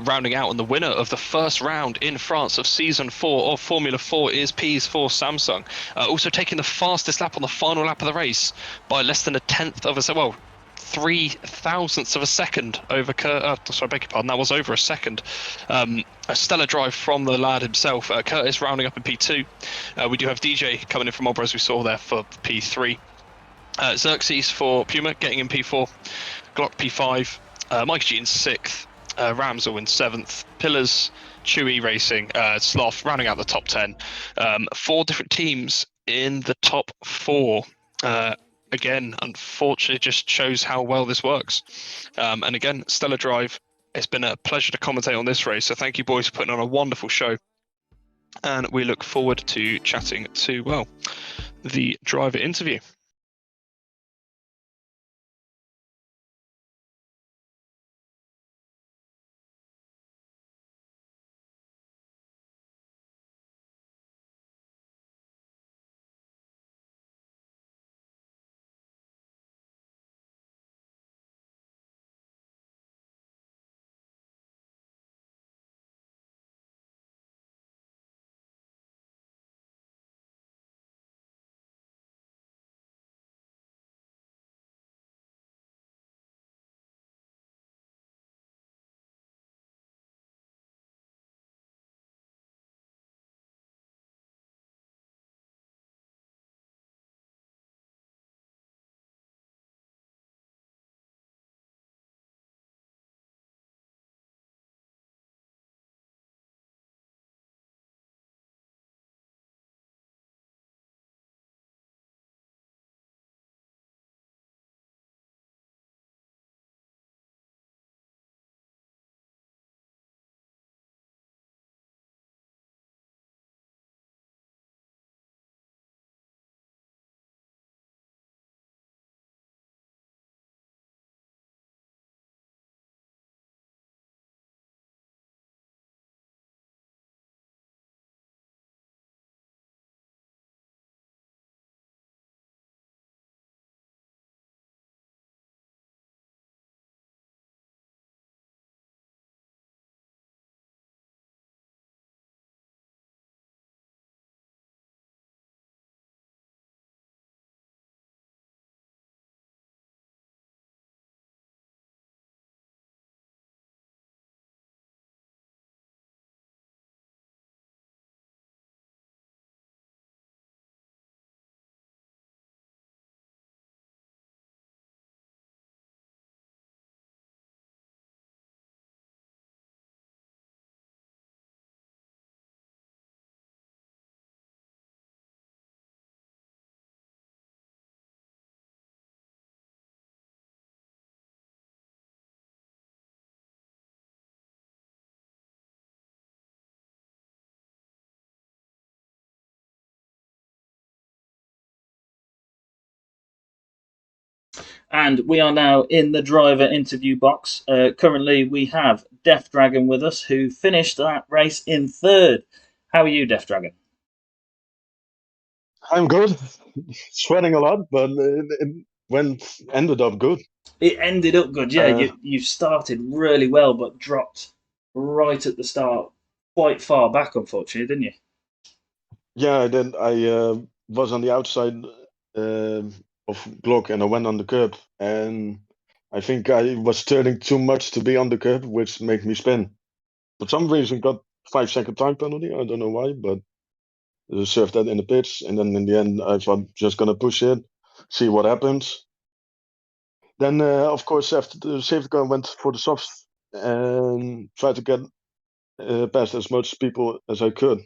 rounding out, and the winner of the first round in France of Season 4 of Formula 4 is Pease for Samsung. Also taking the fastest lap on the final lap of the race by less than 3 thousandths of a second over sorry, beg your pardon, that was over a second. A stellar drive from the lad himself. Curtis rounding up in P2. We do have DJ coming in from Marlborough, as we saw there, for P3. Xerxes for Puma getting in P4. Glock P5, Mike G in 6th, Ramsel in 7th, Pillars, Chewy Racing, Sloth rounding out the top 10. 4 different teams in the top 4. Again, unfortunately, just shows how well this works. And again, stellar drive. It's been a pleasure to commentate on this race, so thank you boys for putting on a wonderful show. And we look forward to chatting to, the driver interview. And we are now in the driver interview box. Currently, we have Death Dragon with us, who finished that race in third. How are you, Death Dragon? I'm good. Sweating a lot, but ended up good. It ended up good, yeah. Uh, You started really well, but dropped right at the start, quite far back, unfortunately, didn't you? yeah, then I was on the outside of Glock and I went on the curb, and I think I was turning too much to be on the curb, which made me spin. For some reason, got 5 second time penalty. I don't know why, but served that in the pits, and then in the end, I thought just gonna push it, see what happens. Then, of course, after the safety car, went for the softs and tried to get past as much people as I could.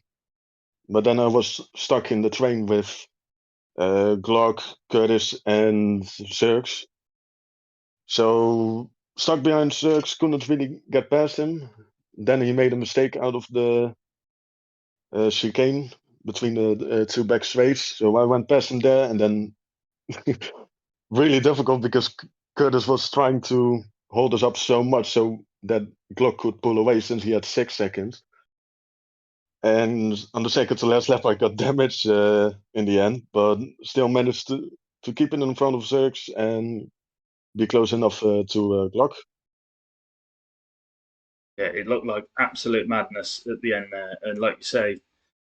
But then I was stuck in the train with Glock, Curtis, and Zerx. So stuck behind Zerx, couldn't really get past him. Then he made a mistake out of the chicane between the two back straights. So I went past him there, and then really difficult because Curtis was trying to hold us up so much so that Glock could pull away since he had 6 seconds. And on the second to last lap, I got damaged in the end, but still managed to keep it in front of Zerx and be close enough to Glock. Yeah, it looked like absolute madness at the end there. And like you say,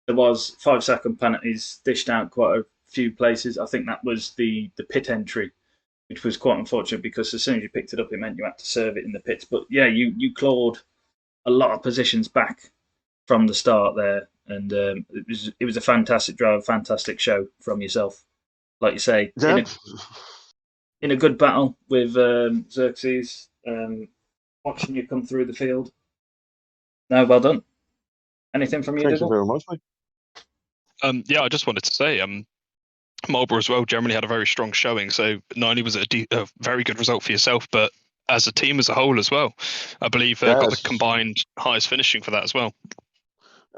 there was 5 second penalties dished out quite a few places. I think that was the pit entry, which was quite unfortunate because as soon as you picked it up, it meant you had to serve it in the pits. But yeah, you clawed a lot of positions back from the start there, and it was a fantastic drive, fantastic show from yourself. Like you say, Yeah, in a good battle with Xerxes, watching you come through the field. No, well done. Anything from you, thank you Diggle? very much, mate. Yeah, I just wanted to say, Marlborough as well generally had a very strong showing. So not only was it a very good result for yourself, but as a team as a whole as well. I believe got the Yes, combined highest finishing for that as well.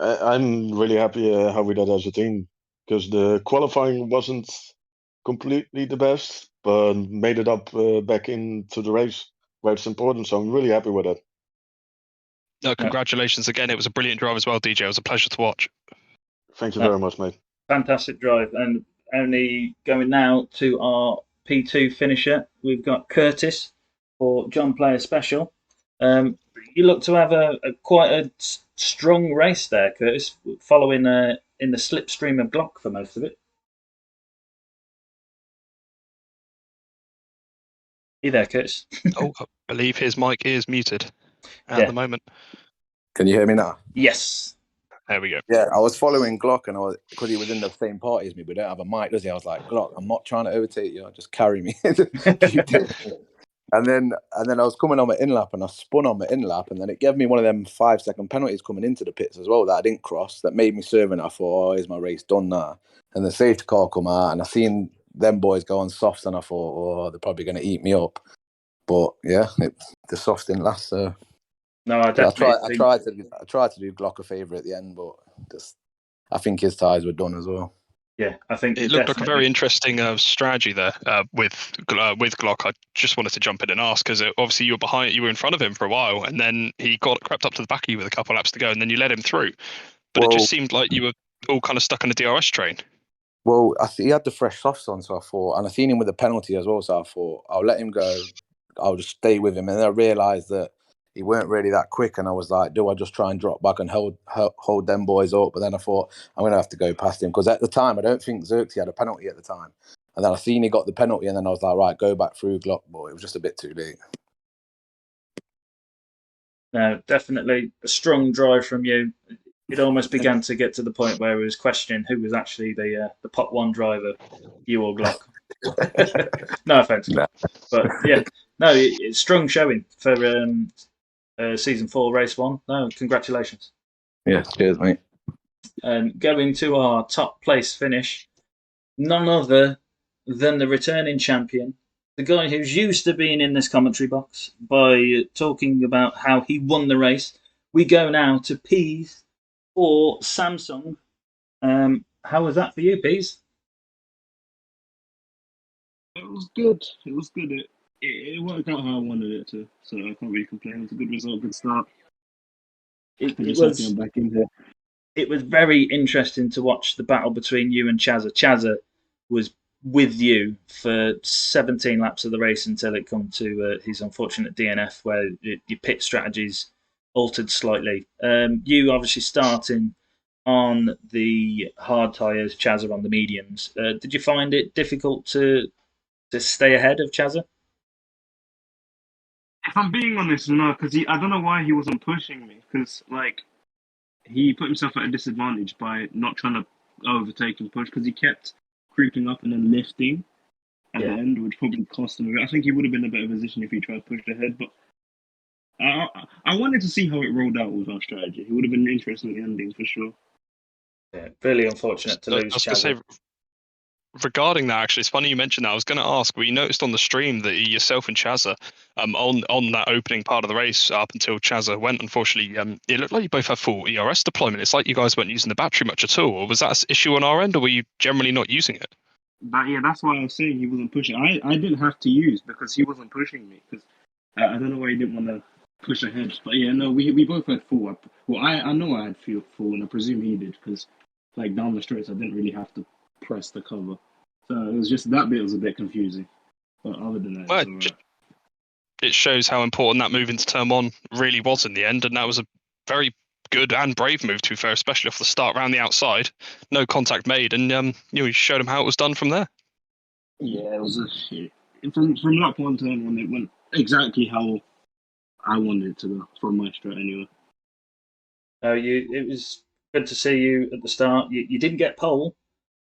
I'm really happy how we did as a team because the qualifying wasn't completely the best, but made it up back into the race where it's important. So I'm really happy with it. No, congratulations again. It was a brilliant drive as well, DJ. It was a pleasure to watch. Thank you No, very much, mate. fantastic drive. And only going now to our P2 finisher, we've got Curtis for John Player Special. You look to have quite a strong race there, Curtis, following in the slipstream of Glock for most of it. You there, Curtis? Oh, I believe his mic is muted at Yeah. the moment. Can you hear me now? Yes. There we go. Yeah, I was following Glock, and because he was in the same party as me, we don't have a mic, does he? I was like, Glock, I'm not trying to overtake you. Just carry me. and then I was coming on my in lap, and I spun on my in lap, and then it gave me one of them 5 second penalties coming into the pits as well that I didn't cross. That made me serve, and I thought, oh, is my race done now? And the safety car come out, and I seen them boys go on softs, and I thought, oh, they're probably going to eat me up. But yeah, the softs didn't last. So No, I definitely. I tried to do Glock a favour at the end, but I think his ties were done as well. Yeah, I think it looked like a very interesting strategy there with Glock. I just wanted to jump in and ask because obviously you were in front of him for a while, and then he crept up to the back of you with a couple laps to go, and then you let him through. But it just seemed like you were all kind of stuck on the DRS train. Well, he had the fresh softs on, so I thought, and I seen him with a penalty as well, so I thought I'll let him go. I'll just stay with him, and then I realised that he weren't really that quick, and I was like, do I just try and drop back and hold them boys up? But then I thought I'm gonna have to go past him because at the time I don't think Xerxes had a penalty at the time, and then I seen he got the penalty, and then I was like, right, go back through Glock, but it was just a bit too late. No, definitely a strong drive from you. It almost began to get to the point where he was questioning who was actually the pot one driver, you or Glock. No offense, Nah. but yeah, no, it's strong showing for season 4, race 1. No, congratulations. Yeah, cheers, mate. Going to our top place finish, none other than the returning champion, the guy who's used to being in this commentary box by talking about how he won the race. We go now to Peas or Samsung. How was that for you, Peas? It was good. It was good. It worked out how I wanted it to, so I can't really complain. It was a good result, good start. It, I'm it just happy was I'm back in here. it was very interesting to watch the battle between you and Chazza. Chazza was with you for 17 laps of the race until it come to his unfortunate DNF, where your pit strategies altered slightly. You obviously starting on the hard tyres, Chazza on the mediums. Did you find it difficult to stay ahead of Chazza? If I'm being honest, no, because I don't know why he wasn't pushing me. Because like he put himself at a disadvantage by not trying to overtake and push. Because he kept creeping up and then lifting at the Yeah. end, which probably cost him a bit. I think he would have been in a better position if he tried to push ahead. But I wanted to see how it rolled out with our strategy. It would have been interesting at the ending for sure. Yeah, really unfortunate to I lose was going to Chazza. say, regarding that, actually, it's funny you mentioned that. I was going to ask, we noticed on the stream that yourself and Chazza, on that opening part of the race up until Chazza went, unfortunately, it looked like you both had full ERS deployment. It's like you guys weren't using the battery much at all. Or was that an issue on our end, or were you generally not using it? But yeah, that's why I was saying he wasn't pushing. I didn't have to use because he wasn't pushing me. Because I don't know why he didn't want to push ahead. But yeah, no, we both had full. Well, I know I had full, and I presume he did because like down the straights, I didn't really have to press the cover. So it was just that bit was a bit confusing. But other than that, Well, it's alright. it shows how important that move into turn one really was in the end, and that was a very good and brave move, to be fair, especially off the start around the outside. No contact made, and you showed him how it was done from there. Yeah, it was from lap one turn one. It went exactly how I wanted it to go from my strat anyway. It was good to see you at the start. You didn't get pole,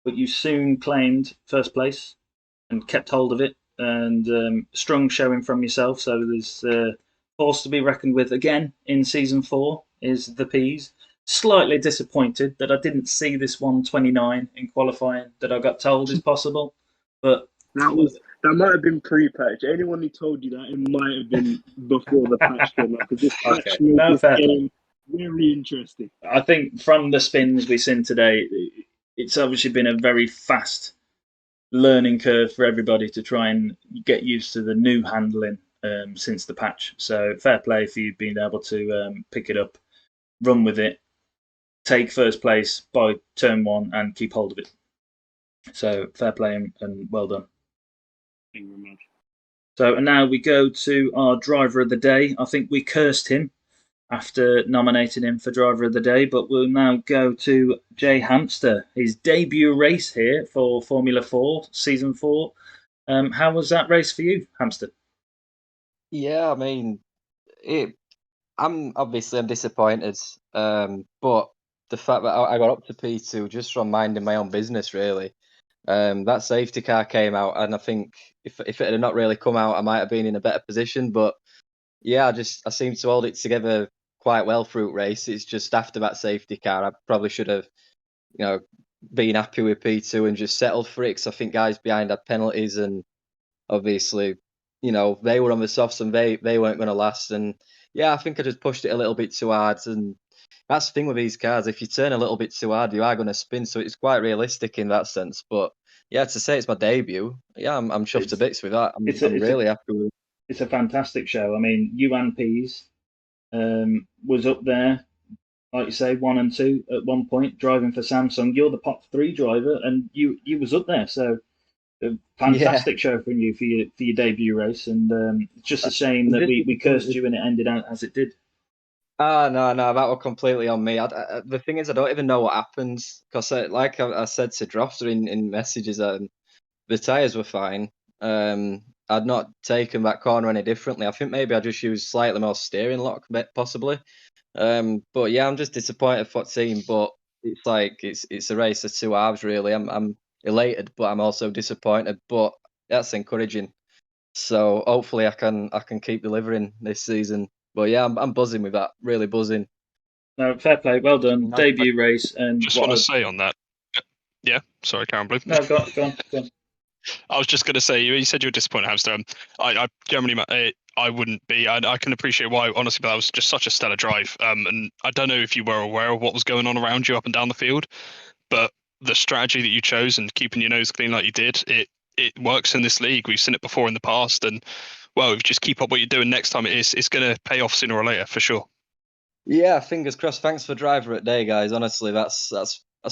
but you soon claimed first place and kept hold of it. And strong showing from yourself. So there's force to be reckoned with again in season 4 is the P's. Slightly disappointed that I didn't see this 129 in qualifying that I got told is possible, but That might have been pre-patch. Anyone who told you that, it might have been before the patch came out because this okay, patch made no this fair play. game very interesting. I think from the spins we've seen today, it's obviously been a very fast learning curve for everybody to try and get used to the new handling since the patch. So fair play for you being able to pick it up, run with it, take first place by turn 1, and keep hold of it. So fair play and well done. Thank you very much. So and now we go to our driver of the day. I think we cursed him after nominating him for driver of the day, but we'll now go to Jay Hamster. His debut race here for Formula 4 season 4. How was that race for you, Hamster? Yeah, I mean, I'm disappointed, but the fact that I got up to P2 just from minding my own business, really. That safety car came out, and I think if it had not really come out, I might have been in a better position. But yeah, I seemed to hold it together quite well through race. It's just after that safety car, I probably should have, been happy with P2 and just settled for it. Because I think guys behind had penalties, and obviously, they were on the softs and they weren't going to last. And yeah, I think I just pushed it a little bit too hard. And that's the thing with these cars. If you turn a little bit too hard, you are going to spin. So it's quite realistic in that sense. But yeah, to say it's my debut, yeah, I'm chuffed to bits with that. I'm really happy with it. It's a fantastic show. I mean, you and Pease was up there, like you say, 1 and 2 at one point, driving for Samsung. You're the pot 3 driver, and you was up there. So a fantastic show from you for your debut race, and it's just a shame that we cursed you and it ended out as it did. No, that was completely on me. The thing is, I don't even know what happens because, like I said to Drofter in messages, the tyres were fine. I'd not taken that corner any differently. I think maybe I just used slightly more steering lock, possibly. But yeah, I'm just disappointed for the team. But it's like it's a race of two halves, really. I'm elated, but I'm also disappointed. But that's encouraging. So hopefully I can keep delivering this season. But yeah, I'm buzzing with that. Really buzzing. No, fair play, well done. Debut race, and just want to say on that. Yeah, sorry, Karen Blue. No, go on. I was just going to say, you said you were disappointed, Hamster. I generally, I wouldn't be. I can appreciate why, honestly, but that was just such a stellar drive. And I don't know if you were aware of what was going on around you up and down the field, but the strategy that you chose and keeping your nose clean like you did, it works in this league. We've seen it before in the past, and well, if you just keep up what you're doing next time, it's going to pay off sooner or later for sure. Yeah, fingers crossed. Thanks for driver at day, guys. Honestly, that's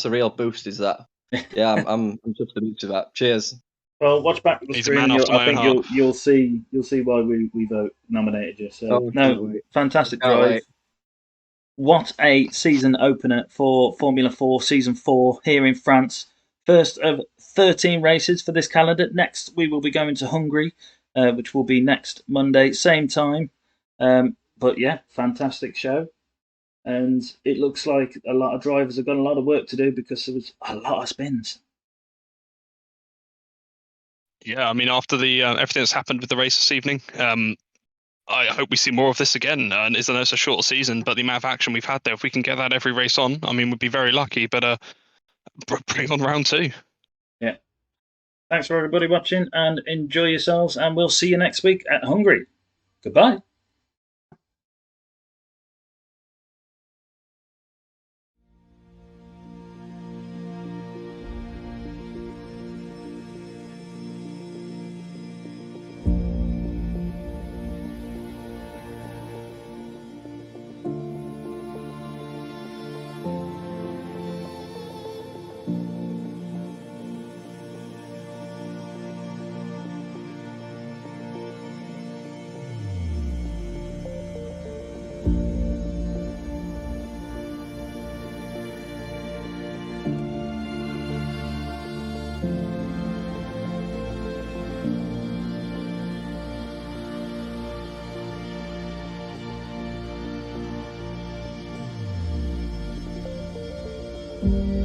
a real boost. Is that? Yeah, I'm just a boost of that. Cheers. Well, watch back the He's a screen, man and after I my own think heart. you'll see why we nominated you. So Oh, no, can't wait. fantastic Can't drive. wait. What a season opener for Formula 4 Season 4 here in France. First of 13 races for this calendar. Next, we will be going to Hungary, which will be next Monday, same time. But yeah, fantastic show. And it looks like a lot of drivers have got a lot of work to do because there was a lot of spins. Yeah, I mean, after the everything that's happened with the race this evening, I hope we see more of this again. And it's a short season, but the amount of action we've had there, if we can get that every race on, I mean, we'd be very lucky. But bring on round 2. Yeah. Thanks for everybody watching, and enjoy yourselves. And we'll see you next week at Hungary. Goodbye. Thank you.